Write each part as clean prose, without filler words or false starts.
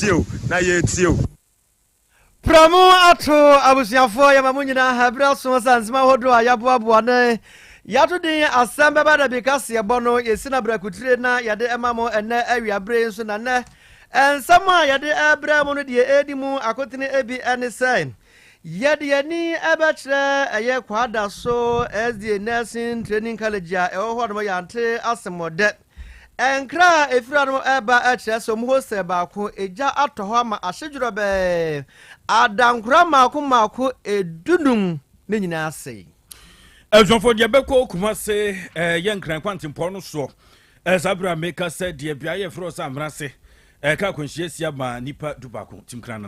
tio na ye tio Pramu ato abusiafo ya mamunyina habra so sansima hodo ayaboabo na yatodin Asem Beba Dabi kase ebono yesina brakutire na yade emamo ene awiabre nso na ne ensama yade abra mo no de edimu akotene ebi ene sign yade yani abatre eye kwada so SD Nursing Training College a ewo hodo mo yante asemode enkra efira no eba akyere so mo se ba ko eja atoho ama ahyedwuro be adankura mako edunum ne nyina ase Ezonfo de beko kuma se yenkran kwantimpo no so sabra meka se de bia ye fro samrase ka konhie sia ma nipa dubako timkran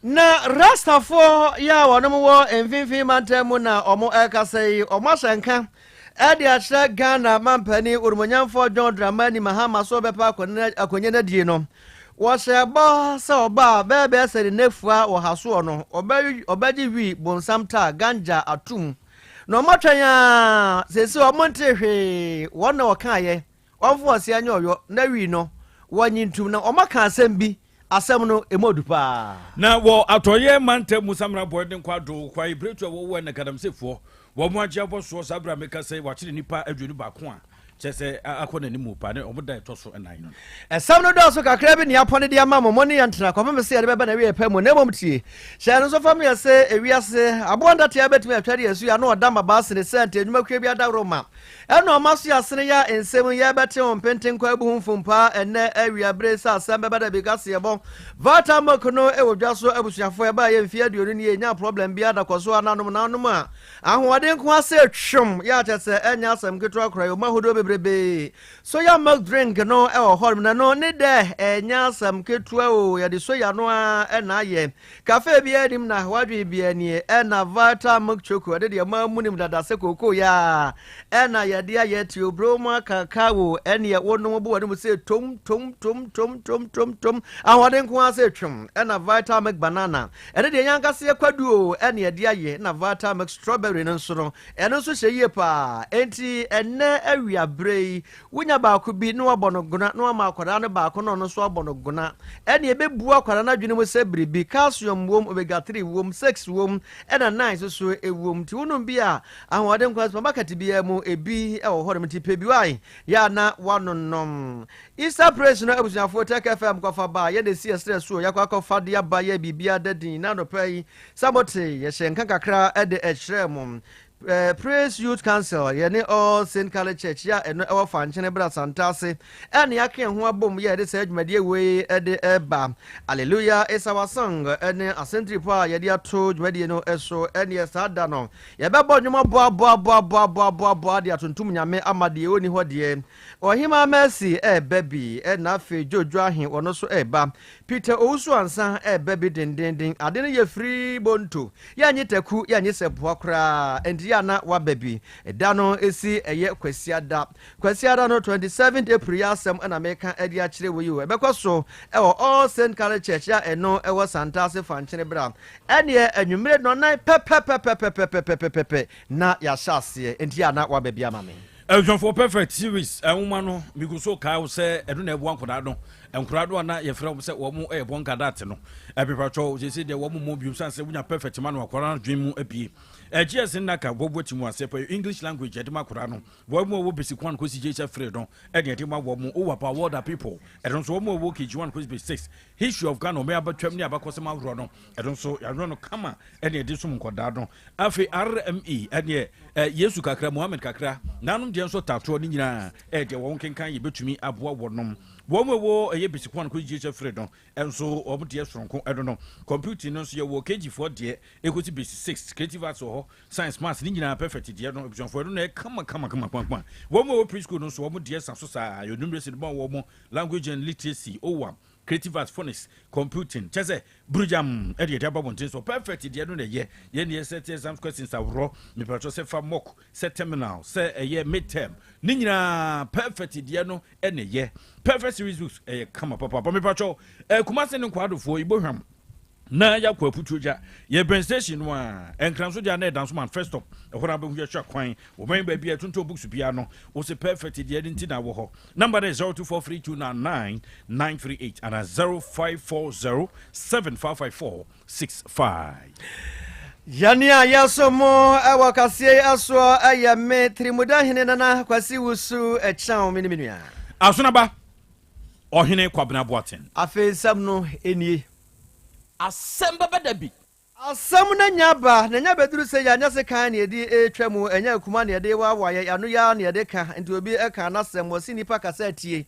na rastafo ya wono wo emfinfin mantemu na omo eka se omo asanka edi ahyɛ Ghana mampani urumonyamfo John Dramani Mahama so bepa akonye na die no wɔhyɛ bɔ sɛ ɔba bɛɛbɛ sɛ de nefua wɔ haso no ɔbɛgye wi bonsam ta ganja atum na ɔmɔtwɛn a sɛsi ɔmonte hwee wɔn na wɔkaayɛ ɔmfo ɔse anya ɔyɔ na wi no wɔnyi ntum na ɔmɔka asɛm bi asɛm no emodu paa na wɔ atɔyɛ manta musamra bɔden kwado kwa ibretu wɔ na kadamsefoɔ wɔ mo agye abɔso sabra meka sɛ wakyere nipa adwenu baako a chese akona ni mupa ne omuda etoso enan no esam no do so kakra bi ne apone de ama momone yantra kwa me se ye beba na we epa mu na momtie hye no so fam ye se ewiase abonda te abetumi atware yesu ya no oda mabase ne sente enuma kwa bi ada roma eno omaso ya sene ya ensem ye bete on penten kwa ebu humfumpa enne awia bre sa Asem Beba Dabi kase ye bon vata makono e wodwaso abusuafo e ba ye mfie aduonu ne ye nya problem bi ada koso ananom nanom a ahoɔden ko ase twom ya tese enya asɛm keto akora yo mahodo brebe so ya milk drink no e wo hor na no ne de enya asɛm keto o ya de so ya no a na ye cafe bi adim na wadwe bi ani e na vata milk choco de ma munim dada se koko ya e na ye de ya ti obroma kakao ene ye wono bo wade mu se tom ahoɔden ko ase twom e na vata milk banana e de yanka se kwadu o ene ye de ye na vata milk strawberry no so no eno so hye pa enti enne awia brei wunya ba ko bi no abonogona no ma akwara no ba ko no so abonogona ene ebebu akwara na dwene mu se bribi calcium wom omega 3 wom 6 wom ena 9 so ewom ti wonum bi a ahoɔden kwa supermarket bi mu ebi e wo hore mti pe bi wai ya na wanonom Easter praise no abusuafo take FM kwafa ba ye de sie stress so yakwa fa de aba ye bibia dadin na no pai sabote ye hyenka kakra e de ehrem Praise Youth Council yene all Saint College Church ya eno ewo fanchene bra santase ene yake ho abom ye de se adwumade we de eba hallelujah is our song ene asentri po ye de ato dwumade no eso ene sada no ye be bo nwoma bo de atontum nyame amade oni ho de ohima mercy baby na afi jojo ahen wono so eba Peter Owusu ansa baby dendenden ade no ye free bonto ya nyetaku ya nyesepo akra ya na wa baby edano esi eye kwasiada no 27th April Asem na meka edi a kire we ebekoso ewo all Saint College Church ya eno ewo santase fanchene bra ene anwumre no nan pepe na ya shase enti ya na wa baby amame John for perfect series woman no miguso ka wo se edo na ebu ankoda no enkurado na ye frɛ wo se wo mo ebo nkadate no ebipacho je se de wo mo bium sanse wunya perfect man wakora dwen mu apie GS naka bobo timu asepa English language edema kora no wo mo wo basic 1 ko si jecha frɛ don ede edema wo mo over power the people edon so wo mo wo KG1 ko basic 6 history of Ghana me abatwam ni abakosema wro no edon so ya no kama ede edi so nkoda don afi RME ede Yesu kakra Muhammad kakra nanom de nso tato ni nyina ede wo kenkan ye betumi aboa wonom wo mo wo eye basic 1 ko jecha frɛ don enso obo de sonko edon no computing no so ye wo KG4 de ekosi basic 6 creative arts science maths ni nyina perfect de no option for no kama wo mo preschool no so wo mo de saso sa yo numeracy de wo mo language and literacy creative arts phonics computing chese brujam e de babontin so perfect de no ye ne set exam questions awro me pacho se fa mock set terminal se ye midterm ni nyina perfect de no ene ye perfect series books kama papa me pacho kuma se ne kwado fo ibohwam na ya kwa putuja ye brain station no a enkranso ja na dance man first stop ehora be hwe kwan wo ban ba bia tonto books bia no wo se perfect de nti na wo ho number is 0243299938 and 0540755465 Yania yasomo awakasie aso ayame trimuda hene nana kwasi wusu echan minimia asona ba ohene kwabena boaten afi sam no enie Asem Beba Dabi. asam na nya beduru se ya nya se kan ne edi etwamu enya kuma ne ede wa ya anu ya ne ede ka nti obi eka na sem wo sini pa kasa tie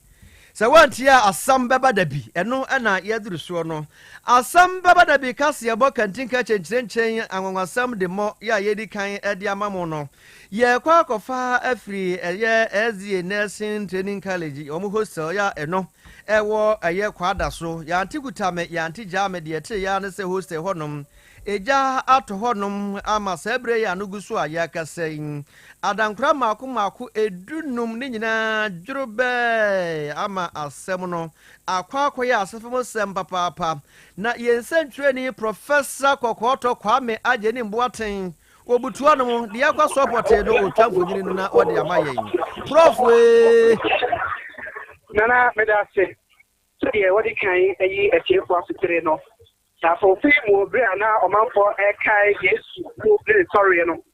se wantia Asem Beba Dabi eno na yeduru so no Asem Beba Dabi kase ebo kantinka chenchen anwanwasam de mo ya yedi kan ede amamo no ye kwa kofa afri eye ezie nursing training college omo hostel ya eno ewo eye kwada so ya antikutame ya antijame de ete ya ne se hostel honom eja ato honom ama sebre ya nugusu aya kasein adankura mako edunum ni nyina dwurube ama asem no akwa ya asefo sem papa na yensentwe ni professor kokoto kwame ageni mboaten obutua no de akwa support no otwafo nyini no na ode amaye prof we nana medase so ye wodi kan ayi atiefo afitre no na for film obre na omanfo ekai Yesu ko sorry no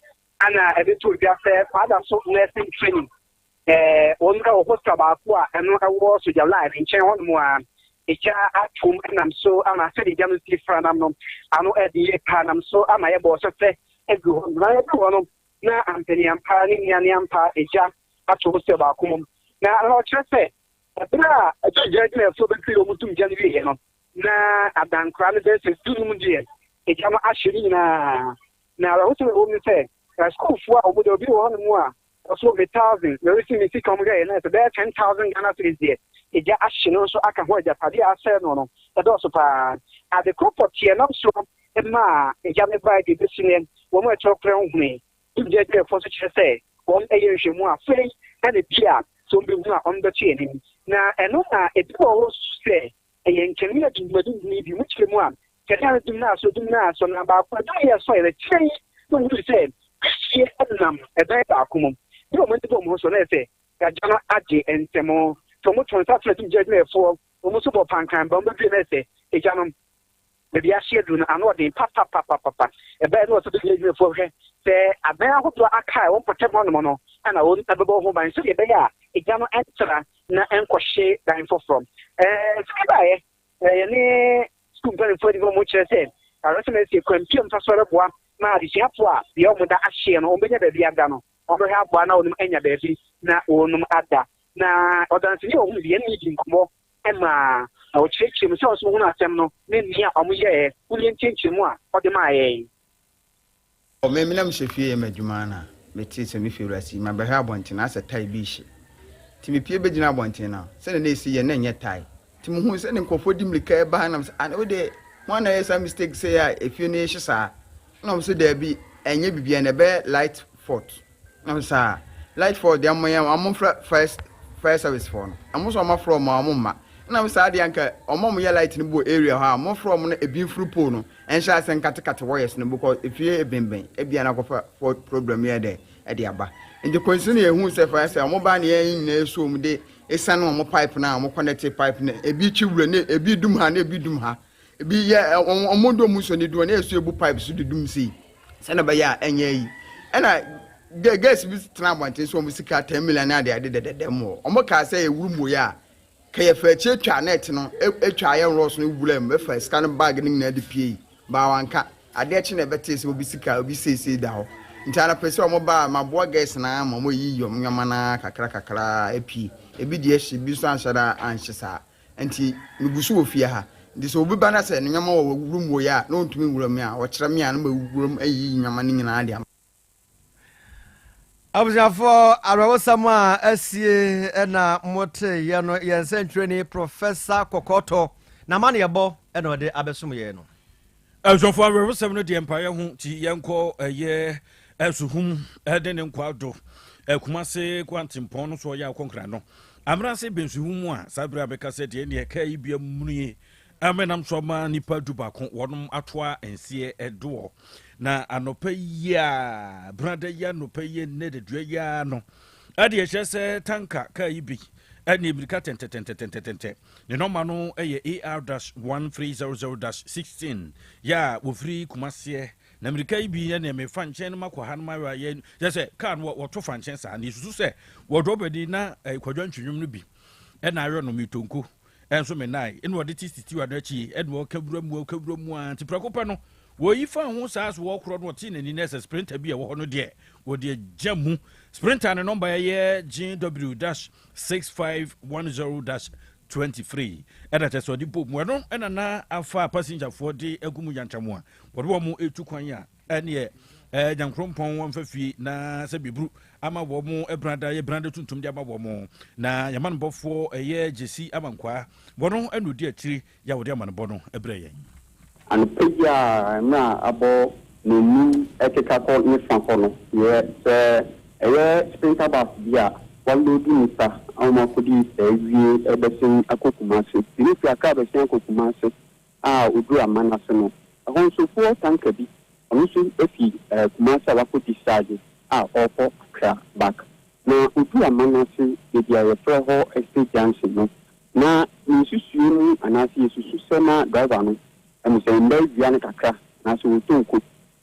ana ebe to bia fe father so nursing training onka hostel ba ko a eno ewo so ja live nchen hono a echa atum nam so ama se de jam si franam no ano edi panam so ama ye bo so fe egu na ye ko no na ampeni ampa ni nyane ampa eja ato hostel ba ko na no chese bra ejajina so be kilo mutum jani wi no na adankra ne be se tunum die eja ma ashiri na ra hoto wo mi se school fu a obodo obi wo no mu a so be 1000 we see me see come get na so be 10,000 Ghana cedis die eja ashino so aka ho eja pade ase no e do so pa at the corporate here no so e ma eja me ba de bisine wo mo e chokre hunni je je fo so chese wo e ye hwemu a fe na de bia so mbi hu a on the chain na eno na e bi wo se e ye nkemi ya dumadu ni bi mu chire mu a keda dum na so na ba kwa do ye so e chei no mu se ye anam e da ba akumum bi o mo ndi mo so na se ya jana age entemo to mo tronsa tra dum je na fo o mo so bo pankan ba mo bi na se e jana me bi a shedu na ano de papa e ba no so de je fo he se aban ahodo aka e won potem no no ana won tabebo ho ban so ye be ya e jana entra na enkwhye dan for from skibaye ni school very for the mo chere araseme se kwampiam fasore boa na adisiafo a bi o muda ahye no ombenya ba bi ada no obo ha boa na onum enya ba bi na onum ada na odansini o hu bi eni di nkomo ema o cheche mo so hu na asem no ne nia o mo ye uli nchenche mu a o de ma ye o me minam shefie madwuma na meti se mi fewrasi ma ba ha bonte na asa tai bi hye ti me pie begina bonte na se na esi ye na nye tai ti mo hu se ne nkofo di mlika e ba na an o de mo na yes mistake say ya efie ne hye sa na mo se da bi enye bibia na be light fort na sa light fort de amon first service for no amo so ma from ma na mo sa de anka omom ye light ne bo area ha mo from no ebi fru po no ensha se nkate wires no because efie ebemben ebia na kofa for problem ye de e de aba nje konsini ehun se fa se mo ba ne yin na eso mu de esa no mo pipe na mo connect pipe na ebi chiwure na ebi dum ha na ebi dum ha ebi ye omodo mu so ne do na eso ebu pipe so de dum si se na ba ya enye yi ena the guys bi tena bonte so mo sika 10 million na de mo omo ka se ewuru mo ya ka ye fa che twa net no etwa ye ros no wulem be fa scan bag ni na de pie ba wanka ade chi na bete se obi sika obi sese da ho ntana pese omo ba maboa guys na mo yi yom nyama na kakra epi ebi de ehye bi so anshara anhyesa nti nugusu ofie ha ndi so obi ba na se nyama wo wuru mo ya na ontumi wuram ya wo kire me ya na ma wuram ayi nyama ni nyina de Abujafo arawo sama asie na mote ye no yensentwe ni professor Kokoto na mane yebo na ode abesum ye no Abujafo arawo sama no de empire hu ti yenko ye esuhum ede ne nkwado kumase kwantimpon no so ya konkra no amrase bensuhum a sabra beka se de ne ka ibia munue amenam so ma nipa dubako wonum atoa ensie edo na anopa ya brother ya anopa ye ne de dua ya no ade ye hye tanka ka ibi ane ibrika tententententente ne no ma no eye AR-1300-16 ya wo free kumase na Amerika ibi ya na me fanchen makwa han ma ye se kan wo to fanchen sa na isusu se wo dobedi na kwadwantwunwum no bi na ayo no mitonko enso me nai ene wode titi wa dachi ene wo kaburamu anti prakopa no wo yifa ho saas wo kro no ti nani na sprinter bi e wo no de wo de jamu sprinter ne number ye GW-6510-23 ena teso di pop mo no ena na afa passenger for de agumu yanchamu a wo mo etu kwan a ene jankrompon won fafi na se bibru ama wo mo ebranda ye branda tuntum dia ma wo mo na yaman bofo eye jesi amankwa bono anudi akiri ya wo dia man bono ebre yen an peja na abo no nu ekeka ko ni fanko no ye se eye sprinter bus bia wallo di nita ama ko di ewie ebesin akokumase ni fi aka besin akokumase a odu amana se no ahon so fo tanka bi also efi kumasa wako discharge offer cra back na utu amanase dia refer ho estate junction no na nsusu ni anasi nsusu sema driver no amuse ndai bia ne kakra na so utonko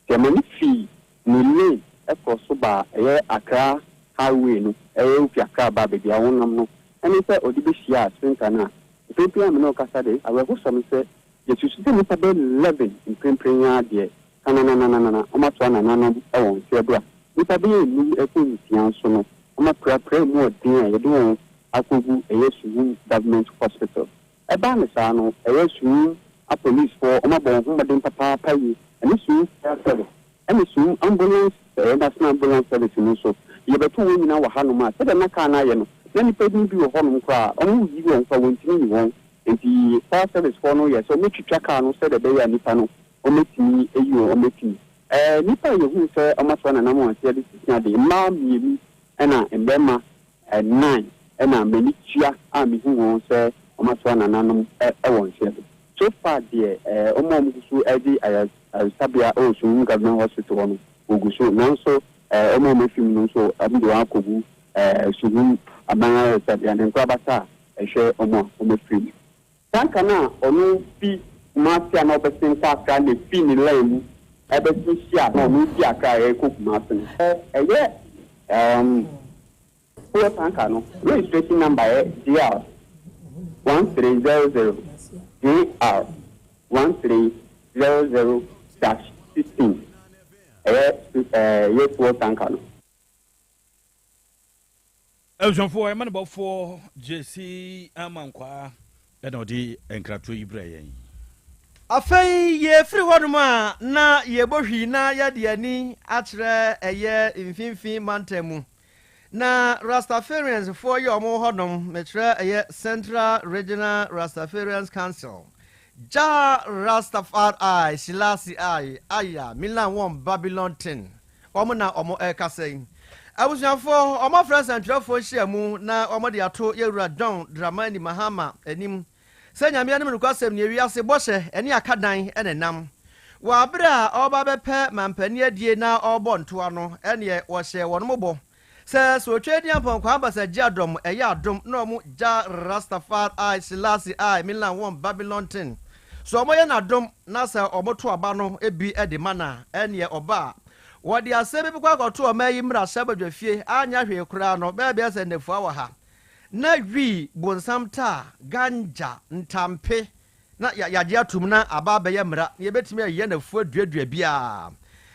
temani fi ni le ekoso ba eye akra highway no eye ufi akra ba bia wonam no eni se odibe hia center na pepe am no kasa de awe ho so me se yesusu de nipa be 11 in prempenya de na omatwa na no ewon se bra nipa be ni ekontian so no omatwa mu odin a ye do akogu eyesu government hospital eba me sa no eyesu a police for omabon ho maden papa payi ani su service ani su ambulance national ambulance service no so ye beto won nyina wa hanu ma se de na ka na ye no na nipa bi wo ho no kra omu yi won fa won tini won enti fire service for no ye so metwitwa ka no se de be ya nipa no ometini eyo ometini nipa yehu se amaswa na namo ase de sisia de ma miemi na embema 9 na menichia a mihu won se amaswa na nanom won se so far de omomugusu edi sabia osun government hospital no ogusu nanso omomefim no so abido akogu suhu abana sabia ne kwa basa ehwe omofim tanka na onu fi Masia no besin ka le fini lemu ebesin sia no mu ti aka e kokuma sen ko tanka no registration number DR 1300 DR 1300-16 yes ko tanka no eljonfo e man bofo JC amankwa e no di enkrato ibrahim afei ye free honuma na ye bohwi na ya de ani atre eye mfimfin mantemu na Rastafarians for ye omo hodom metre eye Central Regional Rastafarians Council ja Rastafari Silasi aya Milan 1 Babylon 10 omo na omo ekasei abusuafo omo friends and trafo hyiamu na omo de ato yewura John Dramani Mahama anim senya me anum kwasem ne wiase bɔhye ene akadan ene nam wa bra oba bepe mampani adie na obɔ ntoa no ene wo hye wono mobɔ se so twedi ampon kwa ambasa giadom eye adom na omu ja Rastafari Silasi Milan 1 Babylon 10 so omo ye na dom na se omoto aba no ebi ede mana ene oba wodi asebe bi kwa koto o mayi mra sabadwafie anya hwe kura no be be se nefu awa ha na wi bonsamta ganja ntampe na yaje atum na aba ye mra ye betimi aye na fu aduadua bia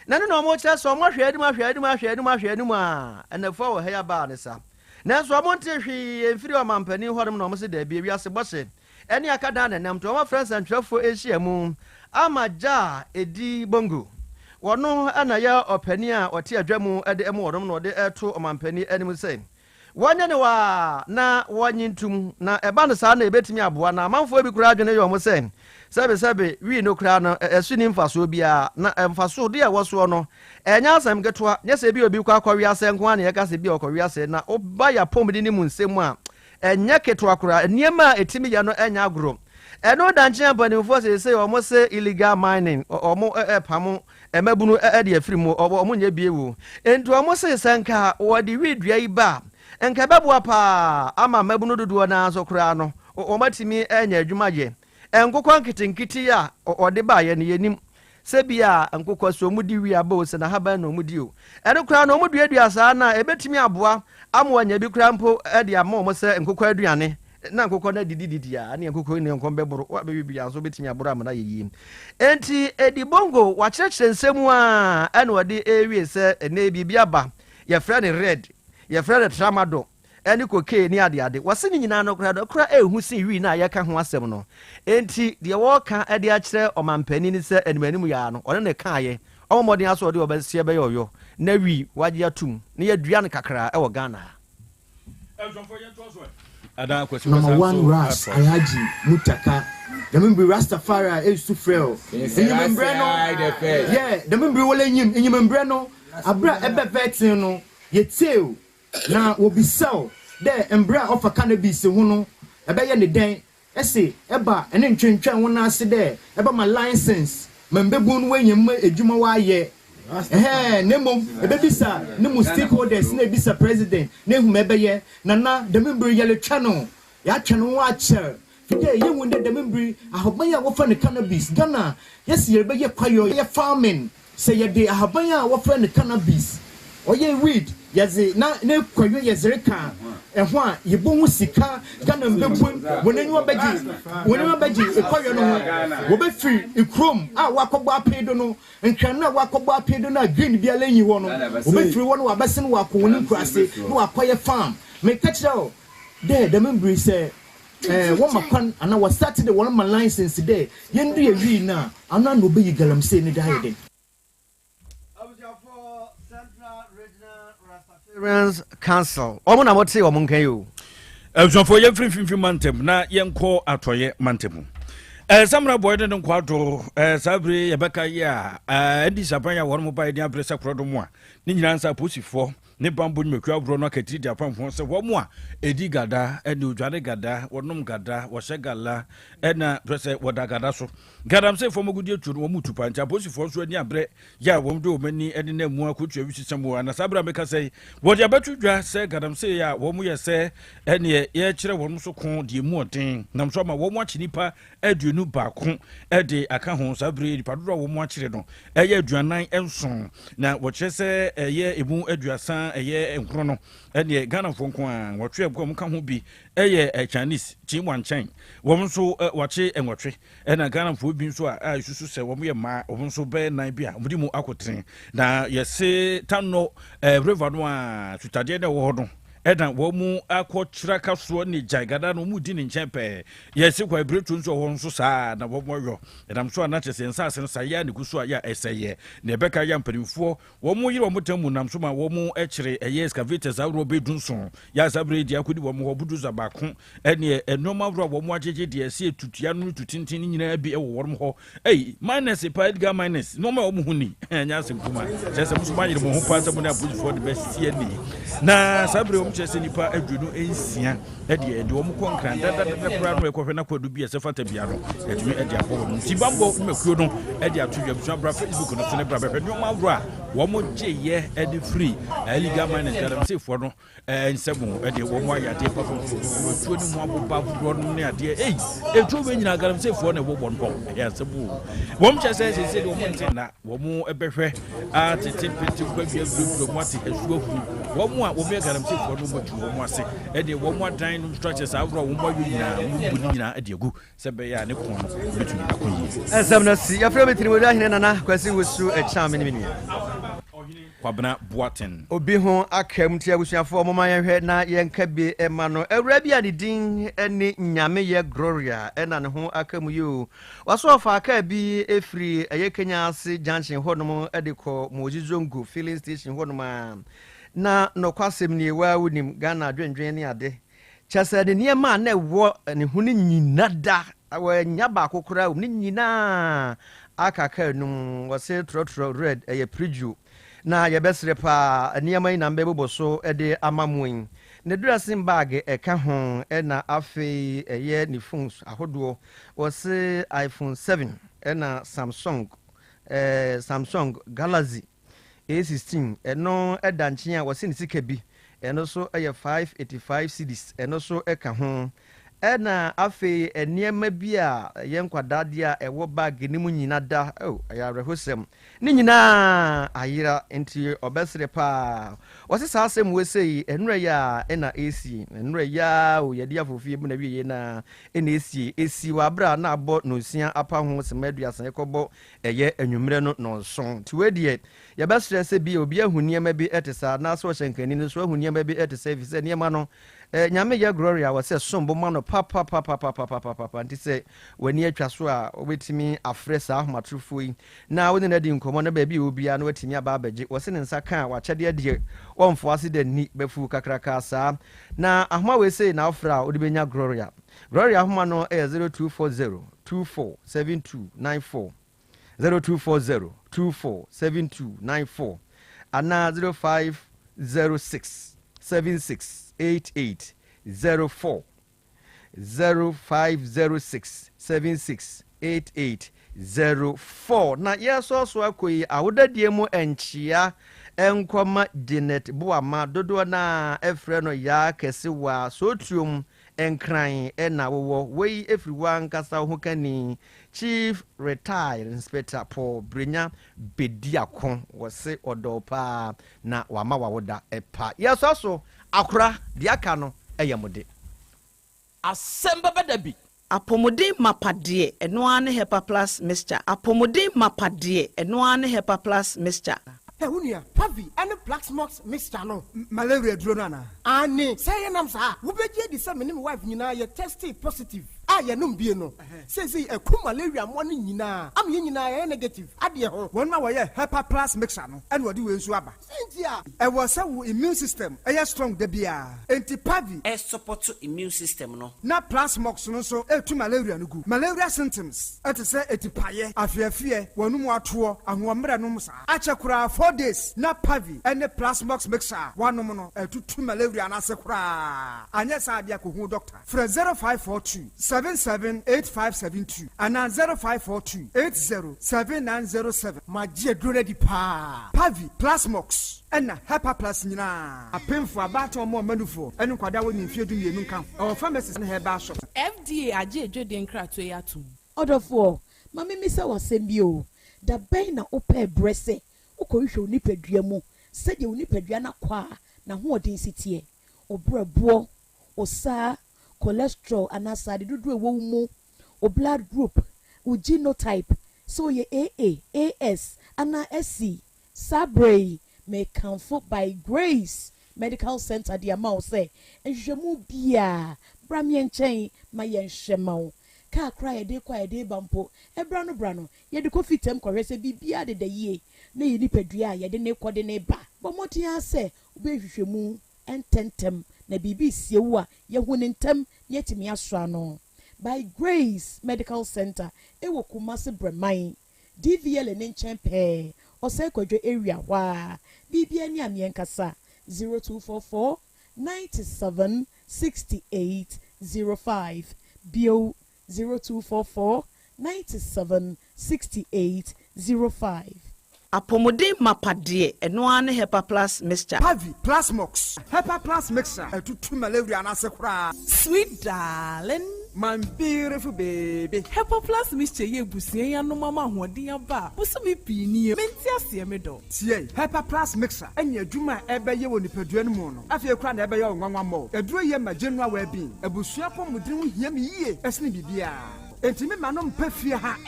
na no mo kire so mo hwedim a na fu wo heya ba ne sa na so mo nte hwi emfiri o mampani hodom no mo se da bia wiase bose ene akada na nam to mo friends and trafo ehia mu amaja edi bongo wono ana ya opani a ote adwamu ede emo wodom no de eto o mampani anim sei wanya ne wa na wanyintum na eba no sa na ebetimi aboa na amanfo bi kura adwene yo mo sen sebe wi no kura no esu ni mfaso bia na mfaso de woso no enya asem getwa nya se bi obi kwa akwawi ase nko ana ye ka se bi okwawi ase na oba ya pomdi ni mu nsemu a enya ketwa kura niema etimi ya no enya agro ɛno dankye mpanimfoɔ sɛ ɔmo sɛ illegal mining ɔmo pamo ɛmabunu ɛde afiri mu ɔmo nyɛ bie wo enti ɔmo sɛ sɛ nka wɔde widua yi ba nka bɛboa paa ama mabunu dodoɔ naa so koraa no ɔmatumi ɛnyɛ adwuma yɛ nkokɔ nketenkete a ɔde baayɛ no yɛnim sɛ bia nkokɔ so ɔmo di wi aba o sɛ na haban na ɔmo di o ɛno koraa na ɔmo duadua saa na ɛbɛtumi aboa ama wɔnya bi koraa mpo ɛde ama ɔmo sɛ nkokɔ aduane na nkokɔ na didi a ne nkokɔ ne nkɔ bɛboro wa bɛbi bia so betimi aboro amana yeyim enti edi bongo wa kyerɛkyerɛ nsɛm a ɛna wɔde ewie sɛ ɛna bibia ba yɛfrɛ ne red yɛfrɛ ne tramadol ɛne kokain ne ade wɔse ne nyinaa no kora ehu si wi na yɛka ho asɛm no enti deɛ wɔka ɛde akyerɛ ɔmampani ne sɛ animanim ya no ɔne ne kaayɛ ɔmɔden aso ɔde ɔbɛsie bɛyɛ ɔyɔ na wi wagye atum ne yɛdua no kakra ɛwɔ Ghana Number 1 Ras Ayaji Mutaka. The member Rastafari is to frail. Yeah, the member will in your membrano. Abra ebe vetino. Yet tail. Now will be so. There and bra of a cannabis. Uno. A bay any day. Essay. Eba and then train when I say there. About my license. Membebun when you make a Jumawa ye. Nemo, a baby sir, Nemo stakeholders, Nebisa president, Nemo Mebeye, Nana, the member yellow channel, ya channel watcher. Today, you wounded the member, I hope my offer the cannabis, Ghana, yes, you're by your choir, you're farming, say your day, I have my offer the cannabis. Or ye weed, yes, not no choir, yes, Reka, and why you boom sika, Ghana, when you are begging, a choir, will be free, a chrome, I walk about pedono. And cannot walk about pedona green be a lane you want to be through one of Besson walk on Crassi, who are quiet farm. Make catch out. There, the member say, one my con, and I was started the one of my license today. Yendi a read now, I'm not no big girl, I'm saying it. Council. Omuna what say Omunkayu. For your free mantem, na yanko atoye mantemu. Samra boy den kwadro sabre yebeka ya edi sapanya won mo ba edi abresa krodo mo a ni nyina nsa posifo ne bambo nwekwa bro no katiri dia pamfo se wo mo a edi gada edi odwane gada wonom gada wo shegala ena prese woda gada so gadam se fo mogudi aturu wo mutu pancha posifo so ani abre ya wo mde o mani edi na mu akotu awisisem na sabra meka se wo dia batudwa se gadam se ya wo mo ye se ene ye kire wo so kon die mu oden nam so ma wo mo achinipa aduenu baako ede aka ho sabre dipadodo wo mo akire no eye aduanan enson na wo kire se eye emu aduasan eye enkro no ene Ghana fonko a wo twe ko mo ka ho bi eye Chinese chimwan chen wo nso wache enwotwe ena Ghana fo bi nso a isusu se wo mo ye ma wo nso be nan bi a mo di mu akotren na yese tanno river no a tutade de wo ho no eda wo mu akɔkyira kaso ne jagada no mu di ne nkyempe yesi kwa bretu nso ho nso saa na wo moyo edam so na kyese nsa ase no saa ya ne guso a ya eseye na ebeka ya mpanimfo wo mu yire wo mutamu nam so ma wo mu ekyire eye excavators awro bedunso ya sabre di akodi wo mu ho budu zabako ene enoma awro wo mu agege de ese tutua no tutintin nyina bi e wo worm ho minus pa edgar minus no ma wo mu huni nya senkuma kyese muso ma yire mo ho pa sabu na abujifo de best ye ni na sabre chese nipa adwunu ensia ede ede omu konkran da pra no ekofwe na kwadu bi ese fata bia no etumi ede akọ no ti bambo mekuo no ede atudwa busua bra Facebook no so ne bra bepɛ no ma wro a wo mo gye ede free illegal mining gadam sefo no nsemu ede wo mo ayade papa tuo ni mo aboba furo no ne ade etuo be nyina gadam sefo na wo bon pon ya sebu wo mo chese sese de wo mo ntina wo mo ebehwe a tete pete kwa bia bro mo ate hasuo fu wo mo a wo be gadam sefo no mo tu wo mo ase ede wo mo dan no structures awro wo mo nyina wo bu nyina ade agu sebe ya ne kon no betumi akoyi Esamna si afro betiri mo da hene nana kwasi wosu echa me ne kwabena boaten obi ho akam tia busuafo mo man hwe na yenka bi ema no awura bi ade din ene nyame ye gloria ena ne ho akam yo waso ofa aka bi efri eye Kenya ase junction honom edekọ mojizongo filling station honom na no kwasem ne wa wonim Ghana dwendwen ne ade chese de niema na wo ne huni nyina da wa nyaba akokora ni nyina akaka num wose trotro red eye preview na yebesre pa niema ina mbebo so ede amamoin ne dressing bag eka ho na afi eye ni phones ahodo was iPhone 7 na Samsung Galaxy A16 eno edanche a wose ni sika bi eno so 585 cedis eno so eka ho na afi eniema bi a yenkwadaade a ewo bag ni mu nyina da ya rehosem ni nyina ayira enti obesre pa wose sa asem we sei enure ya na AC enure ya o yedi afofie mu na wie na AC wa bra na abo no sia apa ho semadu asan ekobo eye anwumre no nonson ti we die ya besre se bi obi ahuniema bi etesa na so hyenkani no so ahuniema bi etesa fi se niema no nyame ya gloria wase sombo mano papa nti se wani atwa so a obetimi afresa ahmatrufo yi na woni na di nkomo na ba bi obia na watimi aba abaje wase ne nsa kan wa kyade de wonfo ase de ni befu kakraka sa na ahma we say na afra odibenya gloria ahma no 0240 247294 0240247294 ana 0506 768804 0506 768804 na yeso so akoyi awodadie mu enchia enkoma Janet Boama dodo na efre no ya kese wa sotuom enkran na wowo wei everyone nkasa ho kani Chief Retired Inspector Paul Brenya Bediakon wose odopa na wama wawoda epa yeso so akura diaka no eyamode Asem Beba Dabi apomode mapade eno ane hepa plus mixture apomode mapade eno ane hepa plus mixture Hunia, Pavi, and the Black Smokes mixture no malaria drona. Ani, say nam sa, wo be di say me wife nyina ye tested positive. Ya num bie no. Say a ku malaria mo nyina. Am ye nyina ye negative. Ade ho. Won ma wo ye Hepa Plus mixture no. And wodi we nsu aba. Sentia. E wo say wo immune system e strong de bia. Enti Pavi e support immune system no. Na Plus Mox no so e tu malaria no gu. Malaria symptoms. Et say etipaye, afiafie, wonum ato, ahomre no musa. Achekura 4 days na Pavi and the Plus Mox mixture. Wanom no e tu malaria na sekura. Anya sa dia ko hu doctor. Fra 0542 778572 and 0542 807907. My dear Drone pa Pavi Plasmox and Hepa Plus Nina. A painful about or more manufo and kwada when you feel you nunca. Our pharmacist in her bar shop. FDA aje Jordan Kratwe atum. Order for Mammy Missa was sembio. The Baina ope bresse. Ukoisho nipeduamo. Said you nipeduana qua. Na who density. O brabo. O sa. Cholesterol and aside do wo o blood group o genotype so ye AA AS and SC Sabre may comfort by Grace Medical Center the amount say enjemu bia bramien chain my yen shemau ka cry a day bampo brano ye de coffee tem correse bibia de ye na ye nipedua ye de ne kwode ne ba but motia say obehwehwemu ententem na bibi siewa ye hunentem yetimi asra no by Grace Medical Center ewo Kumasi Bremai DVL ne nchen pe osekwadwo area wa bibi ani amienkasa 0244 97 68 05 bio 0244 97 68 05 apomode mapade eno ane Hepa Plus mixture Pavi Plasmox Hepa Plus mixture etutu malaria na sekura. Sweet darling, my beautiful baby. Hepa Plus mixture ye busie ya no mama hoden aba. Buso me pini menti ase me do. Tie Hepa Plus mixture enya adwuma ebeye wo nipadua no mu no. Afie kura na ebeye onwanwa mo. Eduro ye ma general well being. Ebusua pomudin ho hia me yie esne bibia. Entimi manom pefie ha.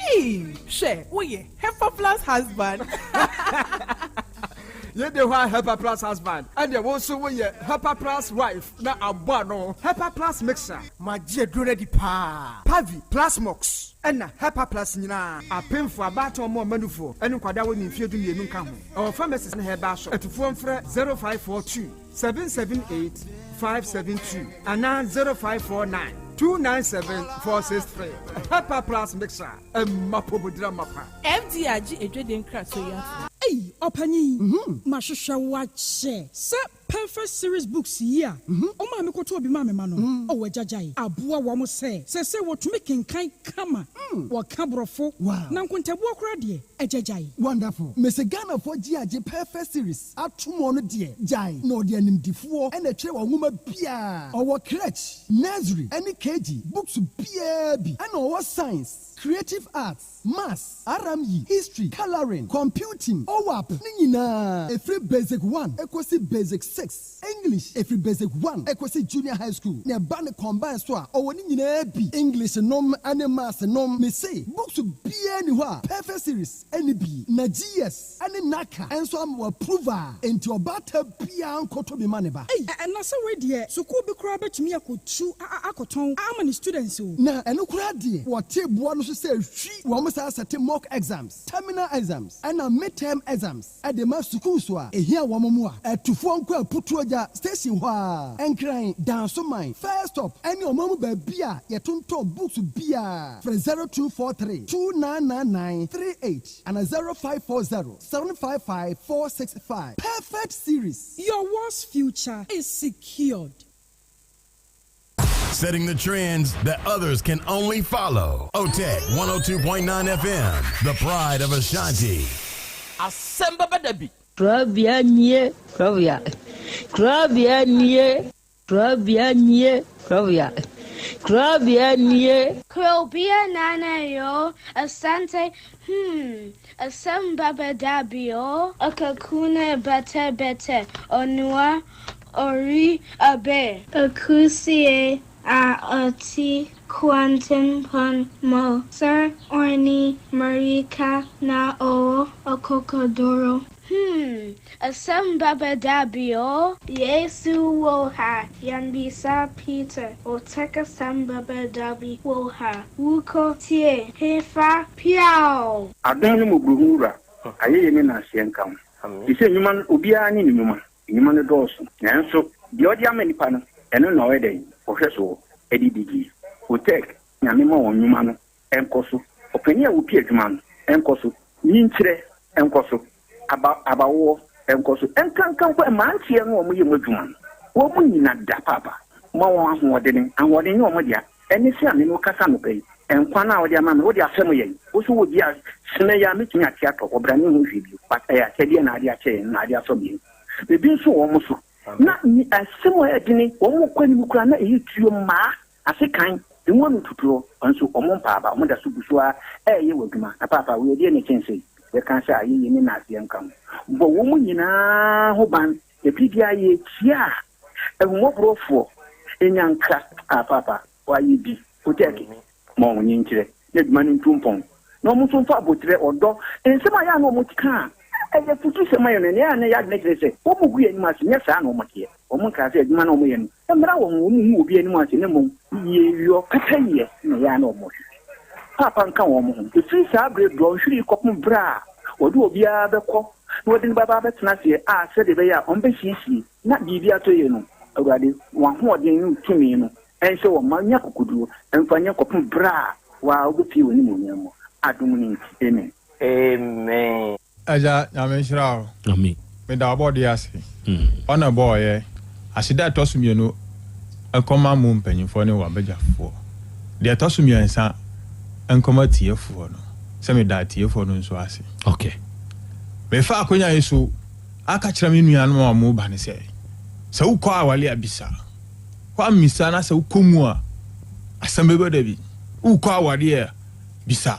She, wo ye Hepa Plus husband. Ye de wa Hepa Plus husband. And ye wo so wo ye Hepa Plus wife na abo no. Hepa Plus mixer. Ma je dure di pa. Pavi Plasmox. Ena Hepa Plus nyina. Apemfo abato mo manufo. Enu kwada wo ni fie du yenu nka ho. Our pharmacist na heba shop. Etufo mfre 0542 778 572 and 0549 297-463. Hepa Plus mixer. Mapobudra mapa. FDA aji Jordan Kratwe atum. Opanyi, mashusha wache. Se perfect series books here. Oma me koto obi ma me ma no. O we jajai. Aboa wo mo se wo tumi kenkan kama. Wo kabrofo. Na nkontabu okra de ejajai. Wonderful. Mese Ghana for GAG perfect series. Atumo no de jai. No de animdifo e na kire wo nwoma bia. Owo crèche, nursery, any KG, books bia bi. And owo science, creative arts, maths, RME, history, coloring, computing, OWAP, nina. Every basic 1, equasi basic 6. English, every basic 1, equasi junior high school. Ne bane combine so owo nina bi. English nom and maths nom. Me say books bia ni wa. Perfect series, any bi. Na GS, any naka. And so am approval into obata bia ankoto bi maneba. And na say we there. So ko be kura betumi akotu akoton. How many students o? Na eno kura de. What table no say hwi wo mo say set mock exams, terminal exams, and midterm exams. At the mass school so a here wo mo a atufo nko aputu oja station ho a enkran dan so man first stop any omamu ba bia ye tonto books bia for 0243 299938 and 0540 755 465. Perfect series. Your world's future is secured. Setting the trends that others can only follow. OTEC 102.9 FM, the pride of Ashanti. Asem Beba Dabi. Krobea nie, Krobea. Krobea nie, Krobea nie, Krobea. Krobea nie. Krobea nana yo, Asante, Asem Beba Dabi yo, Akakune bete, Onua, Ori abe, Akusie. Ati Quantum Pon Mo Sir Orni Marika na o Okokodoro. Asem Beba Dabi o Yesu woha Yanbisa Peter o Teka Asem Beba Dabi woha Wuko tie Hefa Piao. Adanu mubuhura ayeye ne na hyenkam. Ise nyuma obia ni nyuma ne doso. Nanso de odi amanipa no eno na wede ohweso edidigi hotek nyame ma wonwuma no enkoso opani a wopi adwuma no enkoso nyinkyire enkoso abawo enkoso enkankan kwa mantie no omo yem adwuma wo mu nyina da papa ma won ahoɔden ahoɔden ne omo dia eni se ame no kasa no pɛi enkwa na wodi ama me wodi afem yɛ wo so wodi a sene ya metumi atia to obrane ho hwebi pata ya kɛde na ade akyɛ na ade aso bi bebi nso wo mo so na ni asemo edini wo mo kwani mukura na etuo ma asekan enwo no tuturo nso omo paaba mo da so busua ye waduma na papa we die ne kense we kan sha ayi ni na asem kam bo wo mo nyina ho ban ebibia ye tia ehwo brofo enyanka papa wa yi bi hoteki mo nyinkire ye duma ni ntumpon no mo so fa abotre odo ensema ya no mo tika eye futu sema yo ne ne ya ne kire se wo mu gu ani ma se nya sa na o makie o mu ka se adwuma na o mu ye no emra wo mu obi ani ma se ne mo ye yo kataye ne ya na o mo papa nka wo mo ho fi sa bre do hwiri kopum bra o do obi a bekọ na odin baba betena se a se de be ya on be hisi na bibia to ye no awurade wa ho odin no tumi no ense wo ma nya kokoduo emfanya kopum bra wa obi woni mo nyamo adum ni amen amen. Aja nyamenshira o ami me da body ase ona boy asida tosumienu enkoma mu mpanyimfo ne wabegyafo de tosumiensa enkoma tiefo no se me da tiefo no nso ase okay me fa akonya yeso aka kira me nuanu ma mu ba ne se ukọ awale abisa kwa misa na se ukomu a Asem Beba Dabi ukọ awale bisa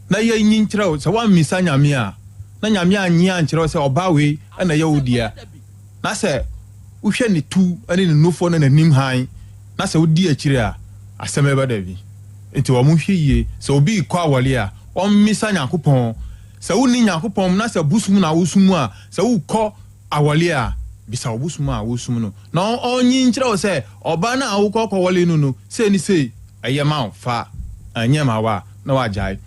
na ye nyinkira o se wa misa nyame a na nyame anyi ankyerɛ sɛ ɔba we na yɛ wodia na sɛ wohwɛ ne tu ne ne nofo ne nanim han na sɛ wodi akyire a Asem Beba Dabi enti wo mo hwɛ yie sɛ obi kɔ awale a ɔmmisa Nyankopɔn sɛ woni Nyankopɔn na sɛ busum na wosum a sɛ wokɔ awale a bisa obusum a wosum no na ɔnyi nkyerɛ sɛ ɔba na awokɔ kɔwale no sɛ ni sɛ ɛyɛ ma fa anya ma wa na wagyae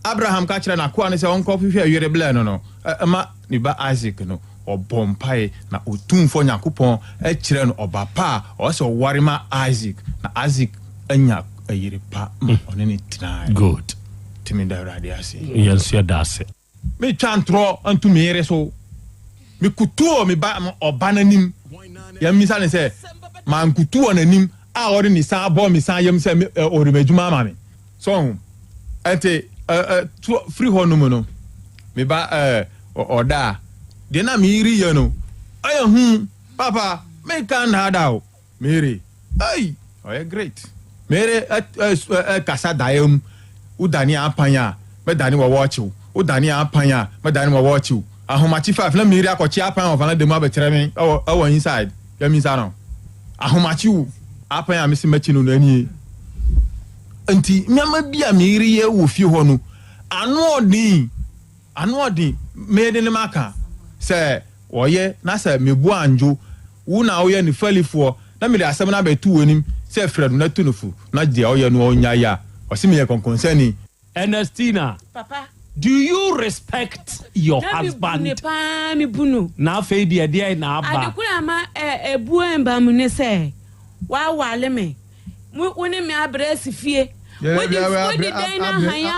Abraham ka kira na kwa ne se onko hwehwe awere bla no ma ni ba Isaac no obompai na otumfo Nyankopon e kire no obapa o se ware ma Isaac na Isaac anya ayire pa one ni tina good timi da radi ase yes ya dase me chantro antu mere so me kutuo me ba oba nanim Yamisa ne say man kutu on anim a ori ni san bo mi san yam say ori majuma ma me. So ente free ho no no. Me ba oda. De na mi ri ye no. Ayo papa me kan hada o. Mary. Ay, oh great. Mary kasa daem udani apanya me dani wo watch you. Udani apanya me dani wo watch you. Ahomachi 5 na Mary akochi apanya of na dem abetere me our inside. Ya mi sa no. Ahomachi u apanya me si machi no ani. Enti miama bia Mary ye wo fie ho no. Ano odin me de ne maka. Se oye na se mebu anjo wo na oye ni falifo na me de asem na betu wonim se Fred na tunufu na de oye no onya ya osime ye concern Ernestina papa do you respect your husband mi bunu na fe de de na aba adekura ma ebu emba mu ne se wa wale me woni me abresi fie wodi dina haya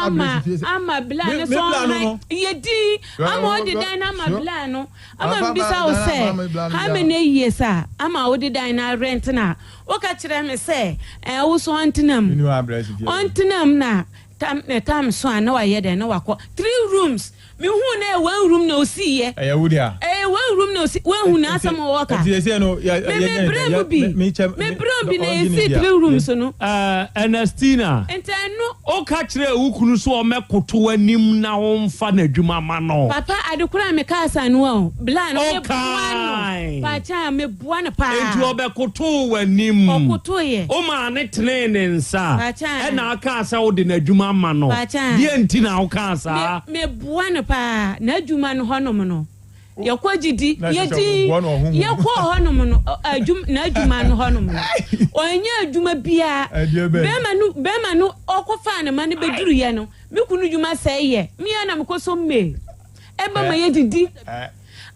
ama bla ne so yedi ama wodi dina ama bla no ama mbisa o se ha me ne yesa ama wodi dina rent na o ka kire me se wo so ontinam na tam so ana wa ye de na wakọ 3 rooms me hu na 1 room na osi ye wudia 1 room na osi 1 hu na asam wo ka ti se no me brem na esi 3 rooms no Ernestina enteno o ka kire ukunu so o mekoto anim na wo mfa na adwuma ma no papa adekura me ka asa no o bla no me buano pa cha me buano pa enti obekoto wanim okoto ye o ma ne tene nsa e na aka asa wo de na adwuma ma no die enti na wo ka asa me buano pa na adwuma no honom no yakogidi yedi yakọ honom no na adwuma no honom no onya adwuma bia bema no okofa ne ma ne beduru ye no me kunu dwuma sai ye me na me koso me eba ma yedidi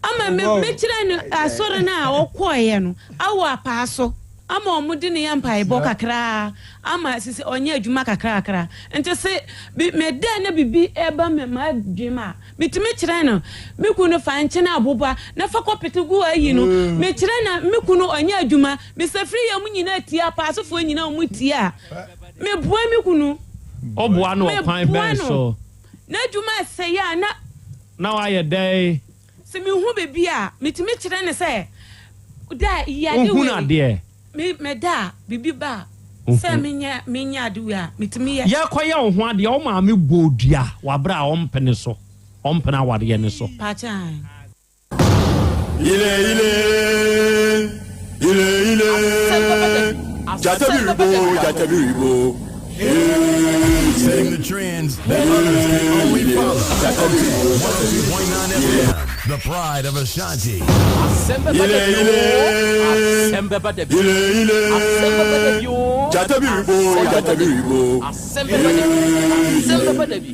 ama me kire no asore na okoye no awo apaaso ama omude ne yampa ebo kakra ama sisi onye adwuma kakra ente se me da na bibi eba me ma dwuma mitime kire no me kunu fa nche na aboba na fa kopetegu ayi no me kire na me kunu onye adwuma me safri ya munyina tia paasofo nyina mu tia me bua me kunu oboa no kwan ben so na adwuma se ya na wa ye dai se me hu bebi a mitime kire ne se da ya de we me da bibi ba se menya aduwa mitimi ya kwaya wo ho ade o ma me bodua wabra o mpene so o mpena wade ne so pacha ile Jatabibo setting the trends that others can only follow. 102.9 FM, the pride of Ashanti. Asem Beba Dabi. Asem Beba Dabi.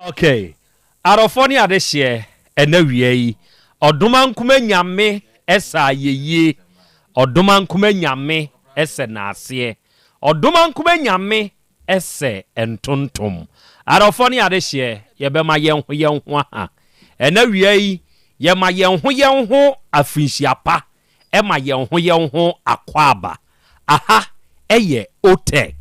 Okay. Arofoni adehye enawie yi. Odoma nkume nyame esa yeye. Odoma nkume nyame ese naase. Odoma nkume nyame ese entontom. Arofoni adehye yebema yenho ha. Enawie yi yema yenho afinsiapa. Ema yenho akwaba. Aha eye otek.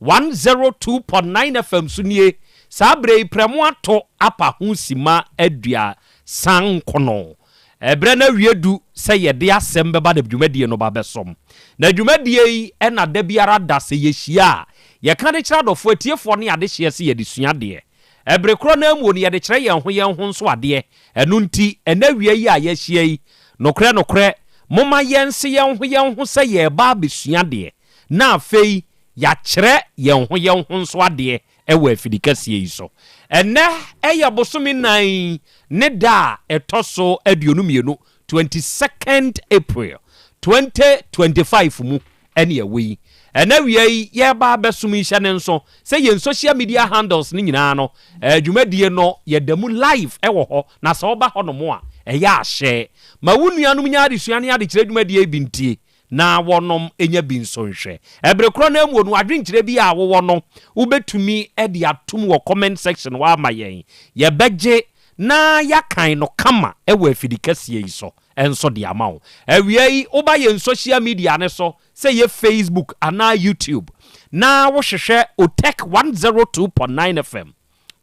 102.9 FM sunie. Sabre premo ato apa husima adua sankono ebre na wiedu se yede asem beba da dwumadie no ba besom na dwumadie yi na da biara da se yehia ye ka de kira dofo atiefo ne ade hye se yede sua de ebre kro na amu ne yede kire yen ho nso ade enu nti na wie yi a yehia yi nokre moma yense yen ho se ye ba besua de na afei ya kire yen ho nso ade ewe fidikasie iso ene eya bosumi nan ne da etoso aduonumienu 22nd April 2025 mu ene ewe ene wiei ye ba besumi hye ne nso se ye social media handles ni nyina no adwumadie no ye damu live ewo ho na se oba ho no mo a eya ahye ma wunuanum nya adesuane ade kire adwumadie bintie na wonom enya bi nsonhwe ebrekro na amu no adwenkire bi a wonom ubetumi e de atum wo comment section wa amayen ye beje na yakan no kama e wa afidikasie iso enso de amawo awiei uba ye social media ne so say ye Facebook ana YouTube na wo hwehwe otek 102.9 FM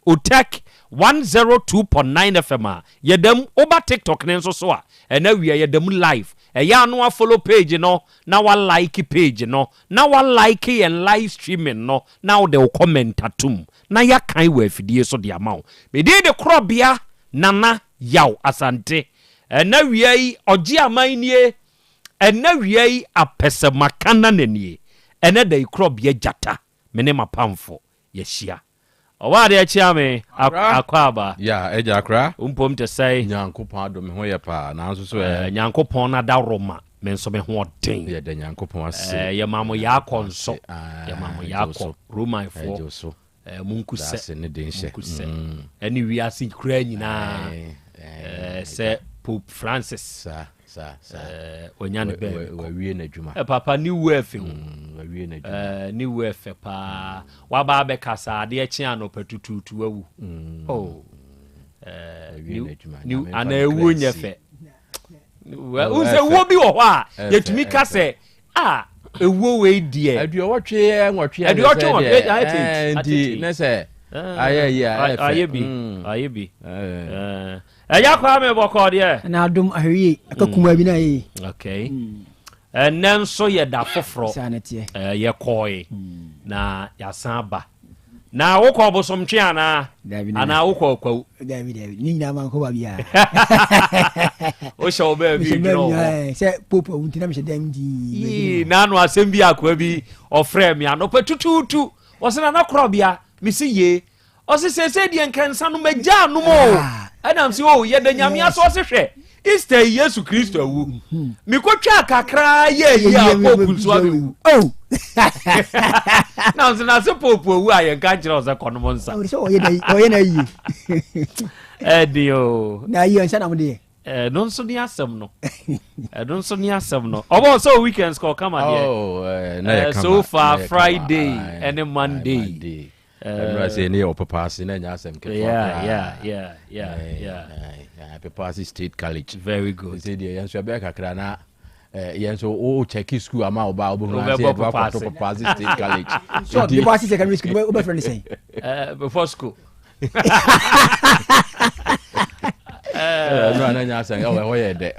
otek 102.9 FM a yedam uba TikTok ne nso so a ena wie yedam live eya no a follow page no na wa like page no na wa like and live streaming no na de comment atum na ya kan wa afidie so de amawo me de Krobea nana Yaw Asante ena wie ogi amanie ena wie apese makana nanie ena de Krobea jata mene mapamfo yehia Owa de achia me akwaba ya eja akra umpom te say nyankopon adom ho ye pa na nso so nyankopon na da roma me nso me ho den ye de nyankopon ase ye mamo ya konso ye mamo ya ko roma ifo munkuse ne den hye ani wi ase kura nyina se Pope Francis onyane be wawie na dwuma papa ni wefe wawie na dwuma ni wefe pa wa ba be kasa de echi anopetututu wawu ni ana ewu nyefe unse wo bi wo ha yetumi kase ewu we die aduowotwe nwotwe ati na se ayebi eya kwa me boko de na adom ahwie akakuma bi na yi okay enen so ye da foforo ye koi na ya samba na wokọ bosomtwe ana wokọ kwawu David ni na man ko ba bia o show be bi no se popo unti na me dem di na no asem bi akwa bi ofre me anopa tututu o se na Krobea mi si ye o se se die nkansa no magya no mo adam si o ye da nyame aso se hwe Easter Yesu Kristo awu mi kotwa kakra ye ya popu so awu na so na se popu awu aye ka kire o se kono nsa o ye na yi dio na yi nsa na mo de non so ni asem no don't so ni asem no obo so weekends call come there so far Friday and Monday I say near Papa Sina Asem. Papa State College. Very good. Say the Yanshabeka Krana. Yanso check school amount about Papa State College. So the Papa Secondary School over friend say before school. No anya say oh hoye de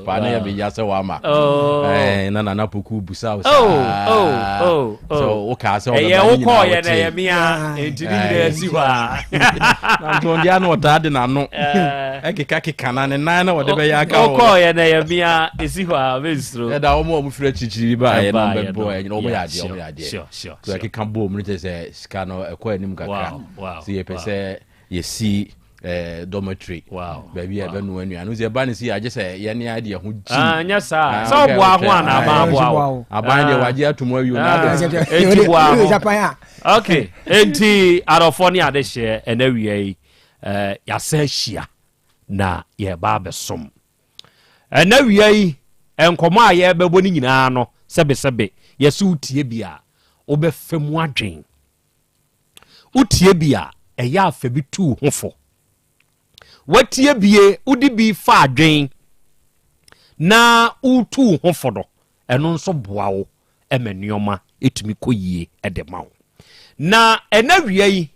pa na ya be ya se wa ma na poku busa so o ka se o be o ko ye na ye mia entini de si wa na so dia no ta de na no keka na ne na wo de be ya ka o ko ye na ye mia esi wa mesro e da o mo fira chichiri ba ye no be boy you know o ya de sure so keka bo mu te say ska no e ko anim kakra so ye pese ye si dormitory baby ebe no anu anu ze ba ne si age se ye ne ade ho ji nya sa so boa ho ana ba aban de waje atomo awi na enti boa okay enti arofoni ade hye enawie ya sa hia na ye ba besom enawie enkomo a ye bebo ni nyina no sebe yesu tie bia obefemu adwen utie bia eya afabi tu hofo watie bie udi bi fa adwen na utu hofo do eno nso boa wo emanioma etumi koyie edema wo na enawia yi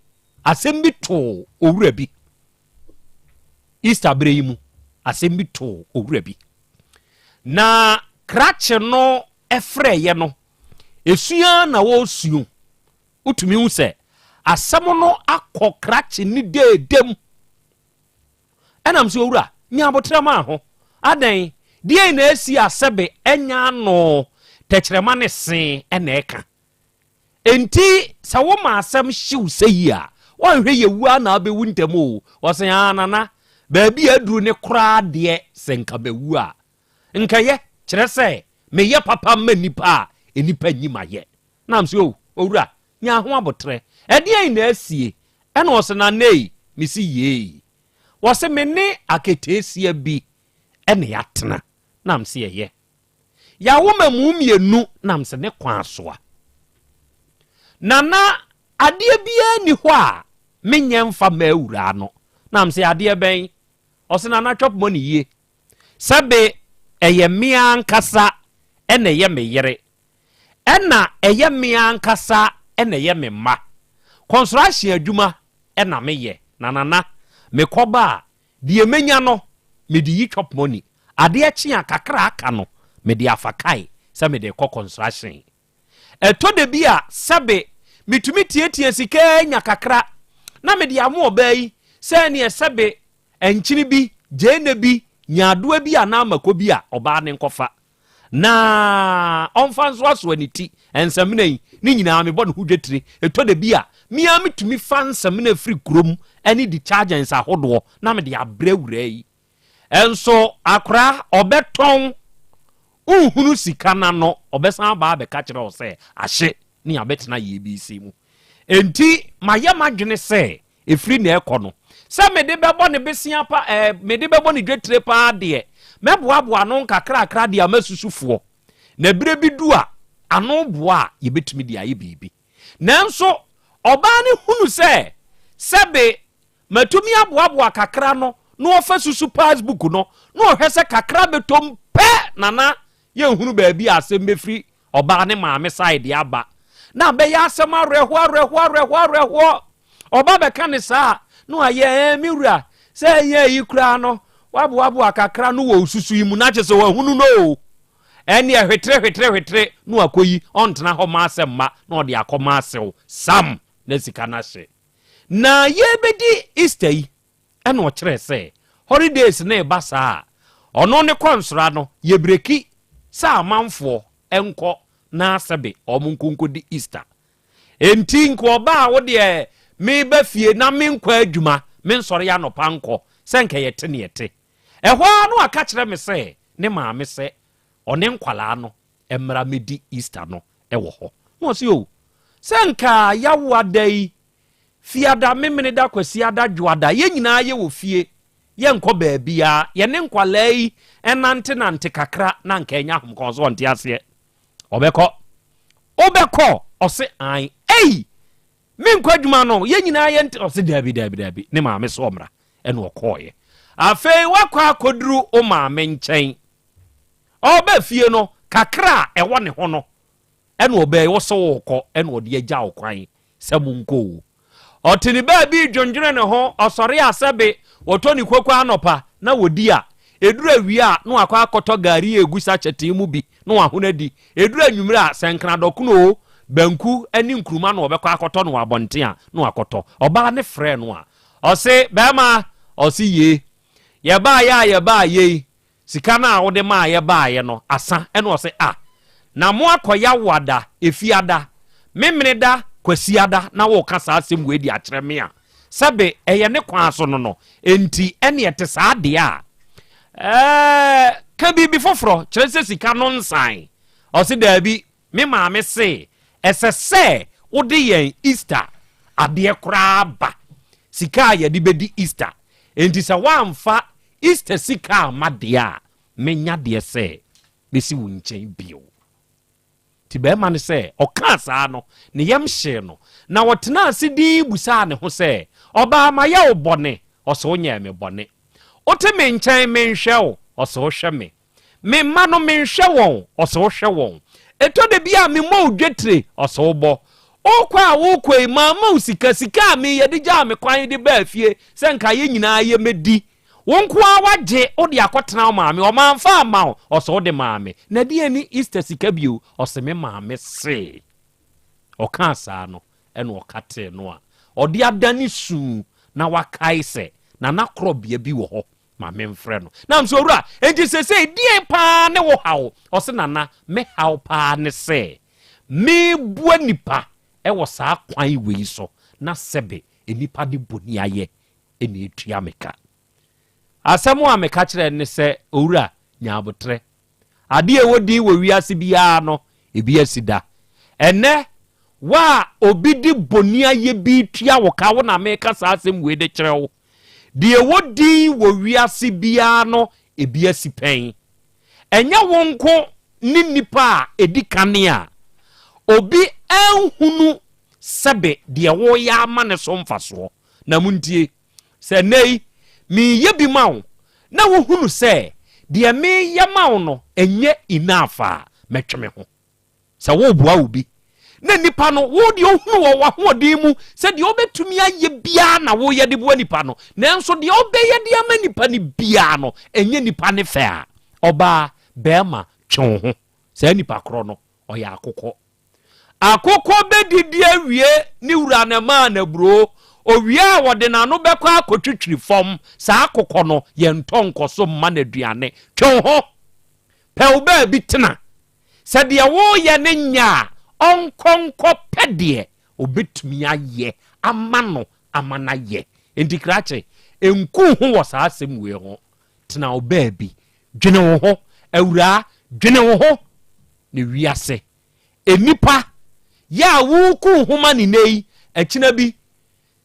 asem bi to owura bi Easter bre yi mu asem bi to owura bi na krache no efre ye no esua na wo suo utumi hu se asem no akọ krache ni dedem enam so owura nya abotrema ho adan die na esi asebe enya no tekyerema ne sen ena eka enti sa wo ma asem hyew seyi a wonhwe yewu na abewu ntem o wosen anana baabi aduru ne kora de senka bewu a nkaye kyerɛ sɛ meyɛ papa ma nipa enipa nyima ye nam so owura nya ho abotre ɛde na asie ɛna osena nei misi ye wose menne aketesia bi ɛna yatena nam se ye ya wo mamu mienu nam se ne kwa soa nana ade bia ni hɔ a menye mfa ma awura no nam se ade ben osena na chop money ye sabe eye mia nkasa ena ye meyere ena eye mia nkasa ena ye memma construction adwuma ena meye nanana mekoba die menya no me di chop money ade achi akakra aka no me di afakai sa me de construction eto de bia sabe mitumi tietie sika nya kakra na me di amo obai se ne sabe enkyini bi jene bi nyadoa bi ana makobi a oba ne nkofa na onfanso aso aniti ensamna yi ni nyina me bɔ ne hudwetire eto de bia mia mitumi fansamna free krom ani di chargers ahodo na me de abrewura yi enso akra obeton uhunu sika na no obesan ba be ka kire o se ahye ni abetena yebisi mu enti maye madwene se efri na ekono se me de bebo ne besia pa me de bebo ne dwetire pa de meboabo ano kakra de amasusufuo na bire bi du a ano boa yebetumi de aye bibi nanso oba ne hunu se sebe matumi aboabo kakra no no ofa susu passbook no no hwese kakra betom pe nana ye hunu ba bi asem befri oba ne maame side aba na be ya asem arehwo oba be ka ne saa no aye miwura se ye yikura no wabo akakra no wo susu yi mu na che se wo hunu no eni hwetre no akoyi ontena ho ma asem ma na ode akoma asew sam na sika na hye na ye bedi Easter yi ena o kire se holidays na eba saa ono ne konsra no ye breki sa manfo enko na asebe omunkunku di Easter enti nko ba wo de me ba fie na me nkwa adwuma me nsore ya no panko senka yete ne yete ehwa no aka kire me se ne maame se one nkwala no emra medi Easter no ewo ho no se o senka yawo dai fiada memene da kwasi ada dwoada ye nyina ye wo fie ye nko baabia ye ne nkwala yi enante kakra na nka enya hom konso onte ase obeko ose an me nkwa adwuma no ye nyina ye nte ose dabi ne maame so omra ene okoye afei wakwa akoduru o maame nkyɛn oba fie no kakra ewo ne ho no ene oba wo so wokɔ ene ode agya okwan samunko otini ba bi dwondwene ne ho osore asebe wotoni kwakwa anopa na wodi a edura wi a no akwa akoto gari egusa chete mu bi no ahonadi edura nwumre a senkra dokuno banku ani nkruma no obekọ akoto no abonte a no akoto oba ne frɛ no a ose bema ose ye ba ye sika na wode ma ye ba ye no asa ene ose na mo akoya wada efiada memene da kwasiada na wo kasa asem we di akyerɛ me a sabe eye ne kwa so no enti ene ete saa de a ka bi foforo kire se sika no nsan o se da bi me maame se ese wode yen Easter ade kra ba sika ye de bedi Easter enti sa wamfa Easter sika amade a menya de se besi wo nchen bio ti be ma ne se oka saa no ne yam hye no na wotena asidi busa ne ho se oba ma ya obone oso nya me bone ote me nchen me nhwe o oso hwe me ma no me nhwe won oso hwe won eto de bia me mo dwetre oso bo okwa wokwe mama usika me ye de ja me kwan de ba fie se nka ye nyina ye medi wonkwa waje odi akotena maame o manfa ma oso de maame na de ani Easter sika bio oso me maame se oka saa no eno okate no a odi adani su na wakai se na Krobea bi wo ho maame mfre no na mso owura enti se die pa ne wo hawo oso nana me hawo pa ne se me bua nipa wo saa kwan wei so na sebe enipa de boni aye eni etua meka asemu ameka kire ne se owura nyabotre ade ewodi wo wiase bia no ebi asida ene wa obi di boni aye bi tua wo ka wo na meka saa asem we de kire wo de ewodi wo wiase bia no ebi asipen enya wonko ni nipa edi kanea obi enhunu sebe de wo ya ama ne so mfaso na muntie se nei mi ye bi mawo na wo hunu se de me ye mawo no enye inafa metweme ho se wo bua obi na nipa no wo de ohunu wo wahodin mu se de obetumi aye bia na wo ye de bua nipa no nanso de obeye de ama nipa ni bia no enye nipa ne fe a oba bema twon ho se nipa kro no oya akoko bedidi awie ni wura na ma na bro owia wode na no bekwa akotwitwiri fom sa akoko no ye ntonkoso ma na duane twon ho pe oba bi tena se de wo ye ne nya onkonko pede obetumi aye amano amana ye endikrache enku ho wo sa asem we ho tena oba bi dwene wo ho awura dwene wo ho ne wiase enipa ya wuku homa ni nei akina bi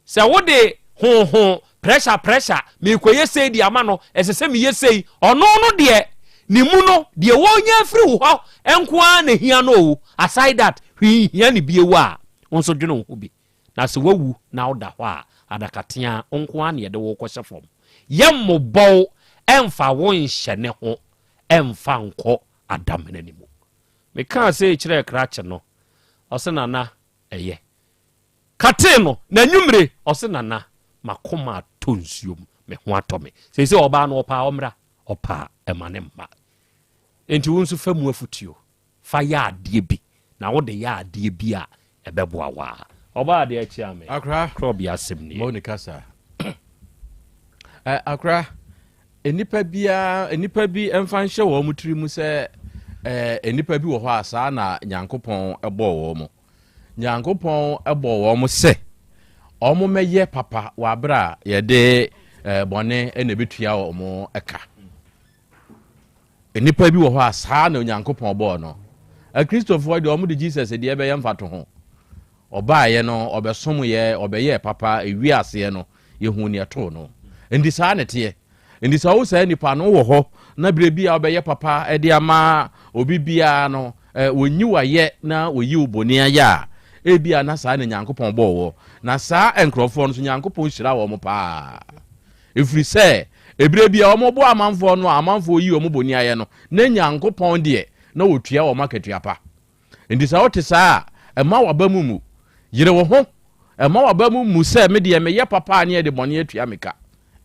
se wode ho pressure me koye sei di ama no esese me yesei ono no de ni mu no de wonya free ho enko na hia no aside that hia ni biewu a onso dwene ho bi na se wawu na oda ho a adakatea onko na ye de wo kwose fom yemmo bow emfa won hyene ho emfa nko adamene ni mu me kan se kire krache no ose nana eye kate no na nwumre ose nana makoma tonsuom me ho atome se oba no opa omra opa emane mma enti wonsu famu afutuo fa ya ade bi na wo de ya ade bi a ebeboa wa oba de achi ame akra Krobea asem ni monica sa akra enipa bi emfa nhye wo mutiri mu se enipa bi wo ho asa na nyankopon ebo wo mo nyankopon ebo wo mo se omo meye papa wa bra ye de bone ene betua wo mo eka enipa bi wo ho asa na nyankopon bo no Christopher de omo de Jesus de ebe ye mfato ho oba ye no obesom ye obeye papa ewi ase no ye hu ne to no ndi sa ne te ndi sa wo sa nipa no wo ho na brebi a obeye papa e de ama obi bia no wonyi waye na woyi uboni aya ebia na sa ne nyankopon bo wo na sa enkrofo no so nyankopon hira wo mo pa efri se ebrebi a omo bo amanfo no amanfo yi omo boni aya no na nyankopon de na wotua wo maketua pa ndi sa wote sa ema wabamu mu yire wo ho ema wabamu mu se me de me ye papa ne de boni atua meka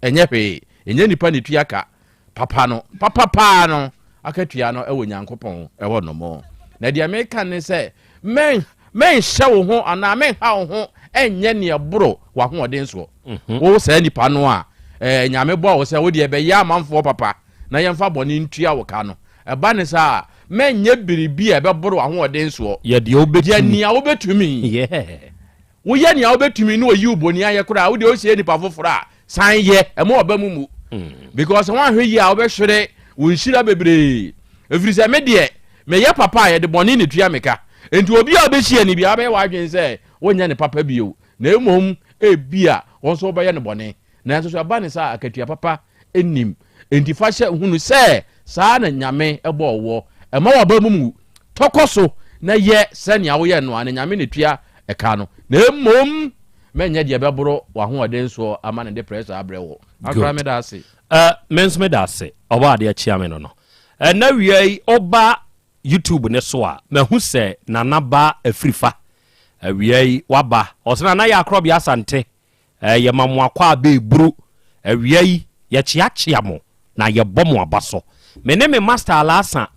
enye hwe enye nipa ne tua ka papa no akatua no ewo nyankopon ewo no mo na de America ne se men hye wo ho ana men ha wo ho enye ne eboro wa ho ode nso wo se nipa no a nyame bo wo se wo de be ya manfo papa na yemfa boni ntua wo ka no eba ne sa men nye biribi e be boro wa ho ode nso ye de obetumi ye nia obetumi wo ye ne a obetumi no oyi uboni aye kura wo de o sie nipa foforo a san ye e mo oba mu because one hwe yi a obehwere wo nhira bebre efiri se me de me ye papa ye de boni ne tua meka enti obi a obehie ni bia be wa adwen se wonya ne papa bio na emom e bia won so oba ye ne boni na so aba ne sa akatua papa enim enti fa hye hunu se saa na nyame ebo owo e ma wa ba mu tokoso na ye se ne awo ye no an nyame ne tua eka no na emom menye de beboro wa ho ode nso ama ne de pressure abrewo akra me da ase mens me da ase oba de achia me no na wiei oba YouTube ne so a mahu se nanaba afrifa wiei waba osena na ya Krobea Asante ye mamoakwa abeburu wiei ye chiachia mo na ye bomo abaso mene me master alasa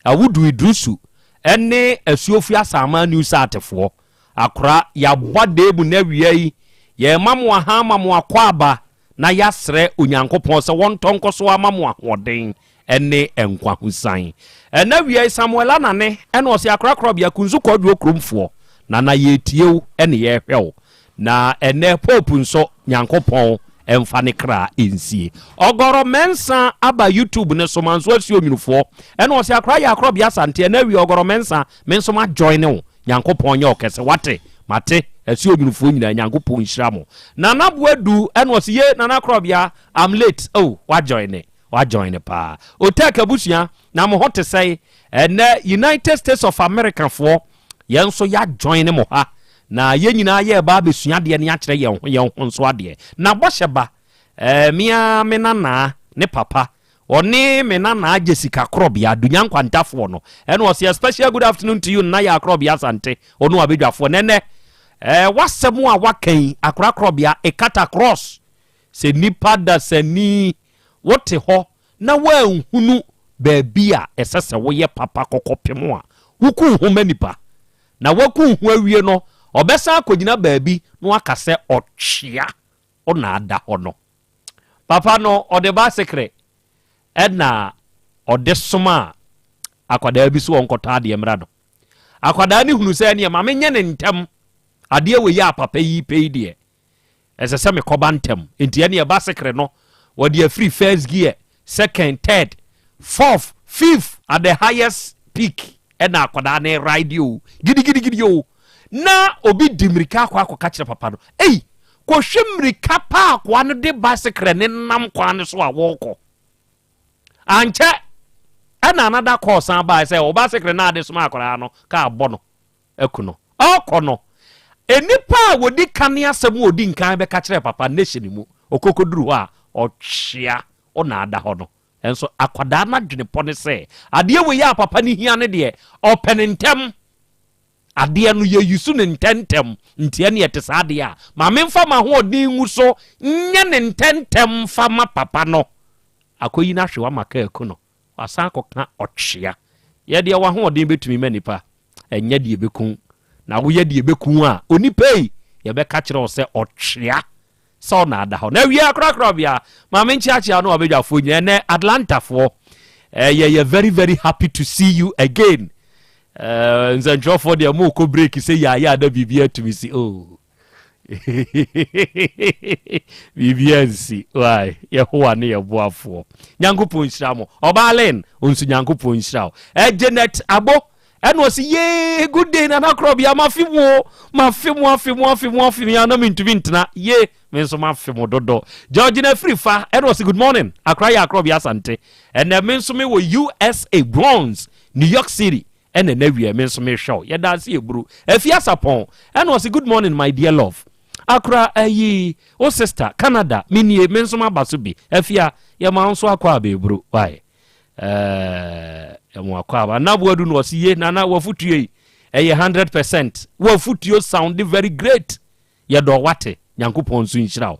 awudu idrusu ene asuofi asama news atefo akra ya bodebu na wiei ye mamoa ha mamoakwa aba na yasre onyankopon se won tonkoso amamoa hoden ene enkwa husan ena wiei Samuel anane ene osi akra Krobea kunzu kodwo kromfo na yetiew ene ye hwew na ene popu nso nyankopon emfa ne kra ensie ogoro mensa aba YouTube ne so manso asi onwunufo ene osi akra ya Krobea Asante ene wi ogoro mensa menso ma join wo nyankopon ye okese wate mate asi onwunufo nyina nyankopon nhyiramo na naboadu ene osi ye na Krobea am late wa join pa otaka busia na mo hote say ene United States of America for yenso ya join mo ha na ye nyina ye ba besua de ne akere ye ho nso ade na bohyeba mia menana ne papa oni menana Jessica Krobea dunya nkwantafo no ene o say special good afternoon to you na ya Krobea Asante onu abedwafo nene wasemu a wakan akra Krobea ekata cross se nipa da sani wote ho na wa hunu baabia esese wo ye papa kokopemo a wuku hu manipa na waku hu awie no obesa akogina baabi no akase otwea ona ada ho no papa no ode ba sekre na ode soma akwada bi so onkota de emra no akwada ni hunu se ne ma menye ne ntem ade we ya papa yi peide esese me koba ntem enti ne ba sekre no wodi free first gear second third fourth fifth at the highest peak and akwada ne ride you gidi yo na obi dimrika kwa kachira papa no ko hwemrika pa kwa no de bicycle ne nam kwa ne so a woko anche ana another course an ba say o bicycle na de so ma akwara no ka abono ekuno okono enipa wodi kane asem wodi nkan be kachira papa nation mu okokoduru ho a ochia ona ada ho no enso akwada na dwene pone se ade we ya papa ni hia ne de openentem ade no ye yusu ne ntentem ntia ne yete sa ade a ma memfa ma ho odin ngu so nya ne ntentem fa ma papa no akoyi na hwewa maka eku no wasan koka ochia ye de wa ho odin betumi manipa enya de bekun na wo ye de bekun a onipei ye be ka kire o se ochia so na ada ho na wi akra bia ma me nchiachia no obedwafo nyene Atlanta for ye very very happy to see you again nzanjo for the mo ko break say ya da bibia to me see bibiansi why ye ho ne ye boafo nyankopon nhyiramo obalen onsu nyankopon nhyirawo Janet abo eno si ye good day na Krobea mafimu ya na mintu ntena ye menso mafimu dodo George na frifa eno si good morning akra ya Krobea Asante ene menso me wo USA Bronx New York City ene na wie menso me show ye da si eburu afia sapon eno si good morning my dear love akra ayi o sister Canada minie menso mabaso bi afia ye ma nso akwa ba eburu why mwakwa na buadu no siye na wafutue 100% wafutio sound very great ye do wate nyankopon so nhyirawo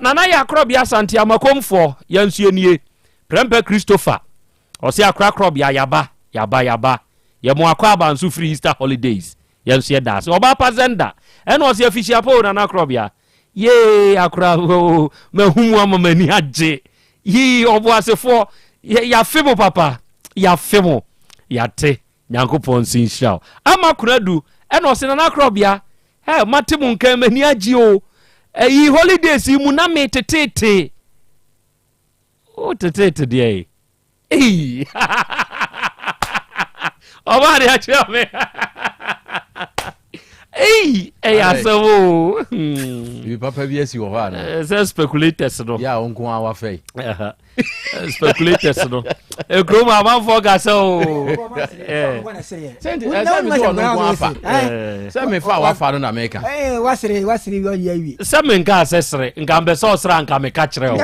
na ya Krobea Asante amakomfo yansuye nie Prempe Christopher osi akra Krobea yaba ye mwakwa ba nso free Easter holidays yansuye das oba pazenda eno osi afishia po na Krobea ye akra mahumu amamani age yi obo asefo ya femo papa ya femo ya te nyankopon sinhyirawo ama kunadu eno se na Krobea mate mu nka mani agye o yi holidays yi mu na me tetete o tetete de ọba de akyerɛ me asɛm bi papa bi asi wɔ hɔ ana sɛ speculators no ya wo nko a wafɛi speculators no kurom amanfoɔ ka sɛ sɛ mefa wafa no na meka sɛ menka sɛ sere nka mpɛ sɛ ɔsere anka meka kyerɛ wo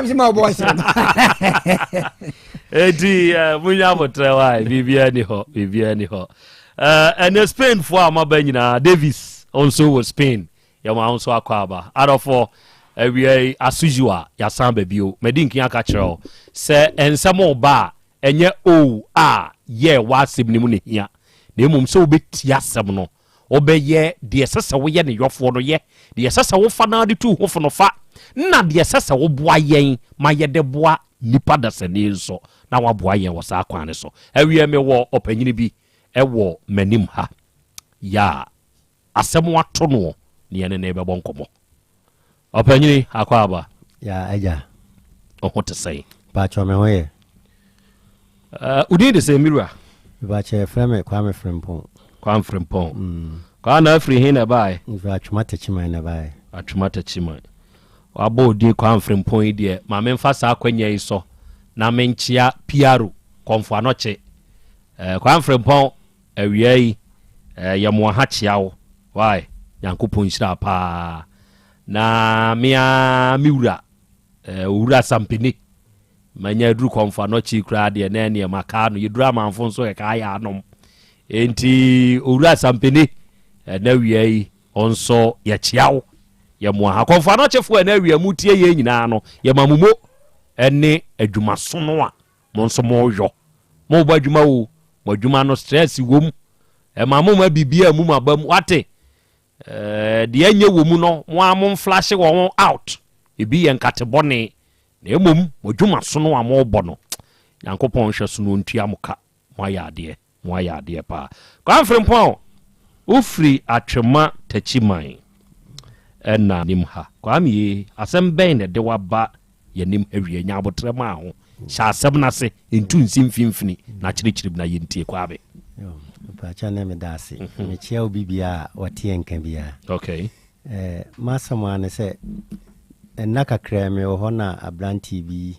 ɛti munya abotrɛ wa biribia ni hɔ ɛnɛ Spain foɔ a maba nyinaa Davis also wɔ Spain yɛma wo nso akɔ aba adɔfoɔ awia asuju a yɛasan ba bio madi nkin aka kyerɛ wo sɛ ɛnsɛm ɔba a ɛnyɛ o a yɛ w'asɛm ne mu ne hia na mmom sɛ wobɛtie asɛm no wobɛyɛ deɛ ɛsɛ sɛ woyɛ ne yɔfoɔ no yɛ deɛ ɛsɛ sɛ wofa no de to ho fo no fa na deɛ ɛsɛ sɛ woboa yɛn ma yɛde boa nipa dasani nso na waboa yɛn wɔ saa kwan ne so awia me wɔ ɔpanyini bi ɛwɔ m'anim ha ya asɛm wato no ne yɛne ne bɛbɔ nkɔmmɔ ɔpanyini akɔ aba ya agya ɔho te sɛn bakyɛ me ho yɛ wodin de sɛ mmirua bakyɛ frɛ me Kwame Frimpong kwa na afiri he na bae atwoma takyiman na bae atwoma takyiman wabɔ odin Kwame Frimpong yi deɛ ma memfa saa kwanya yi so na menkyea piaro kɔmfo anɔkye Kwame Frimpong awia yi yɛmoa ha kyea wo wae nyankopɔn nhyira paa na mea miwura wura sampeni manya duru kɔmfo anɔkye koraa deɛ na ɛneɛ maka no yɛduru amanfo nso yɛka yɛ anom enti owura sampeni na awia yi ɔnso yɛkyea wo yɛmoa ha kɔmfo anɔkyefoɔ na awia mu tie yɛ nyinaa no yɛma mumo ɛne adwumaso no a mo nso moyɔ mobɔ adwuma wo mo adwuma no stress wom ɛma mo ma bibia mu maba mu wate deɛ nye wɔ mu no mo amon flash wɔn out ebi yɛ nkatebɔne na emom mo adwumaso no a mo bɔ no Nyankopɔn hwɛ so no ntua mo ka mo ayɛ adeɛ pa Kwame Frimpong ufiri atwema takyiman ɛna nim ha Kwame yi asɛm bɛn na de waba yɛnim awie nya abotrɛ ma ho hyɛ asɛm no ase ntu nsi mfimfini na kyerɛkyerɛ na yɛntie Kwame bakyɛ ne me da ase mekyia wo bibia wɔteɛ nka bia okay masɛm a ne sɛ ɛnna kakra me wɔ hɔ na abrante bi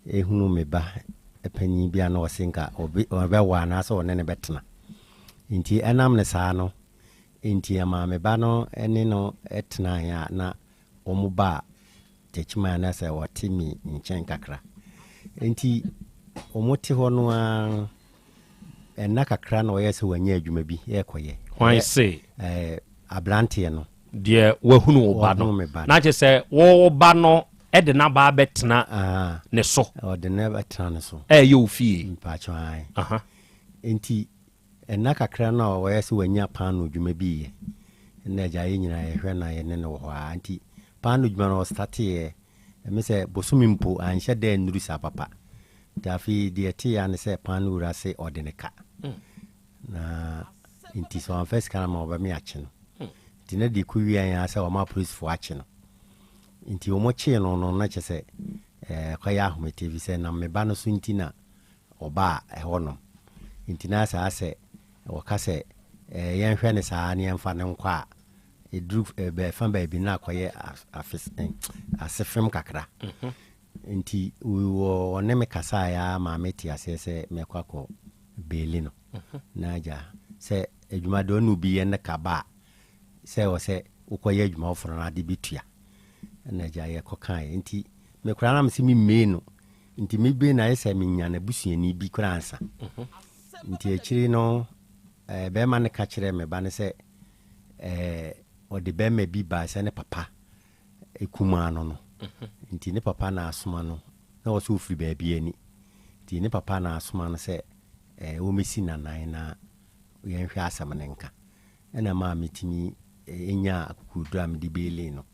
ehunu me ba panyin bia na ɔse nka ɔbɛwɔ anaasɛ ɔne ne bɛtena nti ɛnam ne saa no nti ama me ba no ɛne no ɛtena ya na ɔmo ba tekyima na sɛ wɔte mi nkyɛn kakra nti ɔmo te hɔ no a ɛnna kakra na ɔyɛ sɛ wanya adwuma bi ɛkɔyɛ hwan se abrante no deɛ wahunu wo ba no na kyɛ sɛ wo ba no ɛde na ba bɛtena ne so ɔde na bɛtena ne so ɛyɛ wo fie mpakyɛ ai nti ɛnna kakra na ɔyɛ sɛ wanya paano adwuma bi yɛ na agya yɛ nyinaa yɛhwɛ na yɛne ne wɔ hɔ a nti paano adwuma no ɔstateɛ ɛme sɛ bosome mpo anhyɛ dɛ nnuru saa papa nti afei deɛ ɛteɛ ne sɛ paano wura se ɔde ne ka na nti sɛ ɔmfa sika no ma ɔbɛme akye no nti na deɛ kɔwie a sɛ ɔma polisifoɔ akye no nti ɔmo kyee no na kyɛ sɛ kɔyɛ ahomete bi sɛ nam me ba no so nti na ɔba a ɛhɔ nom nti na saa sɛ wɔka sɛ yɛnhwɛ ne saa ne yɛmfa ne nkɔ a ɛduru bɛfa baabi na akɔyɛ asefem kakra nti ɔne me kasa a ma mete aseɛ sɛ mɛkɔ akɔ beeli no na agya sɛ adwumadeɛ no bi yɛ ne kaba a sɛ wɔ sɛ wokɔyɛ adwuma woforo no ade bɛtua na agya yɛkɔkaeɛ nti mekora na mesɛ memmee no nti mebe na ayɛ sɛ menya na busuani bi kora ansa nti akyiri no bɛrima no ka kyerɛ me ba no sɛ ɔde bɛrima bi baa sɛ ne papa ɛkumaa no nti ne papa na asoma no na wɔ sɛ wofiri baabi ani nti ne papa na asoma no sɛ wɔmɛsi nanan na yɛnhwɛ asɛm ne nka ɛna maa metumi ɛnya akukudu a mede beele no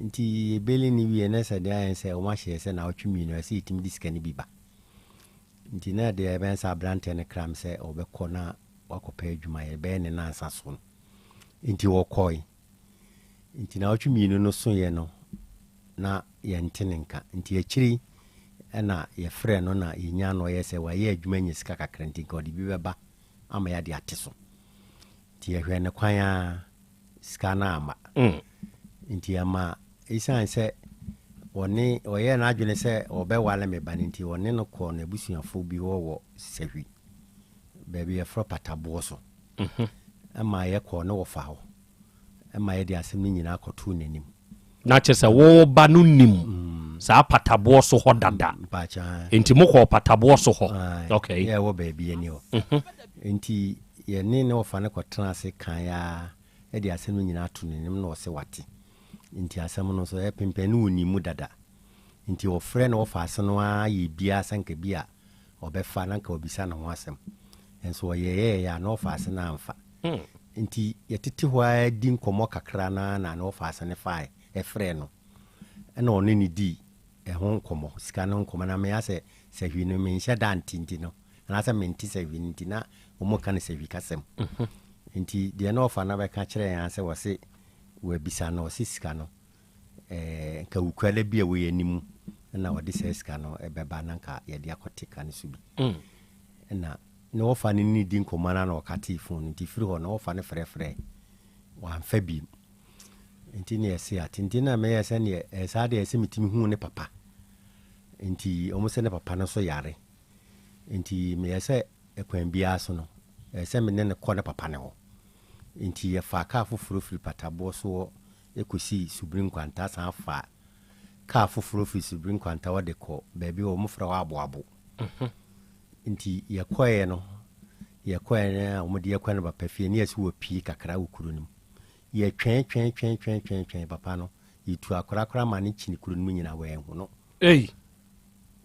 nti beele no wie ne sɛ deɛ ayɛ sɛ wɔmahyɛ sɛ na wɔtwe mmienu sɛ yɛtumi de sika no bi ba nti na deɛ ɛbɛn sɛ aberante no kram sɛ ɔbɛkɔ na wakɔpɛ adwuma yɛbɛyɛ ne nansa so no nti wɔkɔe nti na otwe mienu no so ye no na ye ntenenka nti akiri na ye frɛ no na yenya no ye sɛ waye adwuma nya sika kakra nti ka odi bi bɛba ama ya de ateso nti ye hwɛ ne kwan a sika na ama nti ama isan sɛ wɔne ɔyɛ na adwene sɛ ɔbɛwale me ba nti wɔne no kɔ na busuafo bi wɔ sahwi baabi yɛ frɔ pataboɔ so ama yɛ kɔ no wɔfa hɔ ama yɛ de asɛm no nyinaa kɔto n'anim na kyɛ sɛ wo ba no nim saa pataboɔ so hɔ dada nti mokɔ pataboɔ so hɔ okay yɛ wɔ baabi ani hɔ nti yɛne ne wɔfa no kɔtena ase kan ya de asɛm no nyinaa to n'anim na ɔsɛ wate nti asɛm no so yɛ pempɛ no wɔ nimu dada nti wɔfrɛ no wɔfa ase no a yɛ bia sanka bi a ɔbɛfa na nka obisa no ho asɛm nso ɔyɛyɛ ya na ɔfa ase no amfa nti yɛtete hɔ a di nkɔmmɔ kakra na ɔfa ase no fa ɛfrɛ no ɛna ɔne ne di ɛho nkɔmmɔ sika no nkɔmmɔ na meyɛ sɛ sahwi no menhyɛ da ntinti no anaasɛ mente sahwi no nti na ɔmo ka no sahwi kasɛm nti deɛ na ɔfa no bɛka kyerɛ yɛn sɛ wɔse wabisa no ɔse sika no nka wukwala bi a wɔyɛ anim na wɔde sɛ sika no ɛbɛba na nka yɛde akɔte ka no so bi na wɔfa no ne di nkɔmmɔ na ɔka te phone nti firi hɔ na wɔfa no frɛfrɛ wɔamfa bi nti ne yɛse ate nti na mɛyɛ sɛ ne saa de yɛsɛ metumi hu ne papa nti ɔmo sɛ ne papa no so yare nti meyɛ sɛ ɛkwan biara so no sɛ me ne kɔ ne papa ne hɔ nti yɛfa kaa foforɔ firi pataboɔ so ɛkɔsi subiri nkwanta san fa kaa foforɔ firi subiri nkwanta wɔde kɔ baabi wɔ mo frɛ hɔ aboabo nti yɛkɔɛ no a wɔde yɛkɔ no papa fie ne yɛsɛ wɔ pii kakra wɔ kuro no mu yɛtwɛn papa no yɛtu akorakora ma ne kyini kuro no mu nyina wɔɛhu no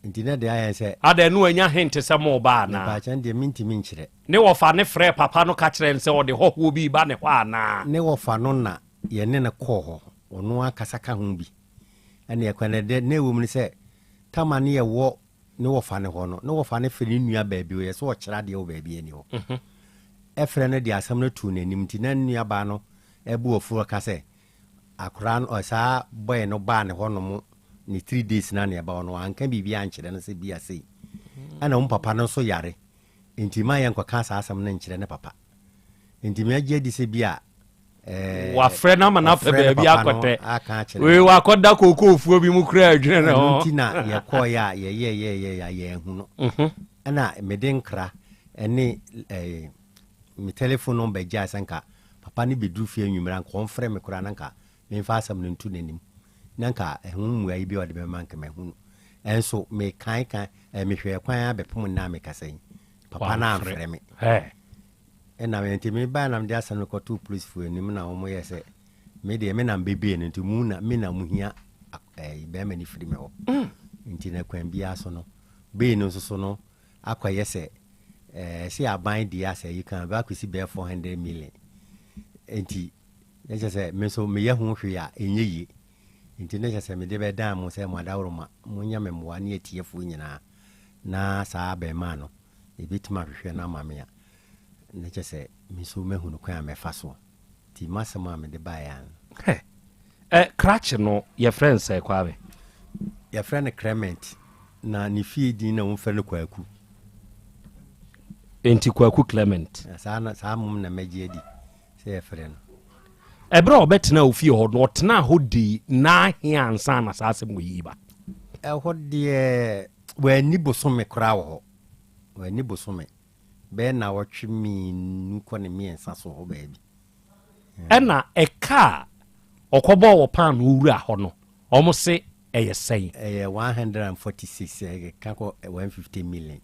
nti ne de ayɛ sɛ ada no anya hente sɛ mo ba na ba kyɛn de mintimi nkyerɛ ne wɔfa ne frɛ papa no ka kyerɛ sɛ ɔde hɔhoɔ bi ba ne hɔ ana ne wɔfa no na yɛne ne kɔɔ hɔ ɔno akasa ka ho bi ɛne yɛkwane de ne wɔ mu ne sɛ tama ne yɛwɔ ne wɔfa ne hɔ no ne wɔfa ne fɛ ne nua baabi yɛ sɛ ɔkyerɛ adeɛ wɔ baabi ani hɔ ɛfrɛ no de asɛm no to n'anim nti na nua ba no ɛbu wɔfoɔ ka sɛ akora no saa bɔɛ no baa ne hɔ no mu ne 3 days na ne ɛba no anka biribi ankyerɛ no sɛ bia sei ɛna wo papa no nso yare nti ma yɛ nkɔka saa asɛm no nkyerɛ ne papa nti meagye di sɛ bi a wafrɛ no ama no afɛ baabi akɔtɛ wei wakɔda kookoofuo bi mu kora adwene ne hɔ nti na yɛkɔɔyɛ a yɛyɛ yɛahu no ɛna mede nkra ɛne me telephone no bɛgyaa sɛ nka papa no bɛduru fie anwummera nka ɔmfrɛ me koraa na nka memfa asɛm no nto n'anim na nka ɛho mmuayi bi a ɔde bɛma nka mahu no ɛnso mekan mehwɛ kwan abɛpem nna mekasa yi papa no amfrɛ me ɛna nti mebaa nam de asɛm no kɔto policefoɔ anim na wɔmyɛ sɛ medeɛ menam bɛbee no nti mena muhia bɛrima no firi me hɔ nti na kwan biara so no bee no nso so no akɔyɛ sɛ sɛ aban deɛ asɛ yi kan bɛakɔsi bɛyɛ 400 million nti ɛkyɛ sɛ me nso meyɛ ho hwee a ɛnyɛ yie nti ne kyɛ sɛ mede bɛdan mo sɛ moadaworoma monya me mmoa ne atiefoɔ nyinaa na saa bɛrima no ɛbɛtumi ahwehwɛ no ama me a ne kyɛ sɛ me nso mahu no kwan a mɛfa so nti masɛm a mede baeɛ krakye no yɛfrɛ n sɛ kwabe yɛfrɛ no Clement na ne fie din na wɔmfrɛ no Kwaku enti Kwaku Clement saa mom na mɛgye adi sɛ yɛfrɛ no ɛberɛ a ɔbɛtena wo fie hɔ no ɔtena hɔ di n'ahe ansa na saa asɛm wɔyi ba ɛhɔ deɛ wɔani bosome koraa wɔ hɔ wɔani bosome bɛɛ na wɔtwe mmienu kɔ ne mmiɛnsa so hɔ baabi ɛna ɛka a ɔkɔbɔɔ wɔ paa no wura hɔ no ɔmo se ɛyɛ sɛn ɛyɛ 146 ɛkeka kɔ 150 million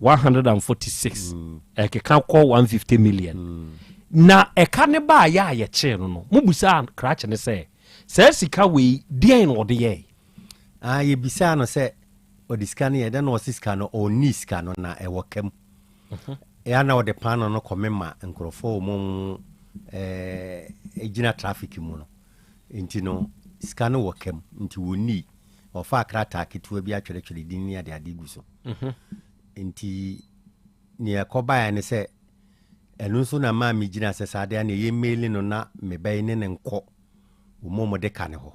146 ɛkeka kɔ 150 million na ɛka ne baa yɛ a yɛkyee no no mobusaa krakye ne sɛ saa sika wei deɛn na ɔde yɛe yɛbisaa no sɛ ɔde sika no yɛdɛ na ɔse sika no ɔnni sika no na ɛwɔ kam ɛa na ɔde paano no kɔme ma nkurɔfoɔ mu gyina traffic mu no nti no sika no wɔ kam nti wɔnni ɔfa akrataa ketewa bi atwerɛtwerɛ din ne adeade gu so nti ne ɛkɔbaeɛ ne sɛ ɛno nso na maa megyina sɛ saa deɛ na ɛyɛ maili no na mebɛyi ne nkɔ umomo de kane ho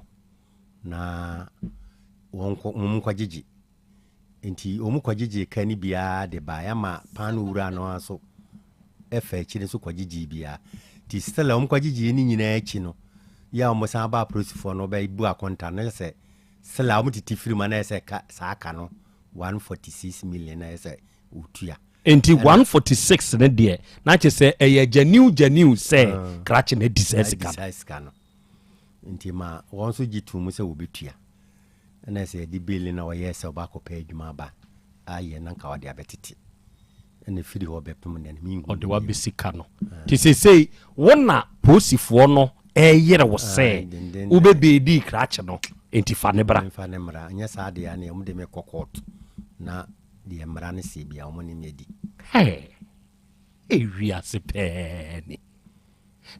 na won kwagigi enti omu kwagigi kani bia de ba ya ma panu wura no aso efa chi ne so kwagigi bia ti stella omu kwagigi ni nyina achi no ya omo san ba prosifo no ba ibu akonta na se stella omu titi firma na se ka sa aka no 146 million na se utua enti 146 ne de na che se eye genuine se krache ne disease kan nti ma won so gitu mu se obetua na se di bill na wo yes oba ko pay adwuma ba aye na nka wode abetiti ene firi ho bepem ne mi hu ode wa besika no ti se wona posifo no yere wo se ubebe di krache no enti fa ne bra nya sa de ya ne mu de me kokot na de mra ne se bia wo ne medi ewia se peni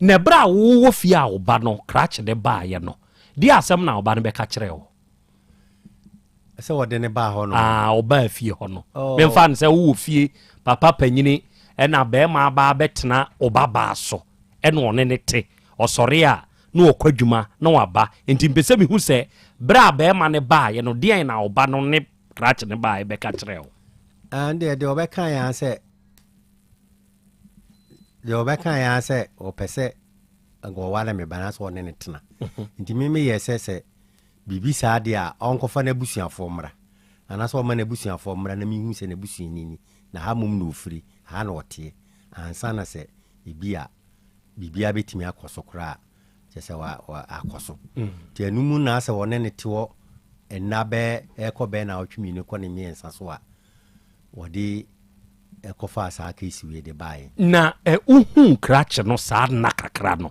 ne bra wo fia wo ba no krache de ba ye no di asem na wo ba ne be ka kire wo se wo de ne ba ho no wo ba fie ho no me mfa ne se wo fie papa panyini e na be ma ba betena wo ba so e no ne ne te osore a na okwadwuma na waba enti mpese mi hu se bra be ma ne ba ye no de na wo ba no ne krache ne ba e be ka kire wo and de wo be kan ya se de obeka ya se opese go wala me bana so ne tena nti me yesese bibi sa de a onkofa na busuafo mra ana so ma na busuafo mra na mi hu se na busuani na ha mum no ofiri ha na ote ansa na se bibia betimi akoso kra chese wa akoso ti anumu na se wone ne tewo enabe ekobe na otwimi ne ko ne miensa so a wodi ekofa sa aka isiwe de bae na uhu krache no sa na kakra no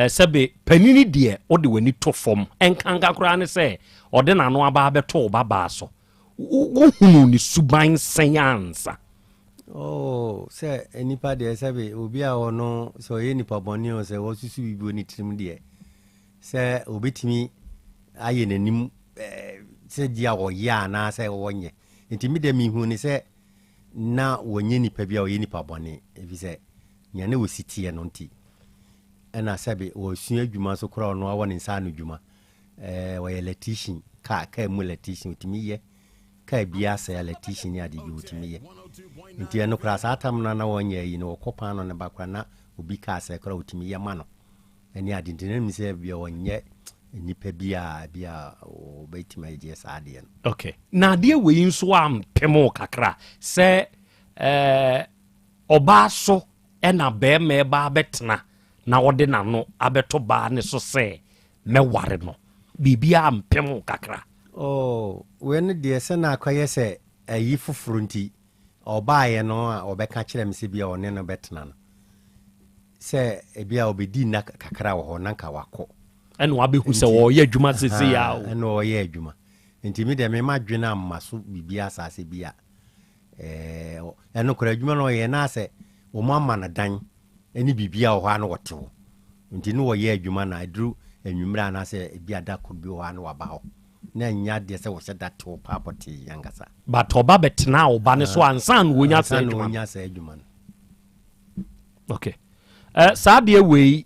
sebe panini de ode wani to fom enkanka kra ne se ode na no aba beto baba so uhunu ni suban senyansa se enipa de sebe obi a ono so ye nipa boni o se wo susu bibi oni trim de se obetimi aye nanim se dia wo ya na se wonye ntimi de mi hu ni se na wonye nipa bia oye nipa bone evise nyane wo sitie no nti ena sabe wo sua adwuma so kora no awo ne nsa no dwuma wo ye electrician ka mu electrician utimi ye ka bia sa electrician ya de utimi ye nti eno kora sa atam na wonye yi no kopa no ne bakwa na obi ka sa kora utimi ye ma no eni ade ntene mi se bia wonye nipa bia o betima je sa ade no okay na de we nso am pemo kakra se oba so ena be me ba betena na wode na no abeto ba ne so se me ware no bibia am pemo kakra when de se na akoye se ayi fufuru nti oba ye no a obeka kire me se bia one no betena no se bia obedi na kakra wo ho na nka wako eno abehu se wo ye adwuma sese ya eno wo ye adwuma nti mi de me madwena ammaso bibia asase bia eno kora adwuma no ye na se wo mamma na dan eni bibia wo ha na wotewo nti no wo ye adwuma na adru enwumra na se bia da ko bi wo ha na waba ho na nya de se wo se da to papoti yangasa but oba betena oba ne so ansan wo nya se adwuma okay sabe we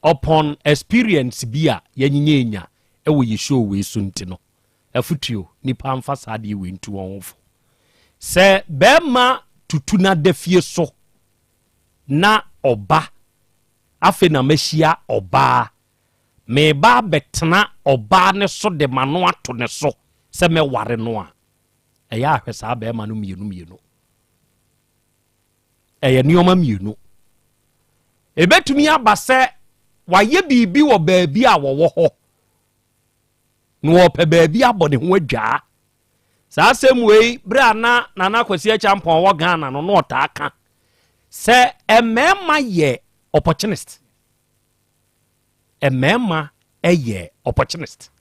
upon experience bia yanyinya ewo ye show we sunti no afutuo nipa amfa saade we ntu wonfo se bema tutuna defie so na oba afe na machia oba me ba betena oba ne so de mano ato ne so se me ware no a eya ahwesa bema no mienu eya nioma mienu ebetumi abase waye bibi wo baabi a wo ho no wo pe baabi abone ho adwa sa asem wei bra na kwasi champon wo Ghana no no ta aka se emema ye opportunist emema eye opportunist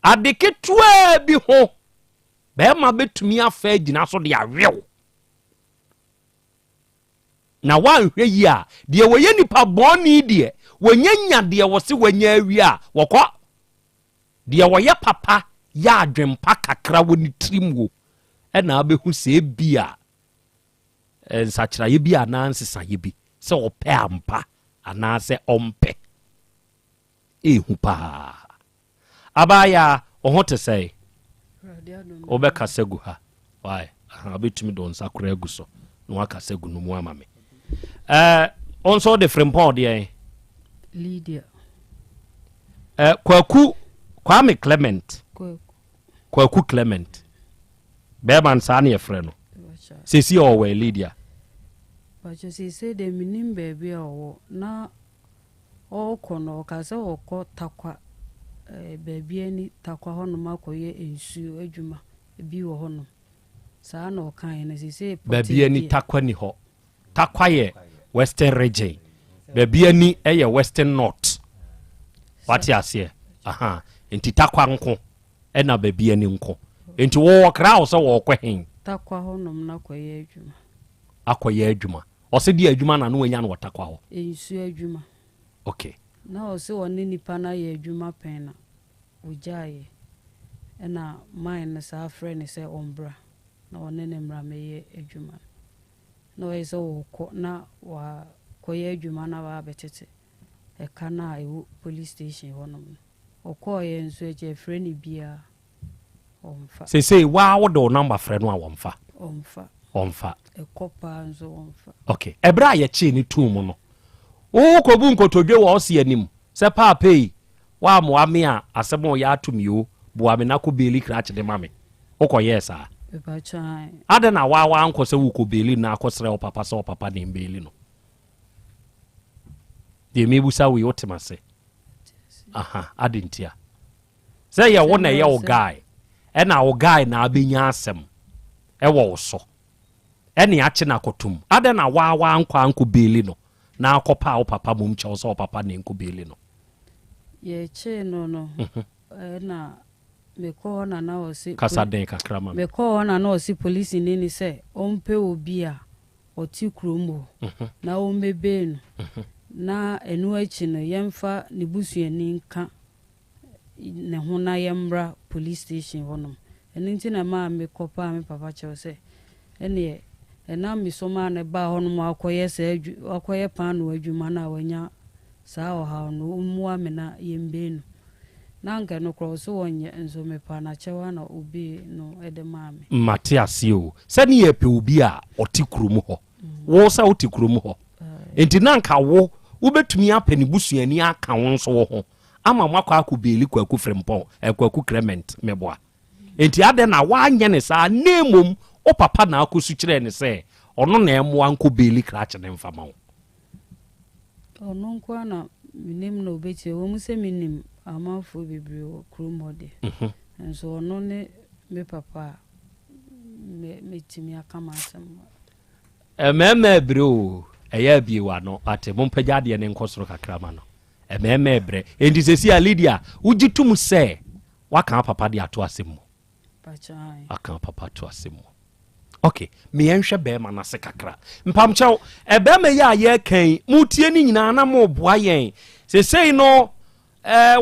adeketua bi ho bema betumi afa agina so de awew na wanhwe yi a de woye nipa boni de wonyanya de wo se wanya awi a wokọ de woye papa ya adwempa kakra woni trimwo na abehu se bia nsachira ye bia na nsesa ye bi se ope ampa ana se ompe ehu pa abaya oho te say obeka segu ha why abetumi don sakura egu so no waka segu no mu ama me onso de frempon de Lydia kwaku Kwame Clement kwaku Clement beman sa na ye frɛ no sesi o we Lydia Bacho say de minim baby owo na okono ka se okọ takwa baby ani takwa hono makoye ensu adwuma bi wo hono saa na okan na say baby ani takwa ni ho takwa ye western region baby ani ye western north what ya say aha enti takwa nko na baby ani nko enti wo kra wo se wo kwhen takwa hono na koye adwuma akoye adwuma o se di adwuma na no anya na watakwa ho ensu adwuma okay na o se woni nipa na ye adwuma pen na ojaye na mine sa friend say ombra na woni ne mra meye adwuma na o se wo na wa koye adwuma na ba betete e kana e police station hono okoye ensu eje friend bia omfa say wa wo do number friend no a omfa ekopa nzo omfa okay ebra ye chi ni tu mu no wo ko bu nkotodwe wo ose anim se papa yi wa mo ame a asemo ya atumi o bo ame na ko beli kratch de mame wo yes a eba chan ade na wa anko se wo ko beli na akosre o papa se o papa de beli no de mebusa we otemase aha ade ntia se ye wo na ye o guy e na o guy na abenya asem e wo so eni achi na kotum ade na wa anko beli no na akopa o papa mum che so papa na enko beli no ye che no na me ko na o si kasa den kakrama me ko na o si police ni se ompe obi a oti kromo na o mebe no na enu achi no yemfa ne busuani nka ne ho na yemra police station honom eni nti na ma me kopa me papa che se eni ena mi soma ne ba honom akoye se akoye panu adwuma na wanya saa oha no mu amena yembe no na nka no cross wonye enzo me pa na chewa na obi no edemame Matiasio se ni ye pe obi a otikrumu ho wo sa otikrumu ho enti na nka wo ubetumi apani busuani aka won so wo ho ama mwakwa akubeli kwaku frempon kwaku Clement meboa enti ade na wa anye ne saa nemom o papa na akosu kire ne se ono na emo anko beli kratch ne mfama wo ono nko na minim na obeti wo mu se minim amafo bebre wo kromode enso ono ne me papa me timi akama asem meme bro eya biewa no ate mompaja de ne nkosoro kakrama no meme bre endi sesi a Lydia ugitum se waka papa de ato asem mo pachai aka papa to asem mo okay me enhwe be ma na se kakra mpamchew ebe me ya ye kan mutie ni nyina na mo boa yen sesei no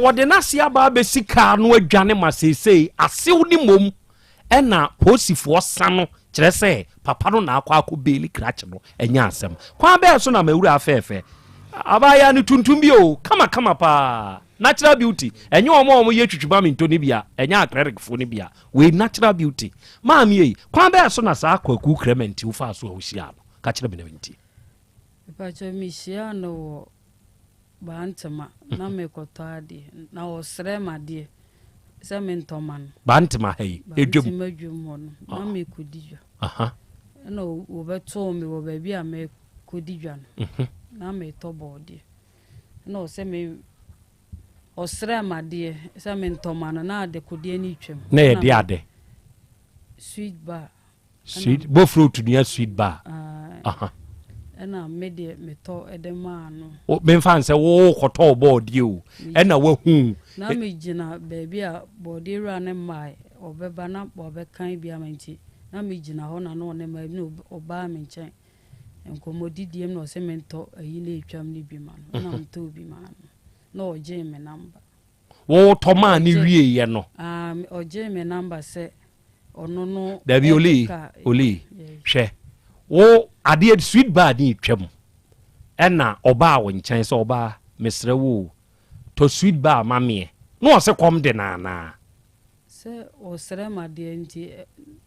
wode na se aba be sika no adwane ma sesei asew ni mom ena posifo sano kire se papa no na akwa beli kratch no enya asem kwa be so na mawura afefe abaya ni tuntum bi o kama pa natural beauty enye omo ye twitwuba me ntoni bia enya acrylic fo ni bia we natural beauty maami yi kwa be so na sa akwaku Clement ufa so awusia no ka kire be na nti pacho mishia no bantama na mekoto ade na osre made se mentoman bantama hey edwum na me kodijwa aha na wo beto me wo ba bia me kodijwa na me tobode na o se me osre made se mentoman na ade kodie ni twem na ye de ade sweet bar bo fruit ni sweet bar aha ena me de meto edema no o me fan se wo koto body o ena wa hu na me gina baby a body ra ne mai obeba na obekan bia manti na me gina ho na no ne mai no oba me nchen enkomodidiem no se mento ayi na etwam ni bi ma no na mto bi ma no oje me number wo to ma ni wie ye no oje me number se ono no Dabi oli hwe wo ade sweet bar ni twam ena oba wo nchen se oba mesre wo to sweet bar mamie no se kom de na se o sere ma de nti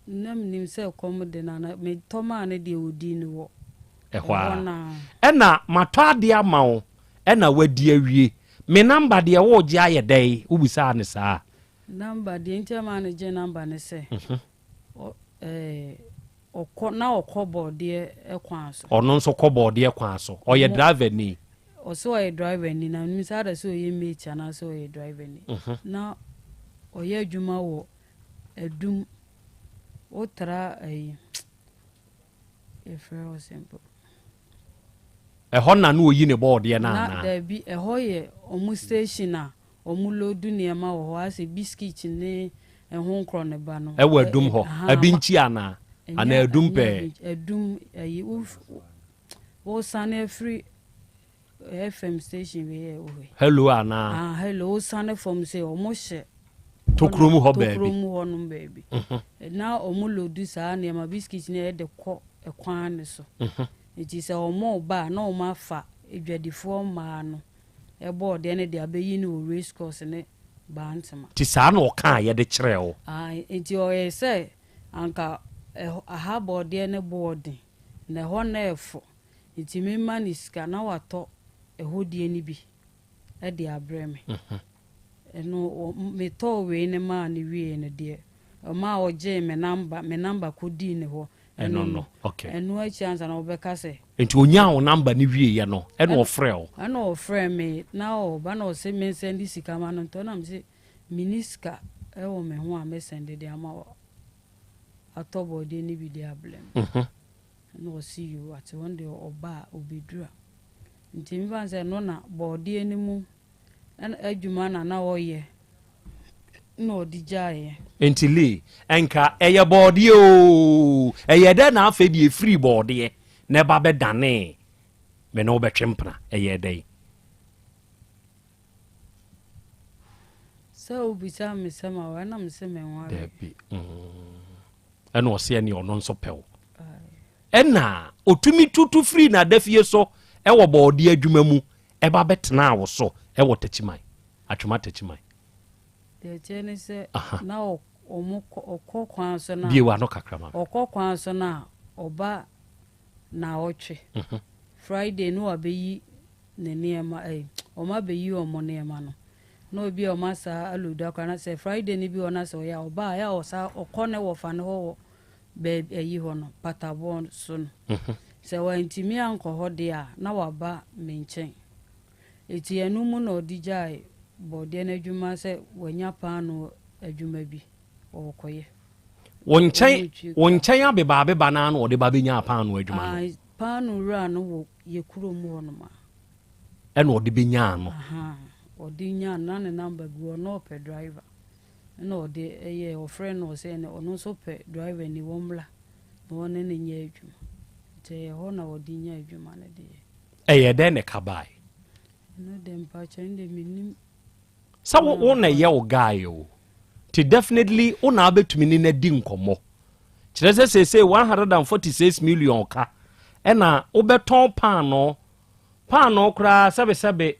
nam nim se kom de na me toma ne de odi ni wo ehwa ena matwa de ama wo ena wadi awie me number de wo gye aye dai ubisa ne saa number de nti ma ne je number ne se okọ na okọbọ de ekwan so ono nso kọbọ de ekwan so oye driver ni oso oye driver ni na nim sa da so oye mate na so oye driver ni na oye adwuma wo adum otra efra simple ehọ na no oyi ne board ye na da bi ehọ ye omu station na omu lodu ne ma wo ase biscuit ne ehon kro ne ba no ewa adum ho abinchi ana adum pe adum wo sane free FM station we hello ana hello sane from say omo hye tokromu ho baby tokromu ho no baby na omu lodu sa na ma biscuit ne de kọ ekwan ne so it is omo ba na omo afa edwadifo ma no ebo de ne de abeyi ne race course ne ba ntama ti sa na o kan ye de kire o enti o ye say anka aha bode ne board na ho na efo enti me maniska na wato ehodie ni bi e de abreme eno me to we ne ma ne wie ne de ma o je me number kodi ne ho no okay eno a chance na obeka se enti onya o number ni wie ye no eno ofre o ana ofre me na o ba na o se me send sika ma no to na me se miniska e wo me ho a me send de ama o atobo de ni bi de ablem no see you at one day oba obedura nti mi ban se no na body ni mu en adwuma na wo ye no di jaye enti li enka eye body o eye de na afa di free body na ba be dane me no be twempna eye de so bisa me sama wa na me se me wa debi eno se ni ono nso pew ena otumi tutu free na dafie so ewo body adwuma mu e ba betena wo so ewo tachimai atwuma tachimai de jene se na okọ kwan so na bie wa no kakrama okọ kwan so na oba na otwe Friday no abeyi ne niema oma beyi omo niema no no obi oma sa aludu akwa na se Friday ni bi ona so ya oba ya osa okọ ne wo fa ne ho be eyi ho no patabon so no se wa ntimi anko ho de a na waba menchen eti enu mu na odijai bode na adwuma se wanya paano adwuma bi okoye wonchen abeba na na ode ba benya paano adwuma no paano ra no wo ye kuro mu ho no ma e na ode benya no ode nya na ne number bi no pe driver no ode eye o friend no se ne ono so pe driver ni womla no ne ne nya adwuma te ho na ode nya adwuma ne de eye de ne kabai no dem pa chende minim sa wo na ye o guy o ti definitely una abetumi ni na di nkomo kire se 146 million ka ena obeton paano kra sebe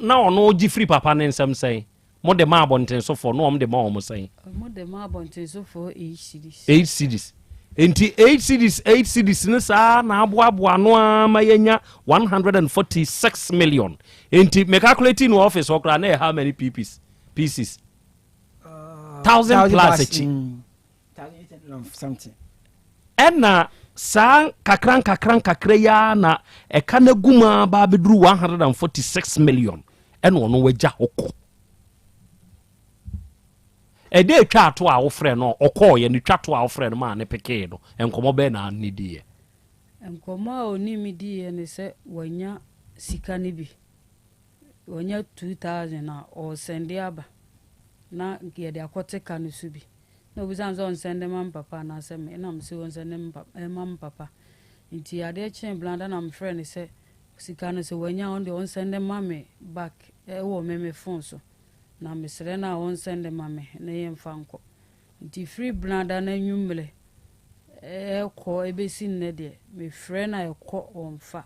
na ono gi free papa ne nsem sen mo de ma abonten so for no de ma o mo sen mo de ma abonten so for 8 cities enti 8 cities ne sa na aboa no ama yenya 146 million enti me calculating no office okra na how many pieces 1000 plus something ena sa kakran ya na eka na guma ba beduru 146 million ena ono waja hoko ede twa to a wo frɛ no okɔ ye ni twa to a wo frɛ no ma ne peke no enkomo be na ni die enkomo a oni mi die ne se wanya sika ne bi wanya 2000 na o sende aba na nke de akote ka no su bi na obizan zo sende mam papa na se me na mse won sende mam papa nti ade chen blanda na mfrɛ ne se sika no se wanya on de on sende mame back wo meme phone so na mesre na on sende mame na yemfa nko nti free blanda na nwumle ko ebesi nne de me frɛ na ekɔ onfa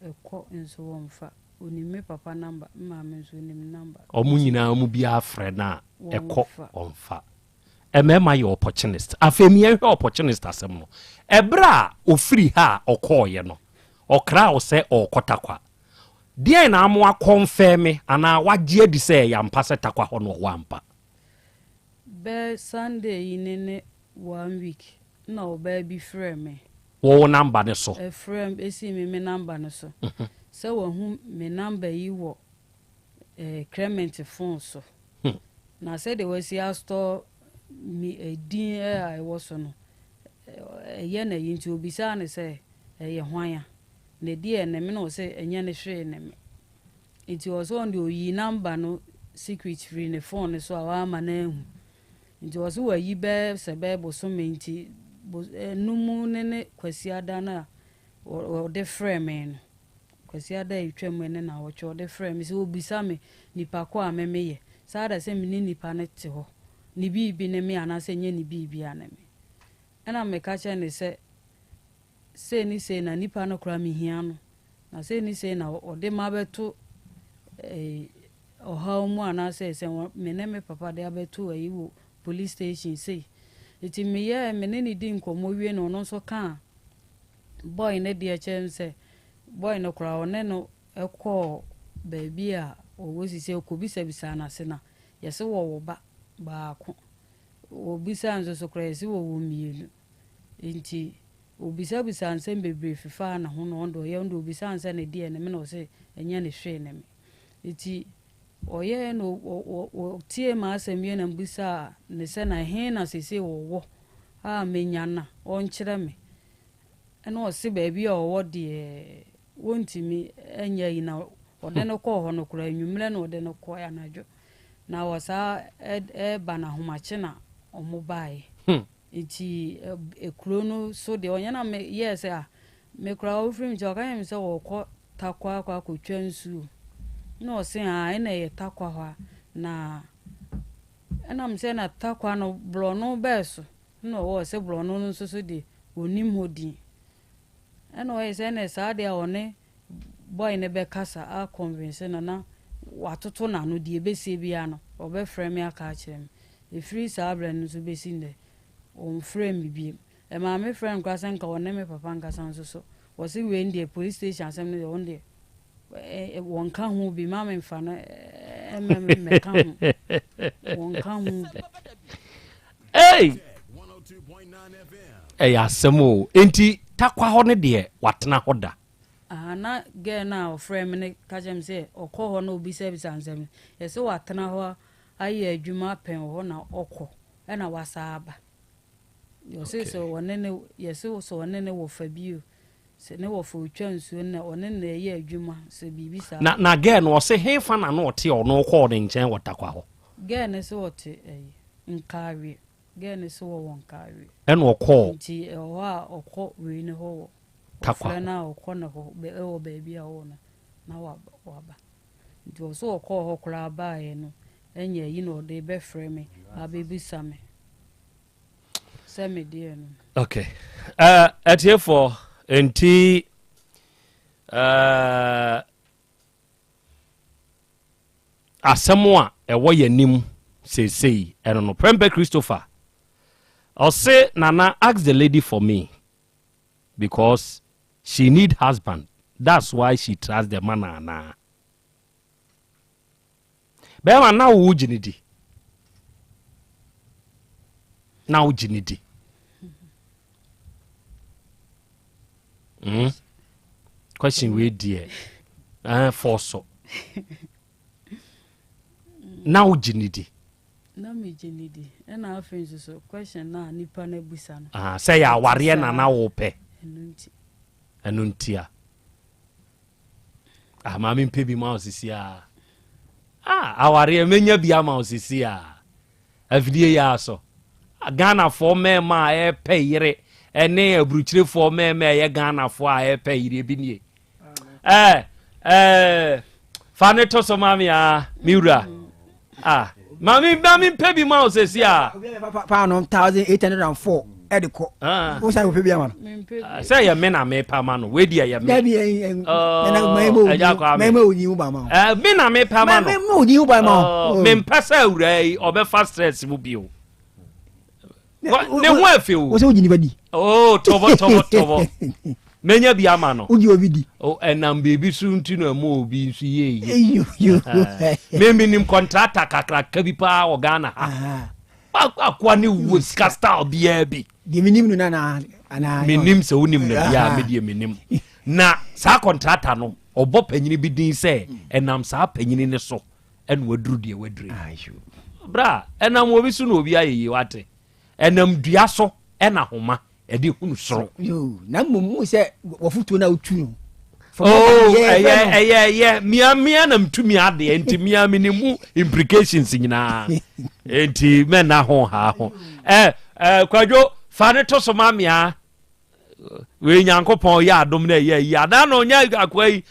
ekɔ enso onfa onime papa number maame nso onim number omu nyina omu bia frɛ na ɛkɔ ɔmfa ɛmɛma yɛ opportunist afemi ɛhwɛ opportunist asɛm no ɛbra ofiri ha ɔkɔɔyɛ no ɔkra wo sɛ ɔkɔtakwa deɛ na amo akɔmfɛme ana wagye di sɛ yampa sɛ takwa hɔ no wampa be Sunday in 1 week na oba bi frɛ me wo number ne so frɛ esi me number ne so sɛ wo hu me number yi wo Clement phone so na sɛ de wasi astore mi din I was no ye na yinti obisa ne sɛ ye hwan ne die ne me no sɛ enye ne hwe ne me it was on the oyi number no secret free ne phone so awa ma na hu nti was wo yi be se be bo so menti numu ne kwasi ada na o de frame no kwasi ada itwam ne na wo cho de frame se obisa me nipa ko a memeye sada se me nipa ne te ho ni bibi ne me ana se nye ni bibi ana me ana me ka che ne se ni se na nipa no kra me hia no na se ni se na o de ma beto o ha mu ana se me ne me papa de abeto ayi wo police station say it me ye me ne ni din komo wie no no so ka boy ne de chem say boy no kra one no ekọ baby a o wosi say ko bisa bisa na se na yese wo ba ko o bisa nzo so kra yese wo mielu enti o bisa bisa nsem bebre fifa na ho no ndo ye ndo bisa nsem ne de ne me no say enya ne hwe ne me enti oye no o tie ma asem ye na mbisa ne se na he na sese wo a menya na on kire me ena o se ba bi o wo de wontimi enya yi na o de no ko ho no kura nwumre na o de no ko ya na dwo na wo sa ba na homache na o mo bai iti ekuro no so de onya na me yes a me kura o frim je o kan me se wo ko takwa kwa ko twansu no se a ina ye takwa ha na ena mse na takwa no blo no beso no wo se blo no nso so de onim hodi ena wo se na sa de one boy ne be kasa a convince na watoto na no de besie bia no obe frame aka kire me free sa abra no so besinde on frame bi e ma me friend kwasa nka wona me papa nka san so wo se we ndie police station asem no on de won ka hu bi ma me mfa no me ka hu won ka hu hey asemo enti takwa ho ne de watena hoda na ge na o frame ne ka jem se okọ ho na obi service ansem yese watena ho aye adwuma pen ho na okọ e na wasaba yose so wonene yese so wonene wo fabio se ne wo fo twansu na onene ye adwuma se bibi sa na ge no se hefa na no ote ono okọ de nchen watakwa ho ge ne se wote nkawe ge ne se wo nkawe e no okọ nti ho a okọ we ne ho takwa na okọ na ho be o baby a ho na waba nti so okọ ho kura ba ye no enye yi no de be frame abebi same same die no okay at here for enti asɛm a ɛwɔ yɛnim seesei ɛno no Prempe Christopher ɔse Nana ask the lady for me because she need husband, that's why she trusts the man. Ana bɛma na wo gyinidi na wo gyinidi question we dear for so now jinidi na me jinidi na afenso so question na nipa na busa no say ya ware na wo pe enuntia mami mpe bi ma osisi aware menya bi ama osisi afidie ya so Ghana for me ma e pe yire ene abruchire for me ye Ghana for e pe yire bi nie fane to so mami miura mami mpe bi ma osisi pa no 1804 ediko wo say wo pe bia ma say ya me na me pa ma no we dia ya me me onyi wo ba ma me na me pa ma no me onyi wo ba ma me mpasa awura yi obe fast stress mu bio ne ho afi wo say ogini badi tobo menya bia ma no ogi obi di enam bebi su nti no mo obi su ye me minim contractor kakra kabi pa o Ghana ha akwa ni wo skasta bia bi di minim no na minim se wonim na bia me di minim na sa contractor no obo panyini bi din se enam sa panyini ne so en waduru de wadure bra enam obi su no obi ayeyi wate enam dua so ena homa edi hunu soro yo na mumu se wofutu na otu mia na mtumi ade enti mia minimu implications nyina enti men na ho ha ho kwadwo fa ne to so mamia we nyankopon ya adom na ya na no nya akwai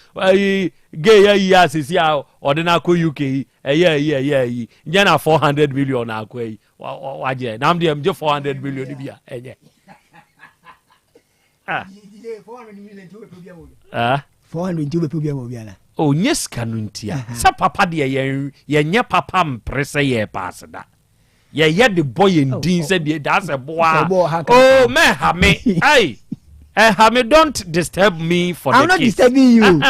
gay ya asisi a odina ko UK yi nya na 400 million akwai waje na mde mje 400 million bia enye 400 we probia mo bia na nyes kanuntia sa papa de ye nye papa mprese ye pasda ye de boy ndin se de that's a boy me ha me ai ha me don't disturb me for I'm the kids. I'm not disturbing you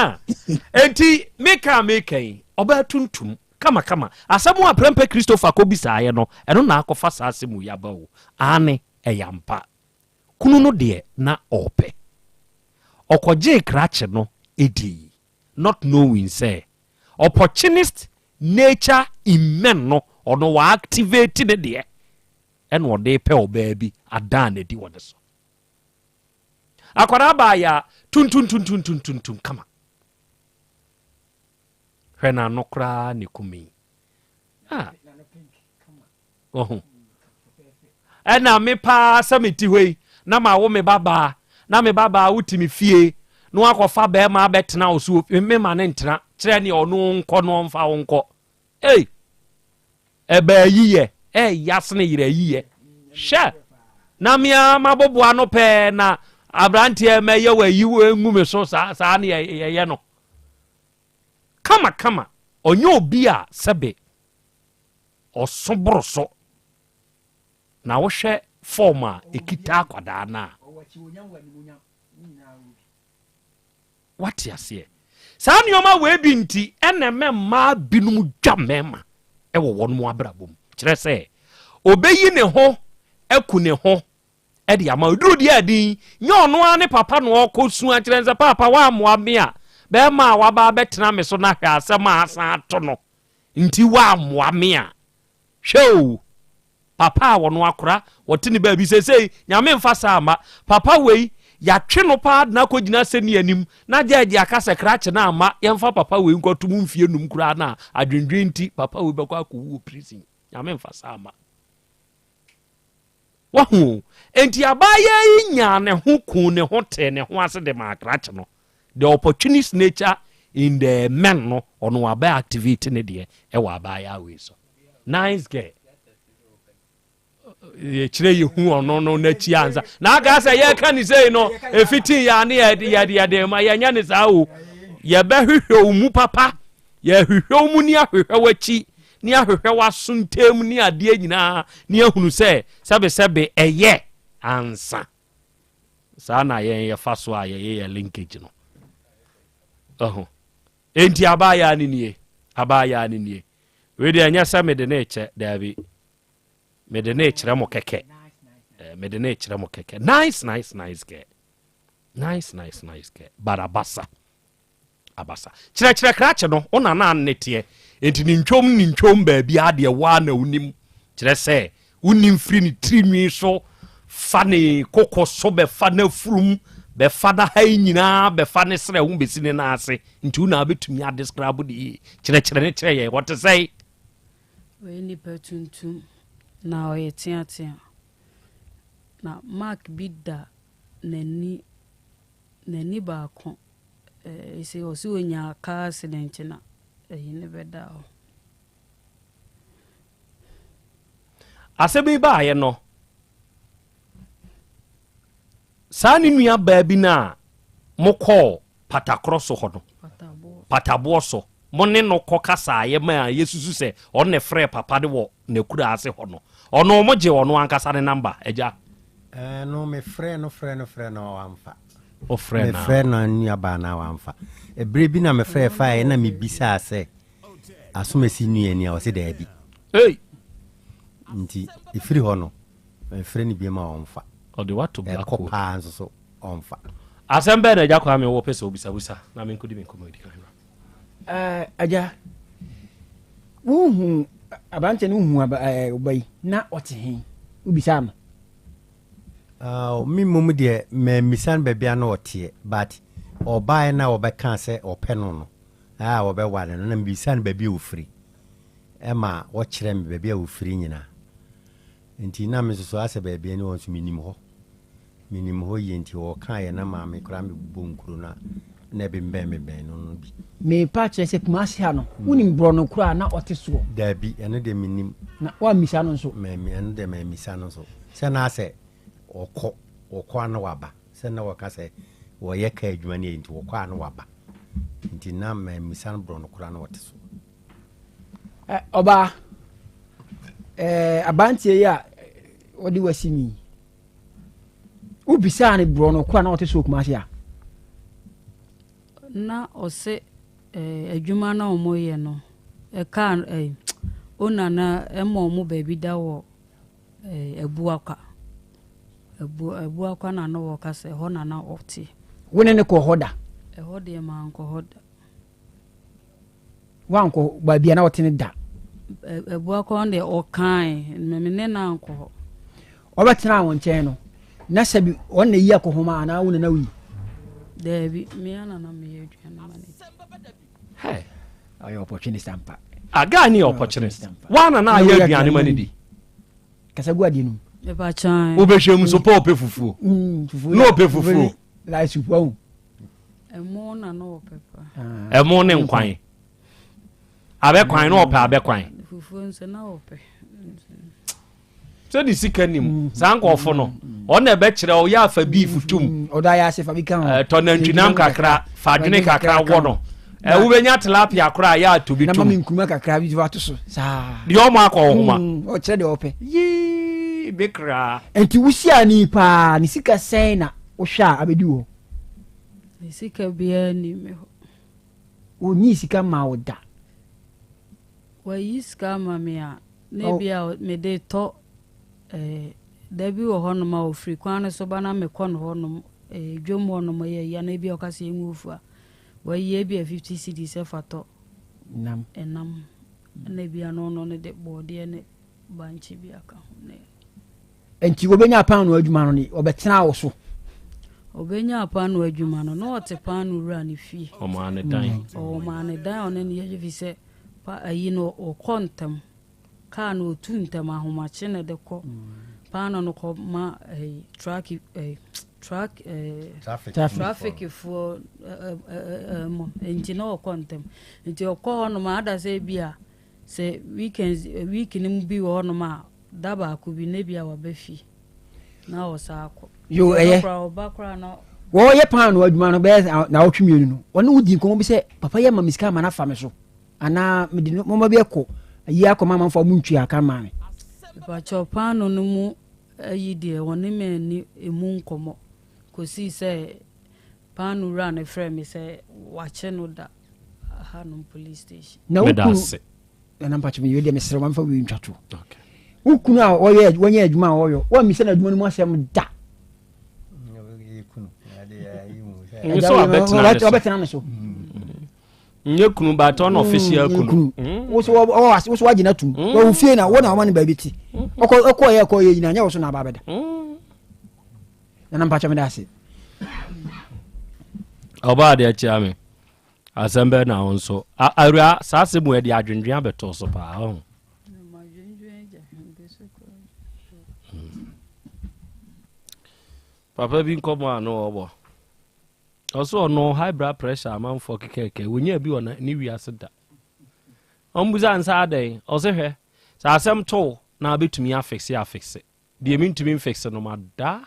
enti me kan oba tuntum kama asemu aprempe Christopher ko bisa ye no eno na akofa sa asemu ya bawo ane eyampa kunu no de na ope okoje krache no edi not knowing say opportunist nature in men no ono wa activate de de en wo de pe oba bi adan edi wode so akwara ba ya tun kama hwena no kra ne kumi ena me pa samiti hoi na ma wo me baba na me baba wutimi fie no akofa be ma betena osu me ma ne ntena kire ne ono nko no mfa wo nko ebe yiye yasne yire yiye she na mia mabobo ano pe na abrantie me ye wa yiwe ngume so sa ne ye no kama onye obi a sebe osobroso na wo hwe form a ekita akwada na what ya say sa nyoma we bi nti eneme ma binum dwa mema e wo won mu abrabom kire se obeyi ne ho aku ne ho e de ama oduru di adin nye ono ane papa no okosu a kire nse papa wa amoa me a be ma wa ba betena me so na hwe asema asa ato no nti wa amoa me a hwe papa wono akora wotini ba bi sesei nyame mfa sama papa wei ya twe no pa na ko gina seni anim na jaji akasa krache na ama yemfa papa wei nkotum mfie num kura na adwendwe nti papa wei bekwa akwu prison nyame mfa sama wahu enti abaye nya ne ho ku ne ho te ne ho ase de ma krache no the opportunist nature in the men no ono aba activity ne de e wa abaye we so nice girl ye chire ye hu ono no na chi anza na aga say ye kan ni say no efiti ya ne ya de ma ya nya ne sa o ye be hwehwe mu papa ye hwehwe mu ni ahwehwe wachi ni ahwehwe wasuntem ni ade nyina ni ahunu say sebe eye ansa sa na ye faso a ye linkage no enti abaya ni nie we de anya sa me de na eche dabi mede na echira mo keke nice girl nice girl barabasa abasa chira krache no ona na annete enti ni ntwom ba bi ade wa na unim chira se unim free ni trinwi so fane kokoso be fana furum be fada hai nyina be fane sre hu besi ne na ase nti una betumi a describe di chira ye what to say we ni petuntum na oye tia na mark bida nani baako ise osi onya car accident na ne beda o Asem Beba no saa ne nua baa bi na mokɔ patakoro so hɔ no patabo so mo ne no kɔ kasa ye ma yesusu sɛ ɔno ne frɛ papa de wɔ ne kura ase hɔ no ɔno mo gye ɔno ankasa ne number agya no me frɛ no wamfa o frɛ na me frɛ no nua ba na wamfa ebre bi na me frɛ fa na me bisa sɛ asomasi nua ni a ɔse da bi nti ifiri hɔ no me frɛ ni bi ma ɔmfa ɔde wato bako pa nso so ɔmfa asɛm bɛ na agya kwa me wɔ pɛ sɛ obisabusa na me nkodi me nkɔmɔ di kan agya wohu abante no hu obai na ɔte he wobisa ma me mom deɛ mamisan baabia na ɔteɛ but ɔbae na wɔbɛka sɛ ɔpɛ no no wɔbɛwale no na mbisa no baabi a wɔfiri ɛma wɔkyerɛ me baabi a wɔfiri nyinaa nti na me soso asɛ baabia ne wɔ nso menim hɔ yie nti wɔkaeɛ na ma me koraa mebobɔ nkuro no na bɛmbɛn no no bi mepa kyerɛ sɛ kumase ha no wonim borɔ no koraa na ɔte soɔ daabi ɛno de menim na woammisa no nso ɛno de mamisa no nso sɛ na sɛ ɔkɔ ano waba sɛ na wɔka sɛ wɔyɛ ka adwuma no nti wɔkɔ ano waba nti na mamisa no borɔ no koraa na ɔte so ɔbaa abanteɛ yi a wɔde wasi mi wobisaa ne borɔ no koraa na ɔte so kumase a na ɔse adwuma na ɔmo yɛ no ɛka ona na ɛma ɔmo baabi da wɔ abuakwa na no wɔka sɛ ɛhɔ na na ɔte wone ne kɔ hɔ da ɛhɔ deɛ ma nkɔ hɔ da wankɔ baabi a na ɔte ne da abuakwa deɛ ɔkae mene na nkɔ hɔ ɔbɛtena wɔn nkyɛn no na sɛ bi ɔna yi akɔhoma anaa wone na woyi Debi, me ana na me aduane ma ne. Hey, ayo opportunity stampa. Aga ni opportunity. Wana na aye aduane ma ne di. Kasa gu adi no. E ba chan. Wo be hwem so pa ope fufuo. Fufuo. No ope fufuo. La supo. Emo na no opepa. Emo ne nkwan. Abe kwan no ope abe kwan. Fufuo nse na ope. So di sika nim sankofo no on na be kire o ya fa beef tum oda ya se fa bi kan to na ntwinam kakra fa dwene kakra wo no wo benya tilapia kra ya to bi tum na mama nkruma kakra bi va to so sa di o ma akọ homa o kire de ope yi bekra enti wusia ni pa ni sika sen na wo hwa abedi wo ni sika bia ni me ho o ni sika ma wo da wa yi sika ma me a na bia me de to Debi wo hono ma ofri kwan so ba na me kon hono dwom hono ma ye ya na bi okase enwufu a wa ye bi 50 cedi se fato nam enam na bi ano no ne de bode ne banchi bi aka ne enti obenya pan no adwuma no ni obetena wo so obenya pan no adwuma no no ote pan no wura ne fie o ma ne dan one ne ye fi se pa ayi no o kontem ka no tuntem ahomache ne de ko paano no ko ma traffic for mo enti no kontem enti o ko no ma ada se bia se week ni bi wo no ma daba ko bi ne bia wa bafi na o sa akọ yo bakra no wo ye paano adwuma no be na otwemienu no woni wudi nko bi se papa ye ma miska ma na fa me so ana me di mo ma bi ekọ ayi akoma manfo mu ntwi aka ma me ba chopano no mu ayi de woni me ni emu nkomo kosi se panu run e frame me se wache no da Hanum police station na ukunu na mpacho me yede mesere manfo wi ntwato okay ukunu a wonye adwuma a woyo wa mi se na adwuma no mu asem da so abetena na so nye kunu ba to no official kunu wo so wagina tum wo fie na wo na wo ne ba bi ti okọ ye nyina nya wo so na ba beda na mpacho me da se oba de achi ame asembe na onso arua sase mu e de adwendwen abeto so pa ho papa bi nkomo ano obo also no high blood pressure man for keke wonya bi ona ni wi aseda ombuza nsa adai ose hwe sa asem to na betumi afixe de mi ntumi fix no ma da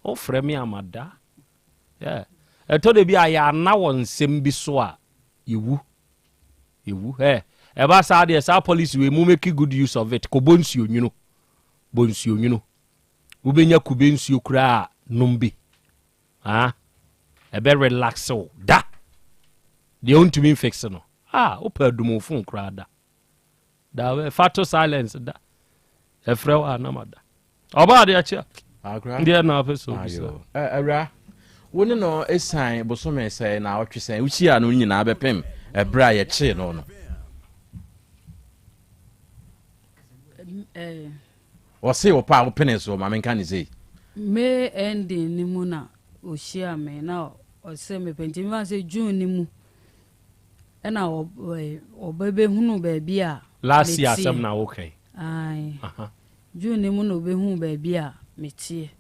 o frɛ me amada yeah ɛtɔ de bi a yɛ ana wɔ nsɛm bi so a yɛwu ɛba saa deɛ saa policy we mu make good use of it ko bonsuo nwuno wobɛnya kube nsuo kura nom bi ɛbɛ relax o da deɛ wontumi fix no wopɛ adumofo kura da fato silence da ɛfrɛ wo anamada ɔbaa deɛ kyea deɛ na apɛ so bisa awura wo ne no ɛsan bosome sɛ na ɔtwe sɛn wohyia no nyinaa bɛpem ɛberɛ a yɛkyee no no wɔse wo paa wopene so ma menka ne sei me ending ni mu na ohyia me na ɔsɛ mepɛnti me sɛ June ni mu ɛna ɔbɛbɛhunu baabi a last year asɛm na okay June ni mu na ɔbɛhunu baabi a metie